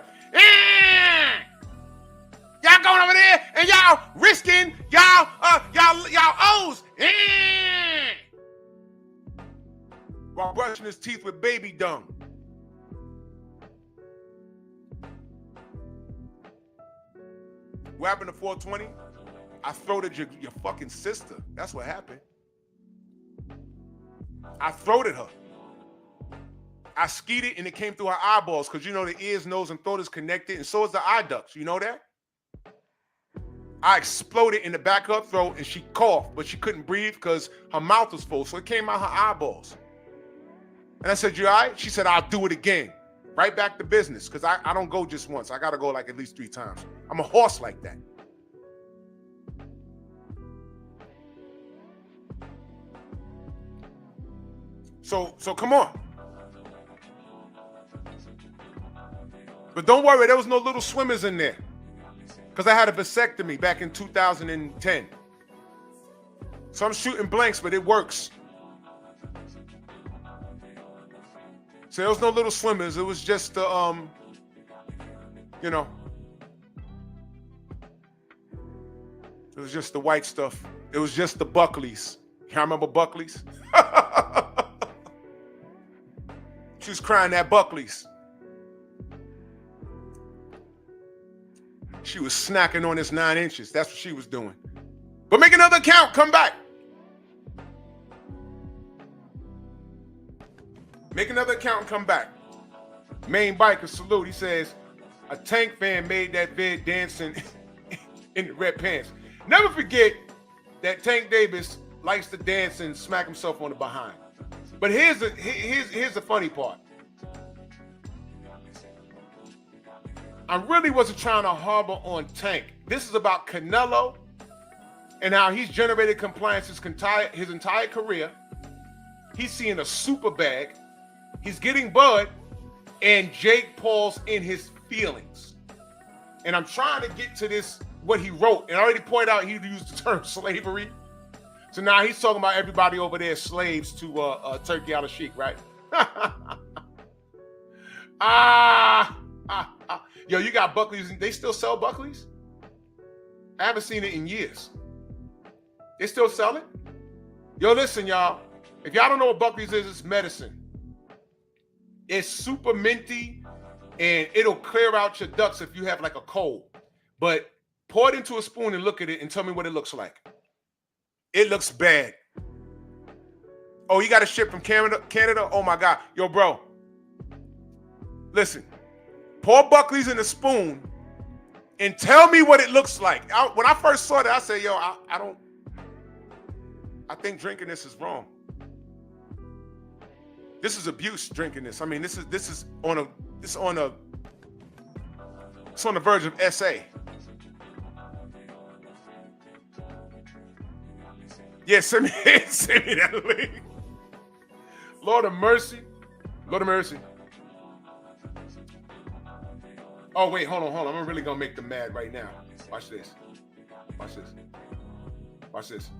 B: Y'all going over there and y'all risking y'all O's. While brushing his teeth with baby dung. What happened to 420? I throated your fucking sister. That's what happened. I throated her. I skeeted and it came through her eyeballs because you know the ears, nose, and throat is connected, and so is the eye ducts. You know that? I exploded in the back of her throat and she coughed, but she couldn't breathe because her mouth was full, so it came out her eyeballs. And I said, you all right? She said, I'll do it again. Right back to business because I don't go just once. I got to go like at least 3 times. I'm a horse like that. So come on. But don't worry, there was no little swimmers in there because I had a vasectomy back in 2010. So I'm shooting blanks, but it works. So there was no little swimmers. It was just the, it was just the white stuff. It was just the Buckleys. Y'all remember Buckleys? She was crying at Buckley's. She was snacking on his 9 inches. That's what she was doing. But make another account. Come back. Make another account and come back. Main biker salute. He says, a Tank fan made that vid dancing in the red pants. Never forget that Tank Davis likes to dance and smack himself on the behind. But here's the funny part. I really wasn't trying to harbor on Tank. This is about Canelo and how he's generated compliance his entire career. He's seeing a super bag. He's getting Bud, and Jake Paul's in his feelings. And I'm trying to get to this, what he wrote. And I already pointed out he used the term slavery. So now he's talking about everybody over there slaves to Turkey Al-Sheikh, right? Yo, you got Buckley's. They still sell Buckley's? I haven't seen it in years. They still sell it? Yo, listen, y'all. If y'all don't know what Buckley's is, it's medicine. It's super minty, and it'll clear out your ducts if you have like a cold. But pour it into a spoon and look at it and tell me what it looks like. It looks bad. Oh, you got a ship from Canada? Oh, my God. Yo, bro. Listen. Pour Buckley's in a spoon and tell me what it looks like. When I first saw that, I said, yo, I think drinking this is wrong. This is abuse, drinking this. I mean, this is on the verge of SA. Yeah, send me that link. Lord of mercy. Lord of mercy. Oh, wait, hold on. I'm really going to make them mad right now. Watch this. Watch this. Watch this.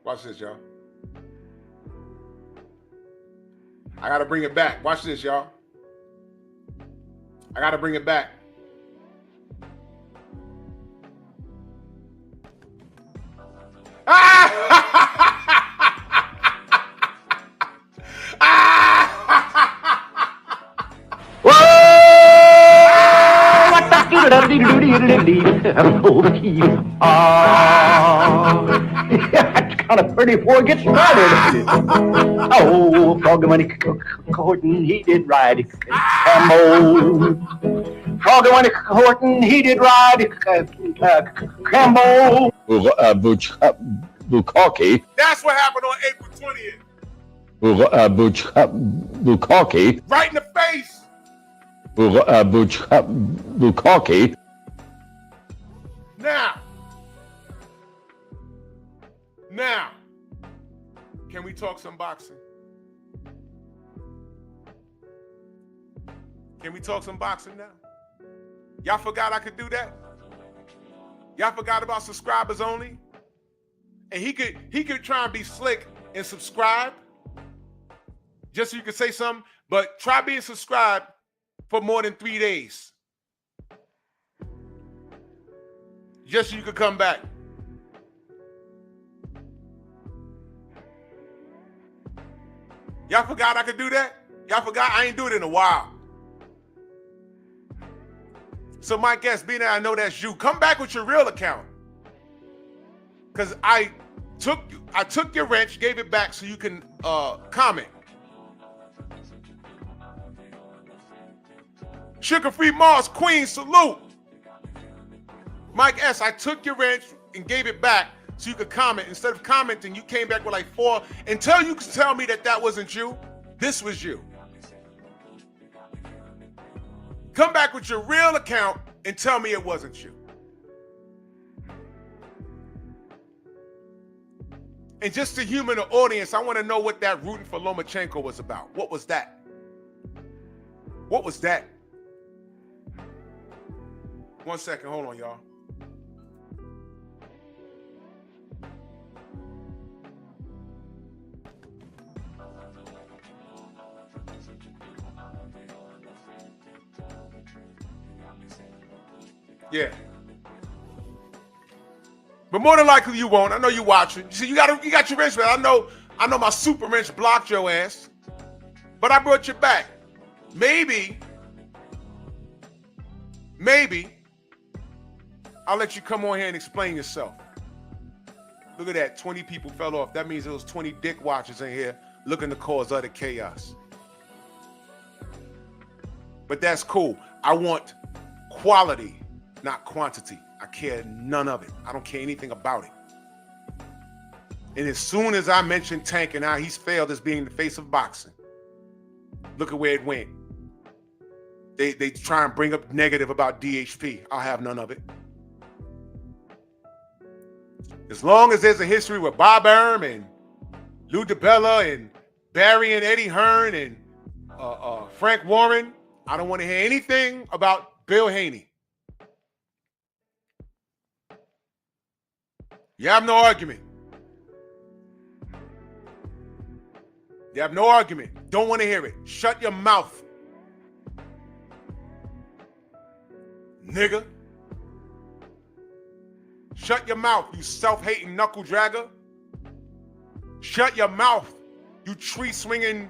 B: Watch this, y'all. I gotta bring it back. Watch this, y'all. I gotta bring it back.
E: That's kind of pretty before it gets started. Oh, Froggy when he courting, he did ride Camel. Froggy when he courting, he did ride Camel. Bukaki.
B: That's what happened on April 20th.
E: Bukaki.
B: Right in the face.
E: Bukaki.
B: Now, can we talk some boxing? Can we talk some boxing now? Y'all forgot I could do that? Y'all forgot about subscribers only? And he could try and be slick and subscribe just so you could say something, but try being subscribed for more than 3 days. Just so you could come back. Y'all forgot I could do that? Y'all forgot I ain't do it in a while. So my guest, being that I know that's you, come back with your real account. Because I took your wrench, gave it back so you can comment. Sugar-Free Mars, Queen, salute. Mike S., I took your wrench and gave it back so you could comment. Instead of commenting, you came back with like 4. Until you could tell me that wasn't you, this was you. Come back with your real account and tell me it wasn't you. And just to humor the audience, I want to know what that rooting for Lomachenko was about. What was that? What was that? 1 second, hold on, y'all. Yeah. But more than likely you won't. I know you watching. You see, you got your wrench, man. I know my super wrench blocked your ass. But I brought you back. Maybe I'll let you come on here and explain yourself. Look at that. 20 people fell off. That means there was 20 dick watchers in here looking to cause utter chaos. But that's cool. I want quality, not quantity. I care none of it. I don't care anything about it. And as soon as I mentioned Tank and how he's failed as being the face of boxing, look at where it went. They try and bring up negative about DHP. I'll have none of it. As long as there's a history with Bob Arum and Lou DiBella and Barry and Eddie Hearn and Frank Warren, I don't want to hear anything about Bill Haney. You have no argument. You have no argument. Don't want to hear it. Shut your mouth. Nigga. Shut your mouth, you self-hating knuckle dragger. Shut your mouth, you tree-swinging,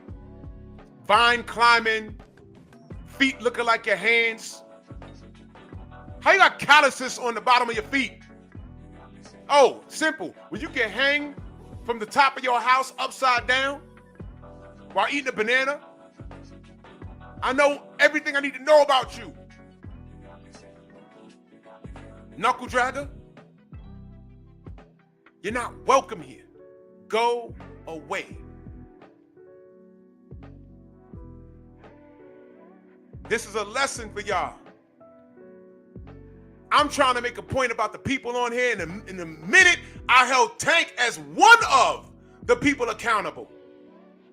B: vine-climbing, feet looking like your hands. How you got calluses on the bottom of your feet? Oh, simple. When you can hang from the top of your house upside down while eating a banana, I know everything I need to know about you. Knuckle dragger, you're not welcome here. Go away. This is a lesson for y'all. I'm trying to make a point about the people on here, and in the minute I held Tank as one of the people accountable.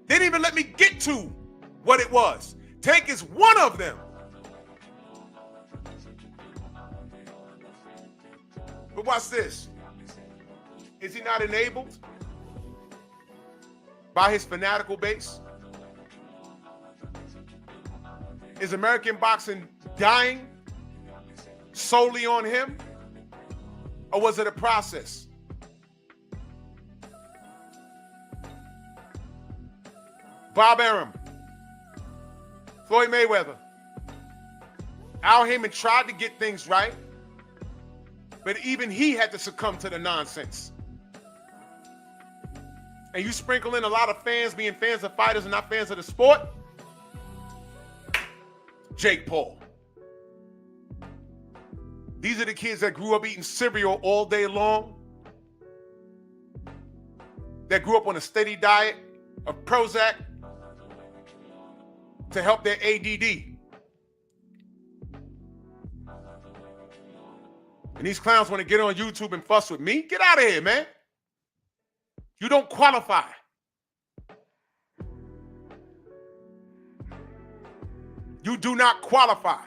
B: They didn't even let me get to what it was. Tank is one of them. But watch this. Is he not enabled by his fanatical base? Is American boxing dying solely on him? Or was it a process? Bob Arum, Floyd Mayweather, Al Heyman tried to get things right, but even he had to succumb to the nonsense. And you sprinkle in a lot of fans being fans of fighters and not fans of the sport. Jake Paul. These are the kids that grew up eating cereal all day long, that grew up on a steady diet of Prozac to help their ADD. And these clowns want to get on YouTube and fuss with me? Get out of here, man. You don't qualify. You do not qualify.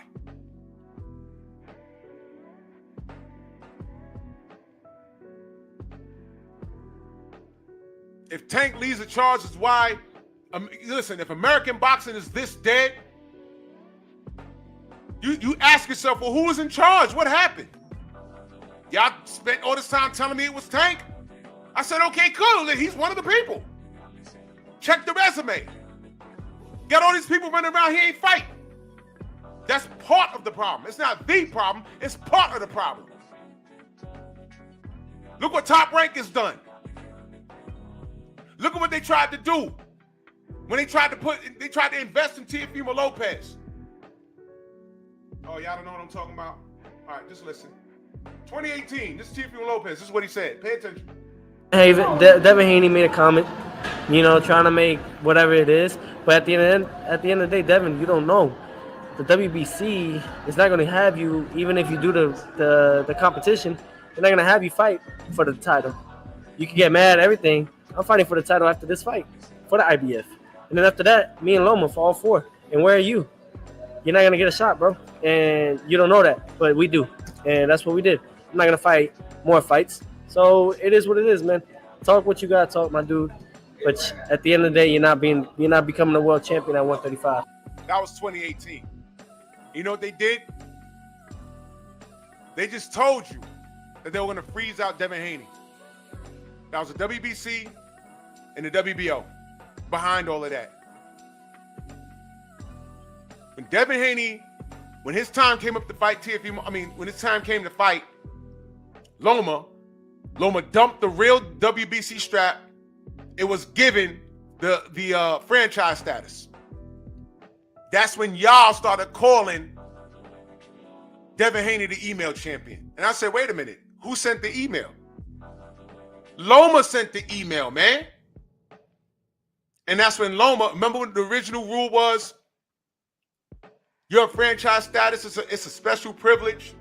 B: If Tank leads the charge, is why, listen, if American boxing is this dead, you ask yourself, well, who was in charge? What happened? Y'all spent all this time telling me it was Tank? I said, okay, cool. He's one of the people. Check the resume. Got all these people running around, he ain't fight. That's part of the problem. It's not the problem, it's part of the problem. Look what Top Rank has done. Look at what they tried to do when they tried to invest in Teofimo Lopez. Oh, y'all don't know what I'm talking about? All right, just listen. 2018, this is Teofimo Lopez. This is what he said. Pay attention.
F: Hey, Devin Haney made a comment, trying to make whatever it is. But at the end of the day, Devin, you don't know. The WBC is not going to have you, even if you do the competition, they're not going to have you fight for the title. You can get mad at everything. I'm fighting for the title after this fight, for the IBF. And then after that, me and Loma for all four. And where are you? You're not going to get a shot, bro. And you don't know that, but we do. And that's what we did. I'm not going to fight more fights. So it is what it is, man. Talk what you got to talk, my dude. But at the end of the day, you're not becoming a world champion at 135.
B: That was 2018. You know what they did? They just told you that they were going to freeze out Devin Haney. That was the WBC and the WBO behind all of that. When Devin Haney, when his time came up to fight when his time came to fight Loma dumped the real WBC strap. It was given the franchise status. That's when y'all started calling Devin Haney the email champion. And I said, wait a minute, who sent the email? Loma sent the email, man. And that's when Loma, remember what the original rule was? Your franchise status, it's a special privilege.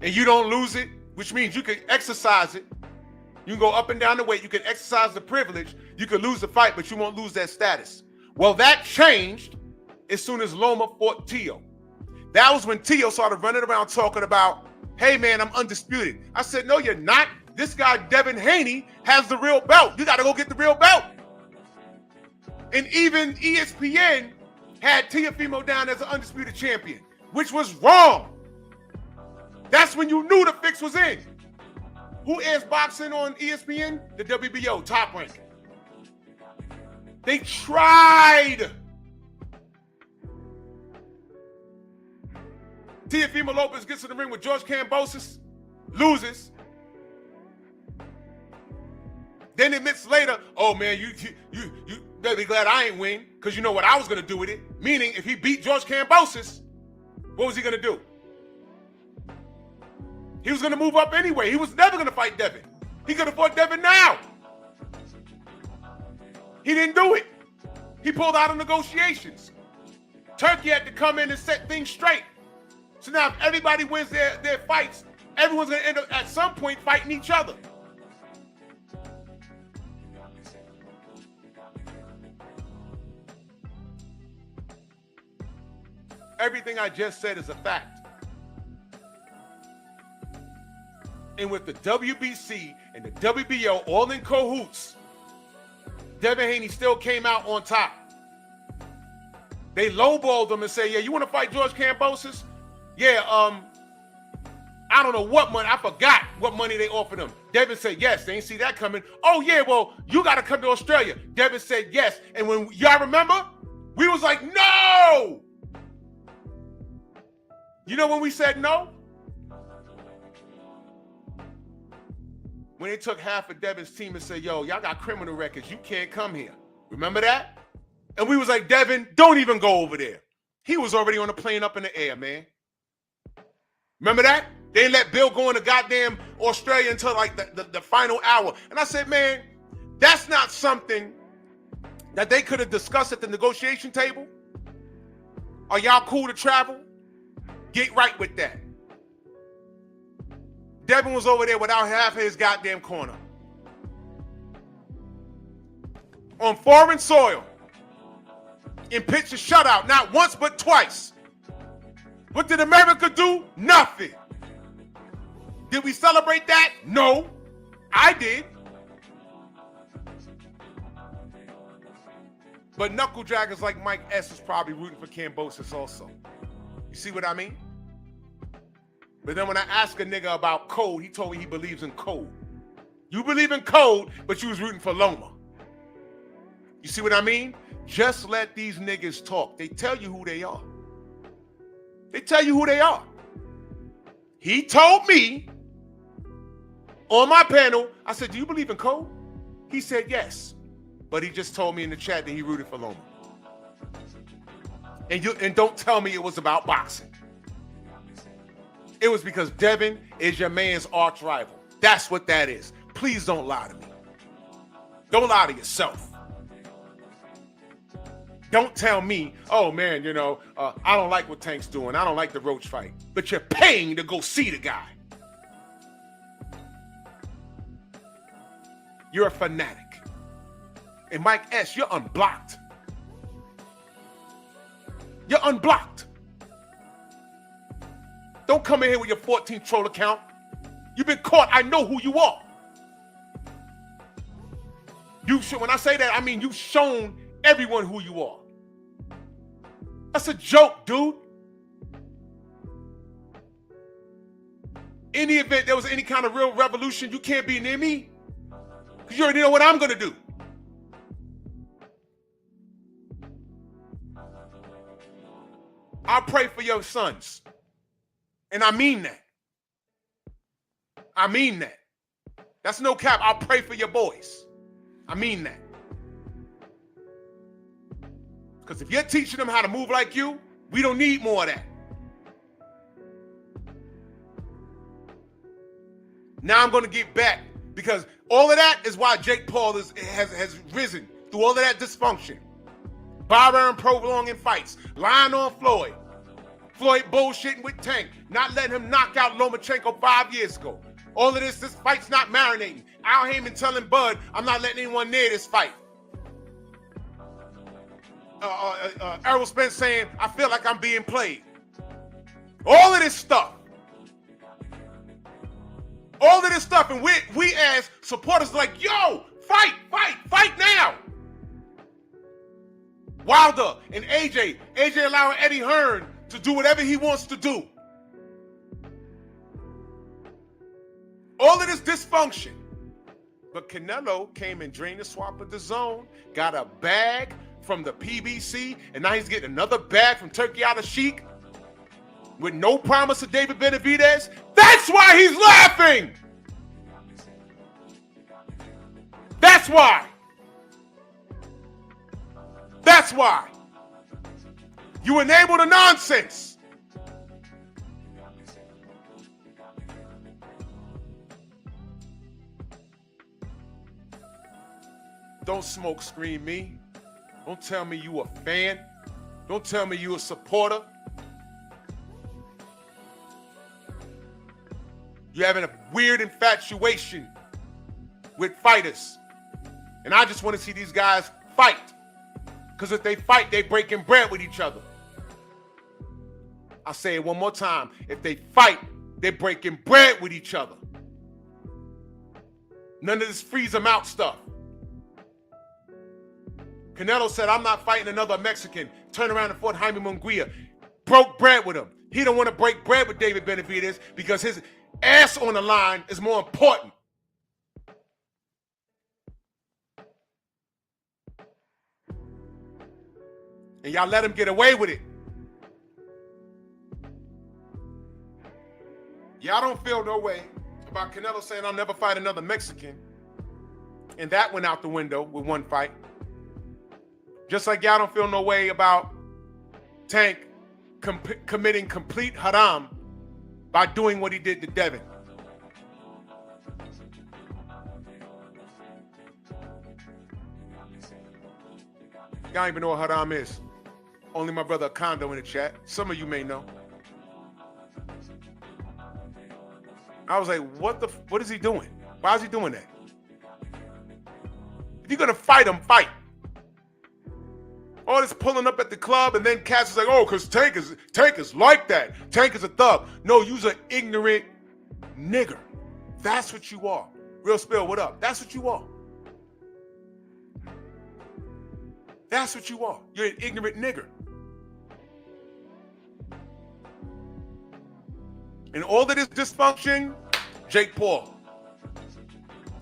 B: And you don't lose it, which means you can exercise it. You can go up and down the weight. You can exercise the privilege. You can lose the fight, but you won't lose that status. Well, that changed as soon as Loma fought Tio. That was when Tio started running around talking about, hey, man, I'm undisputed. I said, no, you're not. This guy, Devin Haney, has the real belt. You got to go get the real belt. And even ESPN had Teofimo down as an undisputed champion, which was wrong. That's when you knew the fix was in. Who airs boxing on ESPN? The WBO, Top Rank. They tried. Teofimo Lopez gets in the ring with George Kambosos, loses. Then admits later, oh man, you better be glad I ain't win, because you know what I was gonna do with it. Meaning, if he beat George Kambosos, what was he gonna do? He was gonna move up anyway. He was never gonna fight Devin. He could have fought Devin now. He didn't do it. He pulled out of negotiations. Turkey had to come in and set things straight. So now if everybody wins their fights, everyone's gonna end up at some point fighting each other. Everything I just said is a fact. And with the WBC and the WBO all in cahoots, Devin Haney still came out on top. They lowballed him and say, yeah, you want to fight George Kambosos? Yeah, I don't know what money. I forgot what money they offered him. Devin said yes. They ain't see that coming. Oh, yeah, well, you got to come to Australia. Devin said yes. And when y'all remember, we was like, no. You know when we said no? When they took half of Devin's team and said, yo, y'all got criminal records. You can't come here. Remember that? And we was like, Devin, don't even go over there. He was already on a plane up in the air, man. Remember that? They didn't let Bill go into goddamn Australia until like the final hour. And I said, man, that's not something that they could have discussed at the negotiation table. Are y'all cool to travel? Get right with that. Devin was over there without half of his goddamn corner. On foreign soil. In pitch a shutout, not once but twice. What did America do? Nothing. Did we celebrate that? No. I did. But knuckle draggers like Mike S is probably rooting for Kambosos also. You see what I mean? But then when I ask a nigga about code, he told me he believes in code. You believe in code, but you was rooting for Loma. You see what I mean? Just let these niggas talk. They tell you who they are. They tell you who they are. He told me on my panel, I said, do you believe in code? He said yes. But he just told me in the chat that he rooted for Loma. And don't tell me it was about boxing. It was because Devin is your man's arch rival. That's what that is. Please don't lie to me. Don't lie to yourself. Don't tell me, oh man, I don't like what Tank's doing. I don't like the Roach fight. But you're paying to go see the guy. You're a fanatic. And Mike S, you're unblocked. You're unblocked. Don't come in here with your 14th troll account. You've been caught. I know who you are. When I say that, I mean you've shown everyone who you are. That's a joke, dude. In the event there was any kind of real revolution, you can't be near me. Because you already know what I'm going to do. I'll pray for your sons. And I mean that. I mean that. That's no cap. I'll pray for your boys. I mean that. Because if you're teaching them how to move like you, we don't need more of that. Now I'm going to get back. Because all of that is why Jake Paul has risen through all of that dysfunction. Byron prolonging fights. Lying on Floyd. Floyd bullshitting with Tank. Not letting him knock out Lomachenko 5 years ago. All of this fight's not marinating. Al Heyman telling Bud, I'm not letting anyone near this fight. Errol Spence saying, I feel like I'm being played. All of this stuff. All of this stuff. And we as supporters like, yo, fight now. Wilder and AJ allowing Eddie Hearn to do whatever he wants to do. All of this dysfunction. But Canelo came and drained the swamp of the zone, got a bag from the PBC, and now he's getting another bag from Turkey Al Sheikh with no promise of David Benavidez. That's why he's laughing. That's why. That's why. You enable the nonsense. Don't smoke screen me. Don't tell me you a fan. Don't tell me you a supporter. You're having a weird infatuation with fighters. And I just want to see these guys fight. Because if they fight, they breaking bread with each other. I'll say it one more time. If they fight, they're breaking bread with each other. None of this freeze them out stuff. Canelo said, I'm not fighting another Mexican. Turned around and fought Jaime Munguia. Broke bread with him. He don't want to break bread with David Benavidez because his ass on the line is more important. And y'all let him get away with it. Y'all don't feel no way about Canelo saying, I'll never fight another Mexican. And that went out the window with one fight. Just like y'all don't feel no way about Tank committing complete haram by doing what he did to Devin. Y'all don't even know what haram is. Only my brother Kondo in the chat. Some of you may know. I was like, what is he doing? Why is he doing that? If you're gonna fight him, fight. All this pulling up at the club and then Cass is like, oh, because Tank is like that. Tank is a thug. No, you's an ignorant nigger. That's what you are. Real Spill, what up? That's what you are. That's what you are. You're an ignorant nigger. And all of this dysfunction, Jake Paul.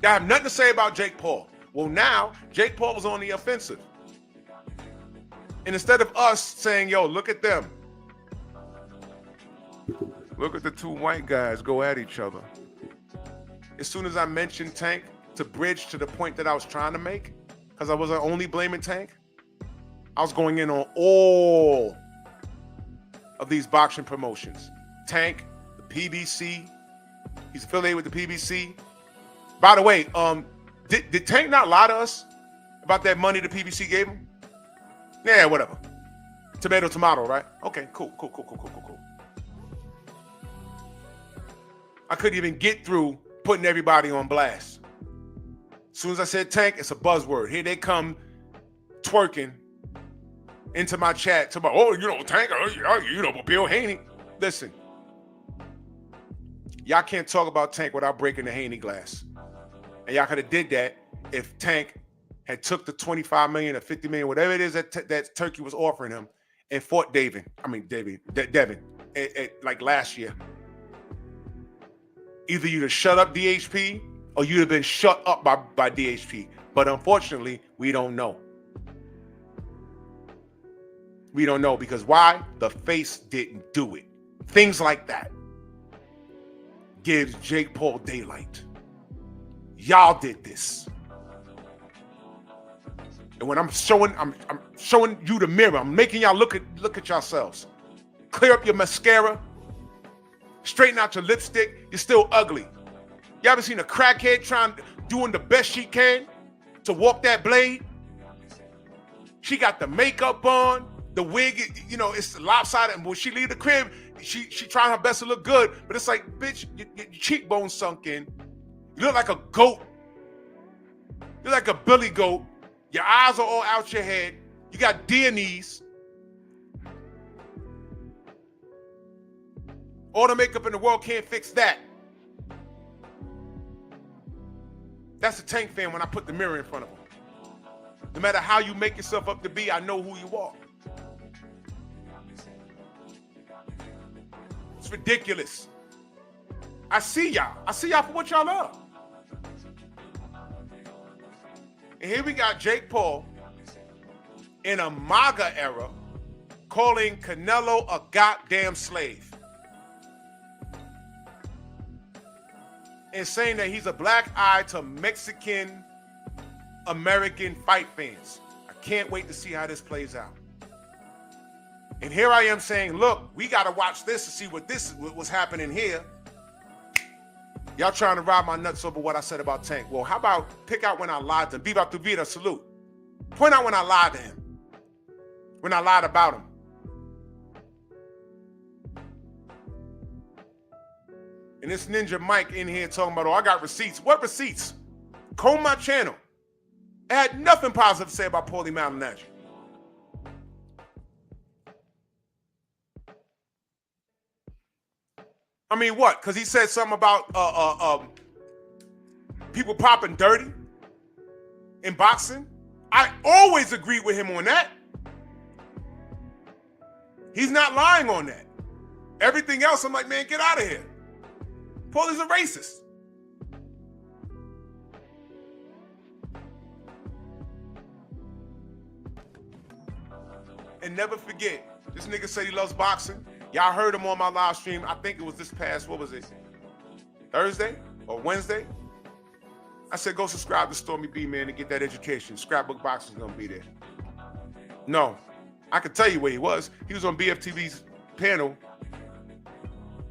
B: I have nothing to say about Jake Paul. Well, now, Jake Paul was on the offensive. And instead of us saying, yo, look at them. Look at the two white guys go at each other. As soon as I mentioned Tank to bridge to the point that I was trying to make, because I wasn't only blaming Tank, I was going in on all of these boxing promotions. Tank, PBC. He's affiliated with the PBC. By the way, did Tank not lie to us about that money the PBC gave him? Yeah, whatever. Tomato, right? Okay, cool. I couldn't even get through putting everybody on blast. As soon as I said Tank, it's a buzzword. Here they come twerking into my chat. Talking about, oh, you know, Tank, Bill Haney. Listen. Y'all can't talk about Tank without breaking the Haney glass. And y'all could have did that if Tank had took the 25 million or 50 million, whatever it is that Turkey was offering him, and fought Devin like last year. Either you'd have shut up DHP or you'd have been shut up by DHP. But unfortunately, we don't know. We don't know because why? The face didn't do it. Things like that gives Jake Paul daylight. Y'all did this. And when I'm showing you the mirror, I'm making y'all look at yourselves. Clear up your mascara. Straighten out your lipstick. You're still ugly. You ever seen a crackhead doing the best she can to walk that blade? She got the makeup on, the wig, it's lopsided. And when she leave the crib, she trying her best to look good, but it's like, bitch, your cheekbones sunk in. You look like a goat. You're like a billy goat. Your eyes are all out your head. You got deer knees. All the makeup in the world can't fix that. That's a Tank fan when I put the mirror in front of him. No matter how you make yourself up to be, I know who you are. It's ridiculous. I see y'all. I see y'all for what y'all are. And here we got Jake Paul in a MAGA era calling Canelo a goddamn slave. And saying that he's a black eye to Mexican American fight fans. I can't wait to see how this plays out. And here I am saying, look, we got to watch this to see what was happening here. Y'all trying to ride my nuts over what I said about Tank. Well, how about pick out when I lied to him? Viva tu vida, salute. Point out when I lied to him. When I lied about him. And this Ninja Mike in here talking about, oh, I got receipts. What receipts? Comb my channel. I had nothing positive to say about Paulie Malignaggi. I mean, what? Because he said something about people popping dirty in boxing? I always agree with him on that. He's not lying on that. Everything else, I'm like, man, get out of here. Paulie's a racist. And never forget, this nigga said he loves boxing. Y'all heard him on my live stream. I think it was this past, what was it? Thursday or Wednesday? I said, go subscribe to Stormy B, man, and get that education. Scrapbook Boxing's gonna be there. No, I can tell you where he was. He was on BFTV's panel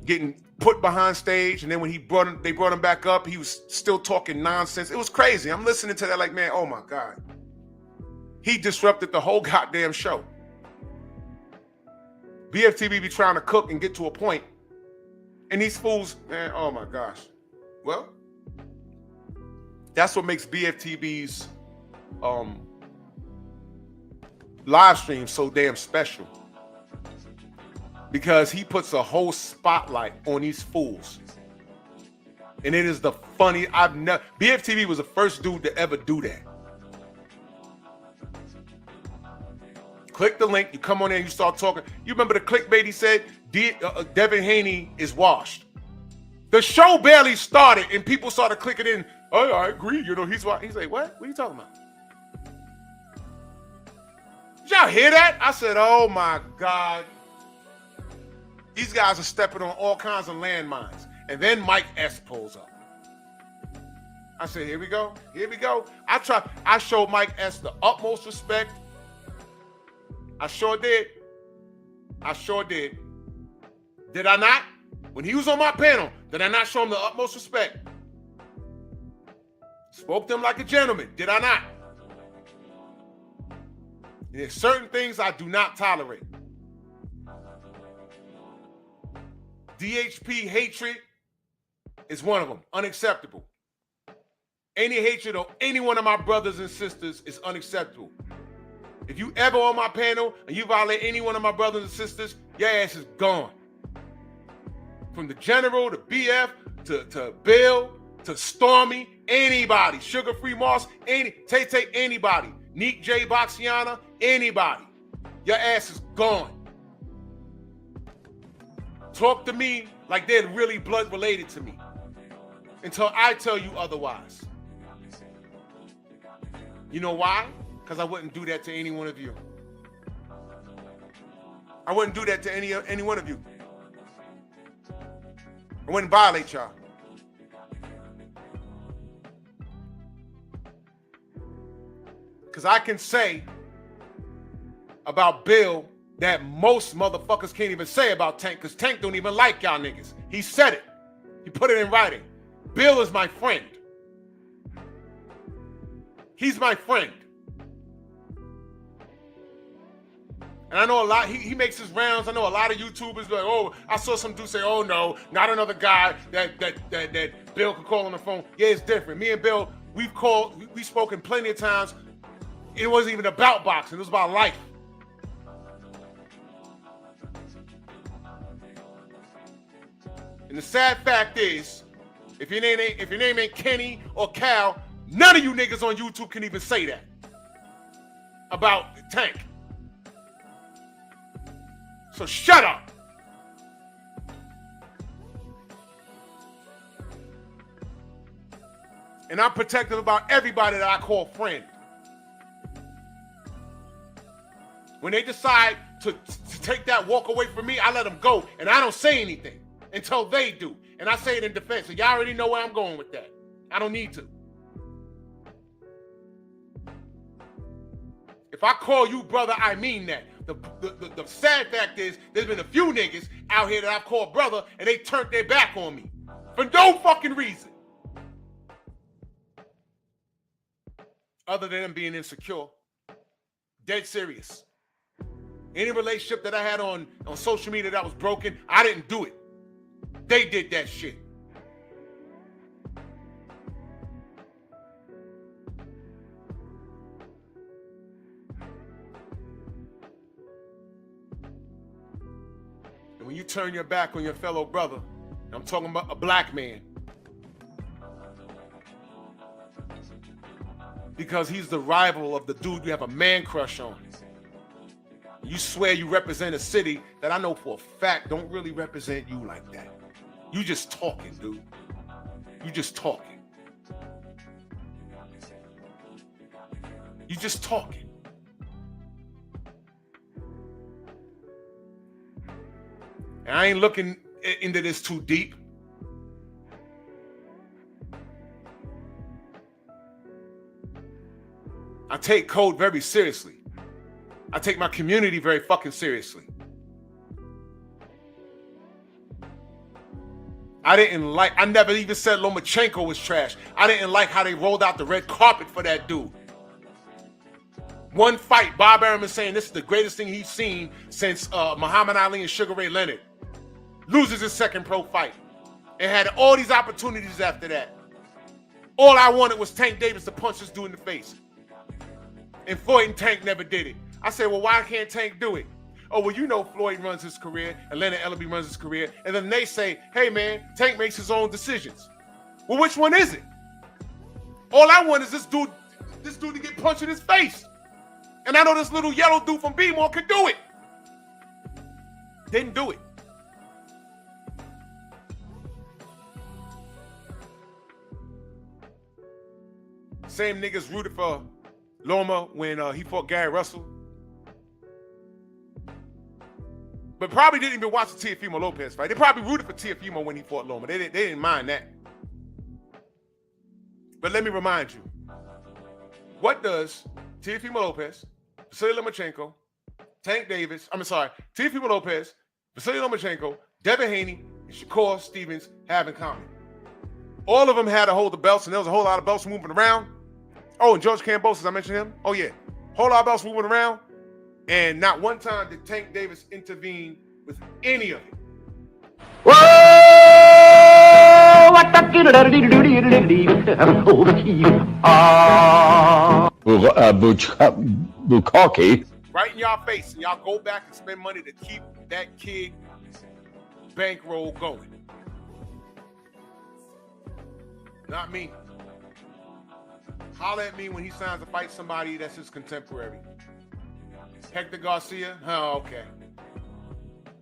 B: getting put behind stage, and then when they brought him back up, he was still talking nonsense. It was crazy. I'm listening to that like, man, oh my God. He disrupted the whole goddamn show. BFTV be trying to cook and get to a point, and these fools, man, oh my gosh. Well, that's what makes BFTV's live stream so damn special. Because he puts a whole spotlight on these fools. And it is the funny, BFTV was the first dude to ever do that. Click the link, you come on there, you start talking. You remember the clickbait he said, Devin Haney is washed. The show barely started and people started clicking in, oh, I agree, you know, he's washed. He's like, what? What are you talking about? Did y'all hear that? I said, oh my God. These guys are stepping on all kinds of landmines. And then Mike S pulls up. I said, here we go. Here we go. I showed Mike S the utmost respect. I sure did. I sure did. Did I not? When he was on my panel, did I not show him the utmost respect? Spoke to him like a gentleman. Did I not? There's certain things I do not tolerate. DHP hatred is one of them. Unacceptable. Any hatred of any one of my brothers and sisters is unacceptable. If you ever on my panel and you violate any one of my brothers and sisters, your ass is gone. From the General to BF to Bill to Stormy, anybody. Sugar Free Moss, Tay, anybody. Neek J. Boxiana, anybody. Your ass is gone. Talk to me like they're really blood related to me until I tell you otherwise. You know why? Because I wouldn't do that to any one of you. I wouldn't do that to any one of you. I wouldn't violate y'all. Because I can say about Bill that most motherfuckers can't even say about Tank, because Tank don't even like y'all niggas. He said it. He put it in writing. Bill is my friend. He's my friend. And I know a lot, he makes his rounds. I know a lot of YouTubers like, oh, I saw some dude say, oh no, not another guy that Bill could call on the phone. Yeah, it's different. Me and Bill, we've spoken plenty of times. It wasn't even about boxing, it was about life. And the sad fact is, if your name ain't Kenny or Cal, none of you niggas on YouTube can even say that about Tank. So shut up. And I'm protective about everybody that I call friend. When they decide to take that walk away from me, I let them go, and I don't say anything until they do. And I say it in defense. So y'all already know where I'm going with that. I don't need to. If I call you brother, I mean that. The sad fact is, there's been a few niggas out here that I've called brother, and they turned their back on me. For no fucking reason. Other than them being insecure. Dead serious. Any relationship that I had on social media that was broken, I didn't do it. They did that shit. And when you turn your back on your fellow brother, and I'm talking about a black man, because he's the rival of the dude you have a man crush on. You swear you represent a city that I know for a fact don't really represent you like that. You just talking, dude. You just talking. You just talking. And I ain't looking into this too deep. I take code very seriously. I take my community very fucking seriously. I never even said Lomachenko was trash. I didn't like how they rolled out the red carpet for that dude. One fight, Bob Arum is saying this is the greatest thing he's seen since Muhammad Ali and Sugar Ray Leonard. Loses his second pro fight. And had all these opportunities after that. All I wanted was Tank Davis to punch this dude in the face. And Floyd and Tank never did it. I said, well, why can't Tank do it? Oh, well, you know Floyd runs his career and Leonard Ellaby runs his career. And then they say, hey, man, Tank makes his own decisions. Well, which one is it? All I want is this dude to get punched in his face. And I know this little yellow dude from B-More could do it. Didn't do it. Same niggas rooted for Loma when he fought Gary Russell. But probably didn't even watch the Teofimo Lopez fight. They probably rooted for Teofimo when he fought Loma. They didn't mind that. But let me remind you, what does Teofimo Lopez, Vasily Lomachenko, Teofimo Lopez, Vasily Lomachenko, Devin Haney, and Shakur Stevens have in common? All of them had to hold the belts, and there was a whole lot of belts moving around. Oh, and George Kambosos, I mentioned him. Oh, yeah. Whole lot of belts moving around. And not one time did Tank Davis intervene with any of it.
E: Whoa! What the Bukaki.
B: Right in y'all face, and y'all go back and spend money to keep that kid bankroll going. Not me. Holler at me when he signs to fight somebody that's his contemporary. Hector Garcia? Oh, okay.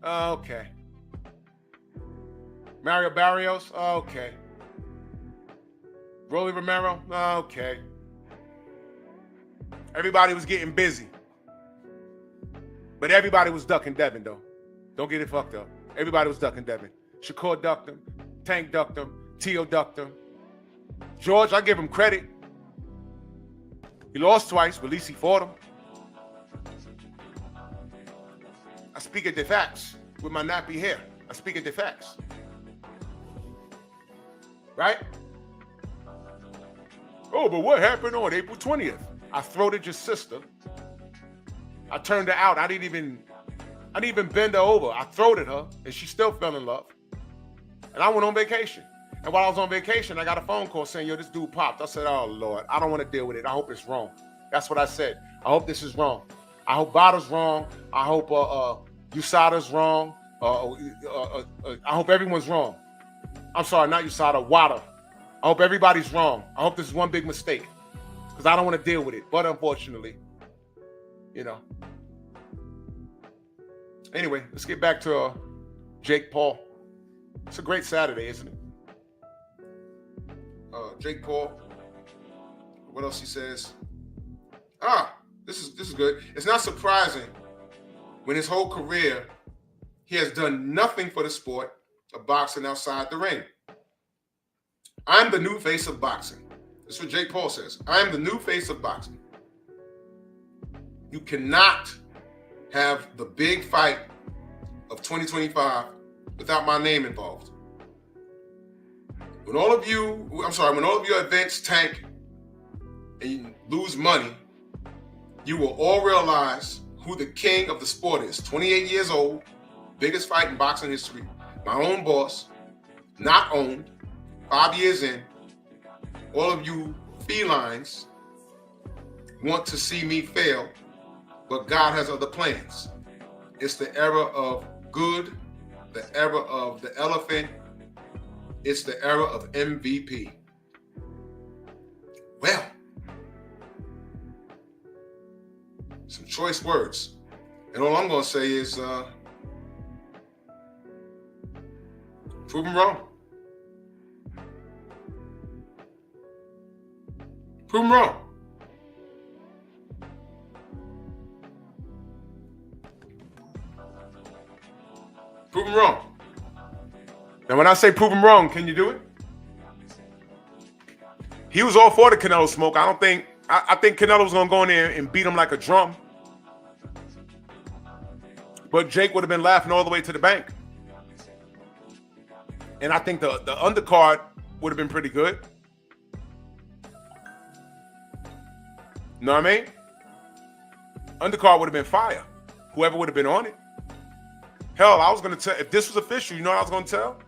B: Okay. Mario Barrios? Okay. Rolly Romero? Okay. Everybody was getting busy. But everybody was ducking Devin, though. Don't get it fucked up. Everybody was ducking Devin. Shakur ducked him. Tank ducked him. Tio ducked him. George, I give him credit. He lost twice, but at least he fought him. I speak of the facts with my nappy hair. I speak of the facts. Right? Oh, but what happened on April 20th? I throated your sister. I turned her out. I didn't even bend her over. I throated her, and she still fell in love. And I went on vacation. And while I was on vacation, I got a phone call saying, yo, this dude popped. I said, oh, Lord, I don't want to deal with it. I hope it's wrong. That's what I said. I hope this is wrong. I hope Bada's wrong. I hope USADA's wrong. I hope everyone's wrong. I'm sorry, not USADA, WADA. I hope everybody's wrong. I hope this is one big mistake because I don't want to deal with it. But unfortunately, you know. Anyway, let's get back to Jake Paul. It's a great Saturday, isn't it? Jake Paul. What else he says? This is good. It's not surprising when his whole career he has done nothing for the sport of boxing outside the ring. I'm the new face of boxing. That's what Jake Paul says. I'm the new face of boxing. You cannot have the big fight of 2025 without my name involved. When all of your events tank and you lose money, you will all realize who the king of the sport is. 28 years old, biggest fight in boxing history, my own boss, not owned, 5 years in. All of you felines want to see me fail, but God has other plans. It's the era of good, the era of the elephant. It's the era of MVP. Well, Some choice words. And all I'm going to say is prove him wrong. Prove him wrong. Prove him wrong. Now, when I say prove him wrong, can you do it? He was all for the Canelo smoke. I think Canelo was going to go in there and beat him like a drum. But Jake would have been laughing all the way to the bank. And I think the undercard would have been pretty good. You know what I mean? Undercard would have been fire. Whoever would have been on it. Hell, I was going to tell, if this was official, you know what I was going to tell?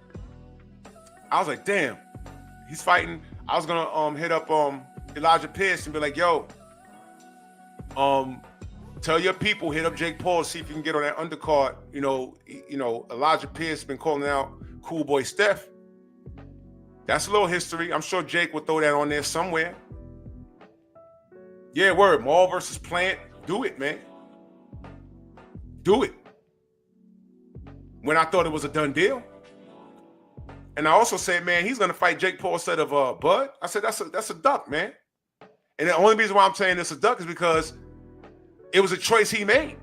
B: I was like, damn, he's fighting. I was going to hit up Elijah Pierce and be like, yo, tell your people, hit up Jake Paul, see if you can get on that undercard. You know, Elijah Pierce been calling out Cool Boy Steph. That's a little history. I'm sure Jake will throw that on there somewhere. Yeah, word. Maul versus Plant. Do it, man. Do it. When I thought it was a done deal. And I also said, man, he's going to fight Jake Paul instead of Bud. I said, that's a duck, man. And the only reason why I'm saying it's a duck is because it was a choice he made.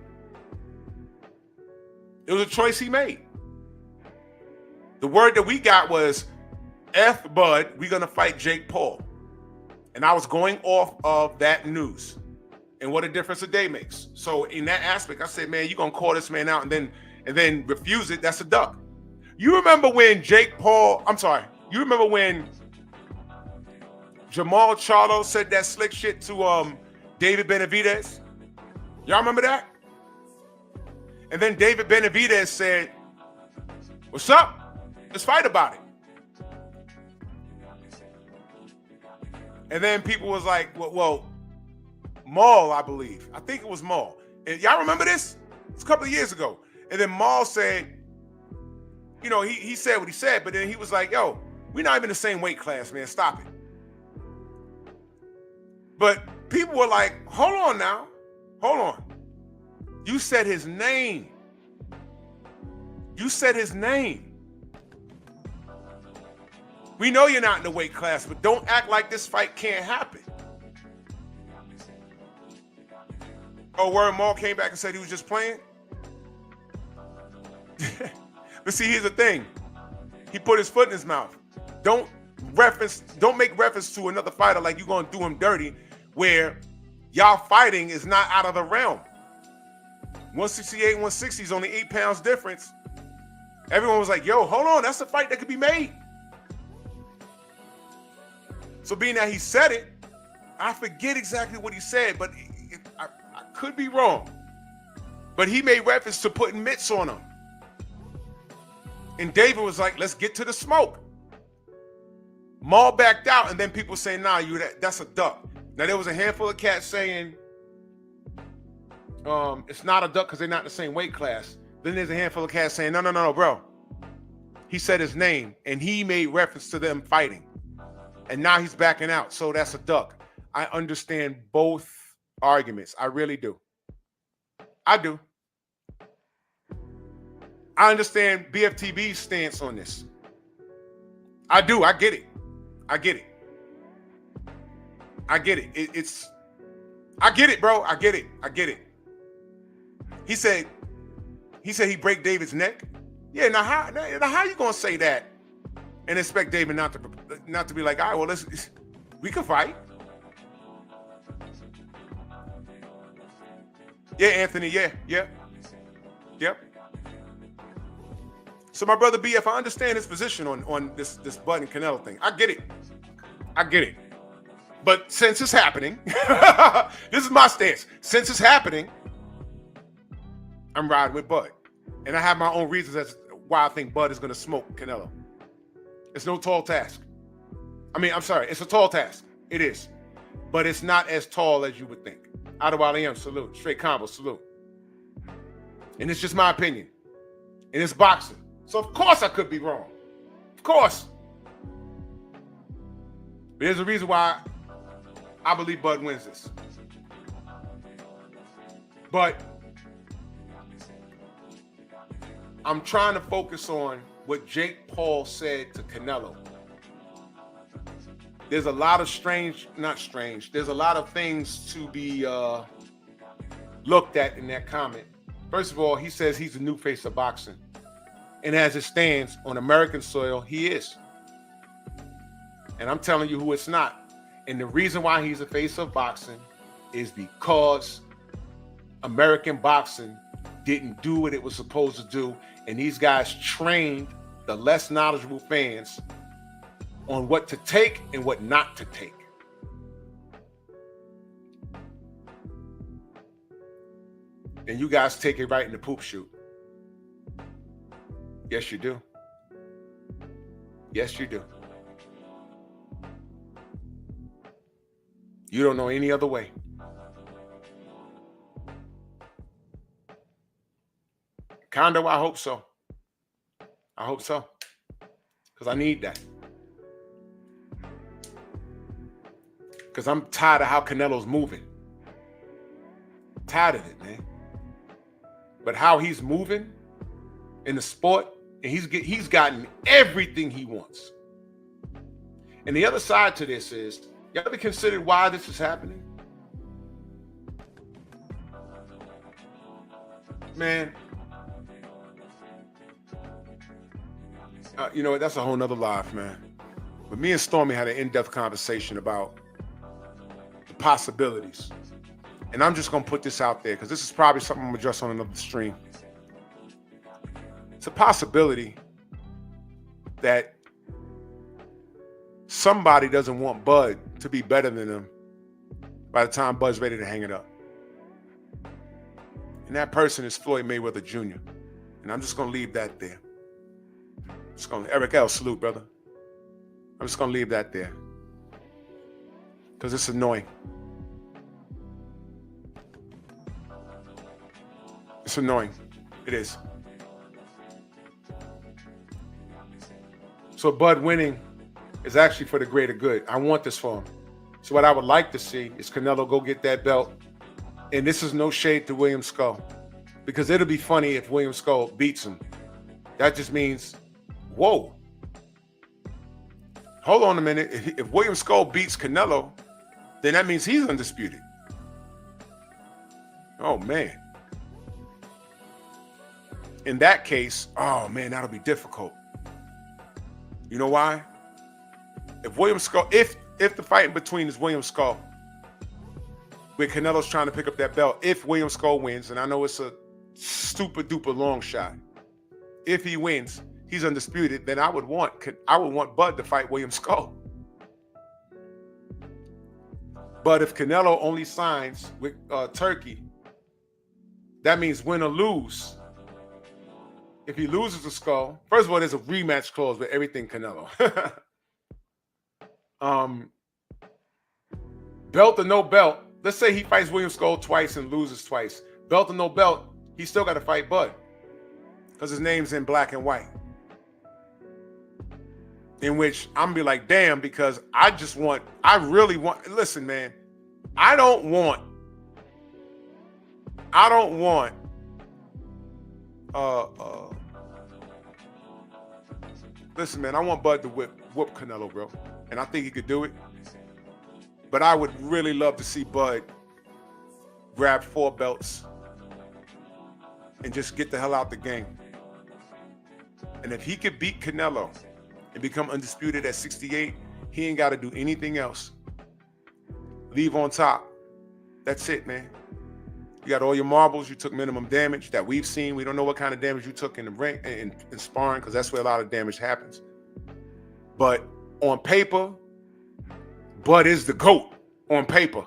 B: It was a choice he made. The word that we got was, F Bud, we're going to fight Jake Paul. And I was going off of that news and what a difference a day makes. So in that aspect, I said, man, you're going to call this man out and then refuse it. That's a duck. You remember when you remember when Jamal Charlo said that slick shit to David Benavidez? Y'all remember that? And then David Benavidez said, what's up? Let's fight about it. And then people was like, well, Maul, I believe. I think it was Maul. And y'all remember this? It's a couple of years ago. And then Maul said, you know, he said what he said, but then he was like, yo, we're not even the same weight class, man. Stop it. But people were like, hold on now. Hold on. You said his name. You said his name. We know you're not in the weight class, but don't act like this fight can't happen. Oh, where Maul came back and said he was just playing? But see, here's the thing. He put his foot in his mouth. Don't make reference to another fighter like you're going to do him dirty, where y'all fighting is not out of the realm. 168, 160 is only 8 pounds difference. Everyone was like, yo, hold on, that's a fight that could be made. So being that he said it, I forget exactly what he said, but I could be wrong. But he made reference to putting mitts on him. And David was like, let's get to the smoke. Maul backed out, and then people saying, nah, that's a duck. Now, there was a handful of cats saying it's not a duck because they're not in the same weight class. Then there's a handful of cats saying, no, bro. He said his name, and he made reference to them fighting. And now he's backing out, so that's a duck. I understand both arguments. I really do. I do. I understand BFTB's stance on this. I do. I get it. I get it. I get it. I get it, bro. I get it. I get it. He said he break David's neck. Yeah. Now how you gonna say that and expect David not to be like, all right, well, we can fight. Yeah, Anthony. Yeah. Yep. So my brother BF, I understand his position on this Bud and Canelo thing. I get it. But since it's happening, this is my stance. Since it's happening, I'm riding with Bud. And I have my own reasons as to why I think Bud is going to smoke Canelo. It's no tall task. It's a tall task. It is. But it's not as tall as you would think. Adewale, salute. Straight combo, salute. And it's just my opinion. And it's boxing. So of course I could be wrong. Of course. But there's a reason why I believe Bud wins this. But I'm trying to focus on what Jake Paul said to Canelo. There's a lot of there's a lot of things to be looked at in that comment. First of all, he says he's the new face of boxing. And as it stands on American soil, he is. And I'm telling you who it's not. And the reason why he's the face of boxing is because American boxing didn't do what it was supposed to do. And these guys trained the less knowledgeable fans on what to take and what not to take. And you guys take it right in the poop chute. Yes, you do. Yes, you do. You don't know any other way. Condo, I hope so. I hope so. Because I need that. Because I'm tired of how Canelo's moving. Tired of it, man. But how he's moving in the sport, and he's gotten everything he wants. And the other side to this is, you ever considered why this is happening? Man, you know what? That's a whole nother life, man. But me and Stormy had an in-depth conversation about the possibilities. And I'm just going to put this out there because this is probably something I'm going to address on another stream. It's a possibility that somebody doesn't want Bud to be better than them by the time Bud's ready to hang it up. And that person is Floyd Mayweather Jr. And I'm just going to leave that there. Eric L., salute, brother. I'm just going to leave that there. Because it's annoying. It's annoying. It is. So Bud winning is actually for the greater good. I want this for him. So what I would like to see is Canelo go get that belt. And this is no shade to William Skull. Because it'll be funny if William Skull beats him. That just means, whoa. Hold on a minute. If William Skull beats Canelo, then that means he's undisputed. Oh, man. In that case, oh, man, that'll be difficult. You know why? If William Skull, if the fight in between is William Skull, where Canelo's trying to pick up that belt, if William Skull wins, and I know it's a super duper long shot, if he wins, he's undisputed, then I would want Bud to fight William Skull. But if Canelo only signs with Turkey, that means win or lose. If he loses to Skull, first of all, there's a rematch clause with everything Canelo. Belt or no belt, let's say he fights William Skull twice and loses twice. Belt or no belt, he still got to fight Bud because his name's in black and white. In which I'm gonna be like, damn, because I really want, listen, man, I don't want listen, man, I want Bud to whoop Canelo, bro. And I think he could do it. But I would really love to see Bud grab 4 belts and just get the hell out the game. And if he could beat Canelo and become undisputed at 68, he ain't got to do anything else. Leave on top. That's it, man. You got all your marbles. You took minimum damage that we've seen. We don't know what kind of damage you took in the ring, in sparring, because that's where a lot of damage happens. But on paper, Bud is the GOAT on paper.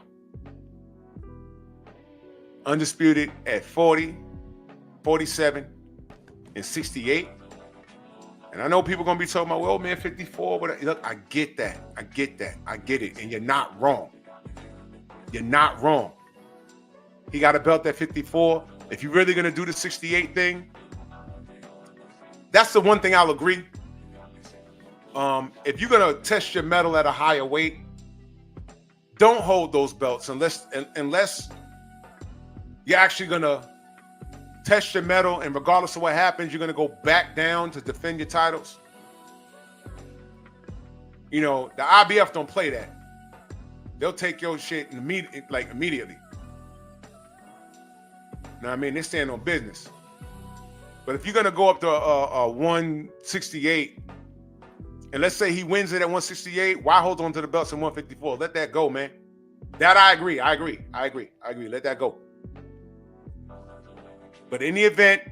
B: Undisputed at 40, 47, and 68. And I know people are going to be talking about, well, man, 54. But look, I get that. I get it. And you're not wrong. You're not wrong. He got a belt at 54. If you're really going to do the 68 thing, that's the one thing I'll agree. If you're going to test your metal at a higher weight, don't hold those belts unless you're actually gonna test your mettle, and regardless of what happens, you're gonna go back down to defend your titles. You know, the IBF don't play that. They'll take your shit immediately. Know what I mean? They stand on business. But if you're gonna go up to 168, and let's say he wins it at 168, why hold on to the belts in 154? Let that go, man. That I agree. Let that go. But in the event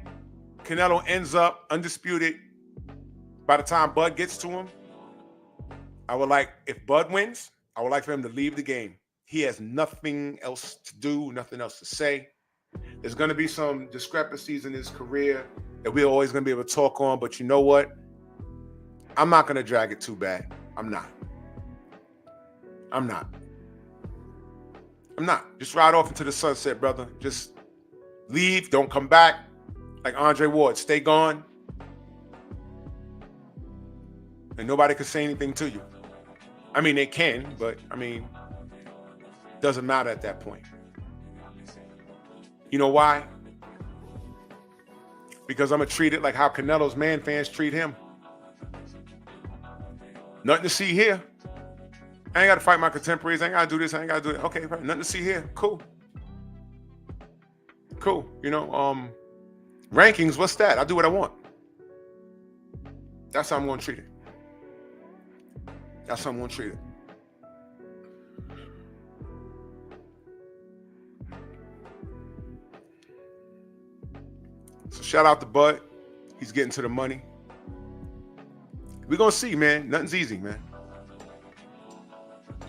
B: Canelo ends up undisputed by the time Bud gets to him, I would like, if Bud wins, I would like for him to leave the game. He has nothing else to do, nothing else to say. There's going to be some discrepancies in his career that we're always going to be able to talk on, but you know what? I'm not going to drag it too bad. I'm not. Just ride off into the sunset, brother. Just leave. Don't come back. Like Andre Ward, stay gone. And nobody can say anything to you. I mean, they can, but I mean, doesn't matter at that point. You know why? Because I'm going to treat it like how Canelo's man fans treat him. Nothing to see here. I ain't got to fight my contemporaries. I ain't got to do this. I ain't got to do that. Okay, right. Nothing to see here. Cool. You know, rankings, what's that? I do what I want. That's how I'm going to treat it. So shout out to Bud. He's getting to the money. We're going to see, man. Nothing's easy, man.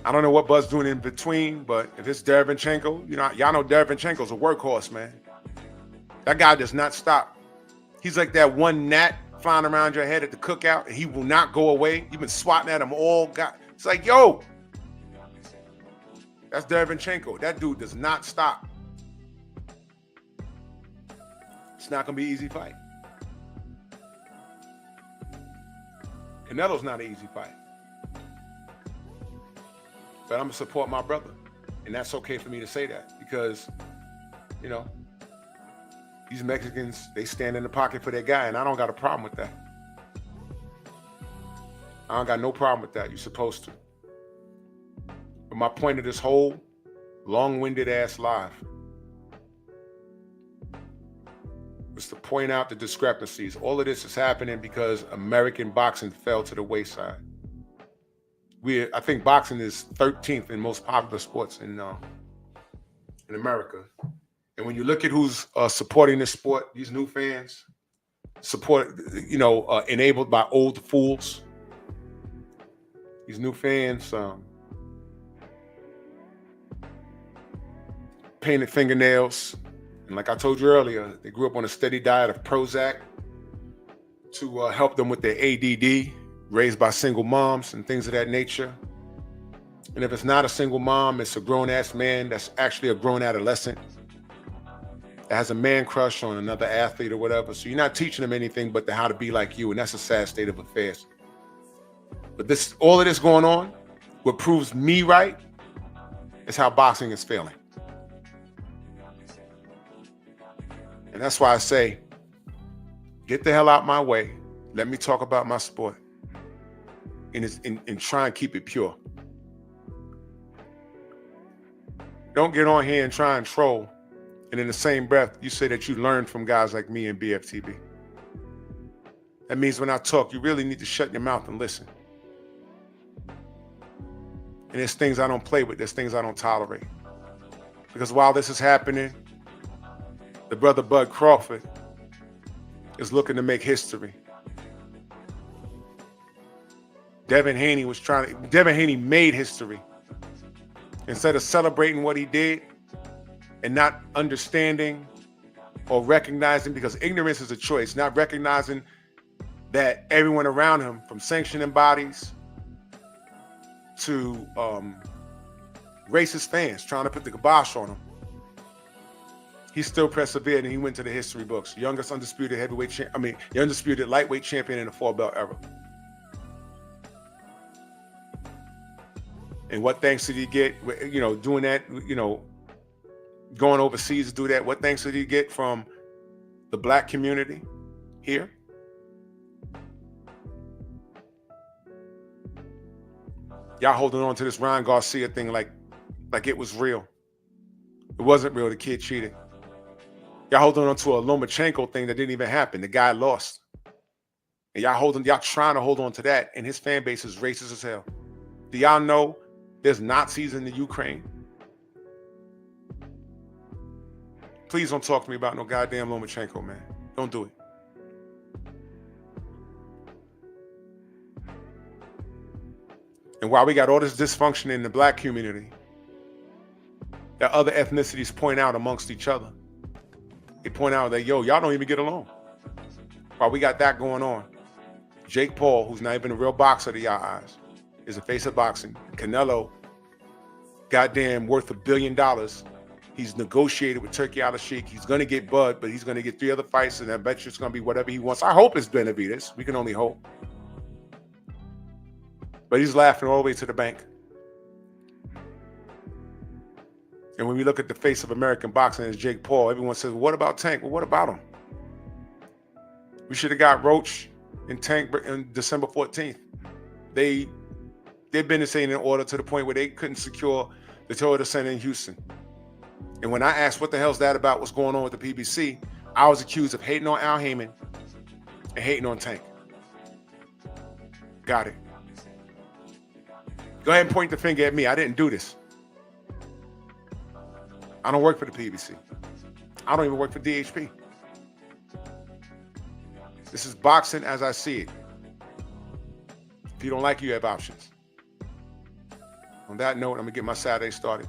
B: I don't know what Bud's doing in between, but if it's Derevyanchenko, you know, y'all know Derevyanchenko's a workhorse, man. That guy does not stop. He's like that one gnat flying around your head at the cookout, and he will not go away. You've been swatting at him all God. It's like, yo, that's Derevyanchenko. That dude does not stop. It's not going to be an easy fight. Canelo's not an easy fight. But I'm going to support my brother. And that's okay for me to say that because, you know, these Mexicans, they stand in the pocket for their guy, and I don't got a problem with that. I don't got no problem with that. You're supposed to. But my point of this whole long-winded ass live was to point out the discrepancies. All of this is happening because American boxing fell to the wayside. I think boxing is 13th in most popular sports in America. And when you look at who's supporting this sport, these new fans, enabled by old fools. These new fans, painted fingernails. And like I told you earlier, they grew up on a steady diet of Prozac to help them with their ADD, raised by single moms and things of that nature. And if it's not a single mom, it's a grown-ass man that's actually a grown adolescent that has a man crush on another athlete or whatever. So you're not teaching them anything but how to be like you, and that's a sad state of affairs. But all of this going on, what proves me right is how boxing is failing. And that's why I say, get the hell out my way. Let me talk about my sport and try and keep it pure. Don't get on here and try and troll. And in the same breath, you say that you learned from guys like me and BFTB. That means when I talk, you really need to shut your mouth and listen. And there's things I don't play with. There's things I don't tolerate. Because while this is happening, the brother Bud Crawford is looking to make history. Devin Haney made history. Instead of celebrating what he did and not understanding or recognizing, because ignorance is a choice, not recognizing that everyone around him, from sanctioning bodies to racist fans trying to put the kibosh on him, he still persevered and he went to the history books. Youngest undisputed the undisputed lightweight champion in the 4-belt era. And what thanks did he get, doing that, going overseas to do that. What thanks did he get from the black community here? Y'all holding on to this Ryan Garcia thing like it was real. It wasn't real. The kid cheated. Y'all holding on to a Lomachenko thing that didn't even happen. The guy lost. And y'all trying to hold on to that, and his fan base is racist as hell. Do y'all know there's Nazis in the Ukraine? Please don't talk to me about no goddamn Lomachenko, man. Don't do it. And while we got all this dysfunction in the black community, that other ethnicities point out amongst each other. They point out that, yo, y'all don't even get along. While we got that going on, Jake Paul, who's not even a real boxer to y'all eyes, is the face of boxing. Canelo, goddamn worth $1 billion. He's negotiated with Turkey Al-Sheikh. He's going to get Bud, but he's going to get 3 other fights, and I bet you it's going to be whatever he wants. I hope it's Benavidez. We can only hope. But he's laughing all the way to the bank. And when we look at the face of American boxing as Jake Paul, everyone says, well, what about Tank? Well, what about him? We should have got Roach and Tank on December 14th. Their business ain't in order to the point where they couldn't secure the Toyota Center in Houston. And when I asked what the hell's that about, what's going on with the PBC, I was accused of hating on Al Heyman and hating on Tank. Got it. Go ahead and point the finger at me. I didn't do this. I don't work for the PBC. I don't even work for DHP. This is boxing as I see it. If you don't like it, you have options. On that note, I'm going to get my Saturday started.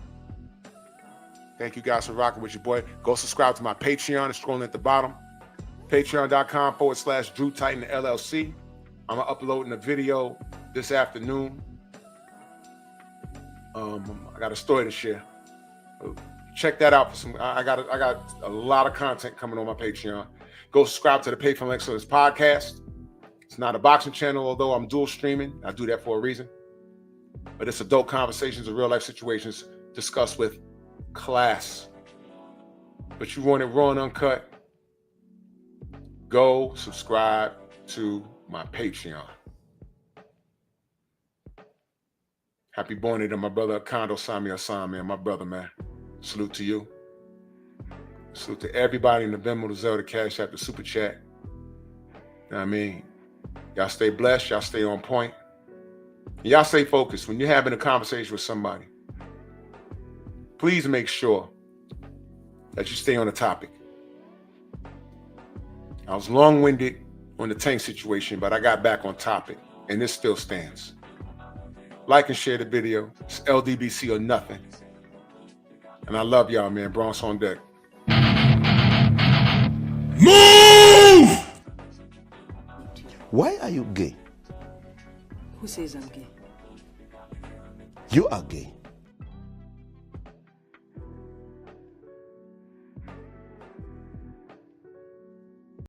B: Thank you guys for rocking with your boy. Go subscribe to my Patreon. It's scrolling at the bottom. Patreon.com/Drew Titan LLC. I'm uploading a video this afternoon. I got a story to share. Check that out for some. I got a lot of content coming on my Patreon. Go subscribe to the Pay from Excellence podcast. It's not a boxing channel, although I'm dual streaming. I do that for a reason. But it's adult conversations of real life situations discussed with class. But you want it raw and uncut? Go subscribe to my Patreon. Happy born day to my brother Kondo Sami Asam, man. My brother, man. Salute to you. Salute to everybody in the Venmo, the Zelda, Cash App, the Super Chat. You know what I mean? Y'all stay blessed. Y'all stay on point. Y'all stay focused. When you're having a conversation with somebody, please make sure that you stay on the topic. I was long-winded on the Tank situation, but I got back on topic, and this still stands. Like and share the video. It's LDBC or nothing. And I love y'all, man. Bronx on deck.
A: Move! Why are you gay?
G: Who says I'm gay?
A: You are gay.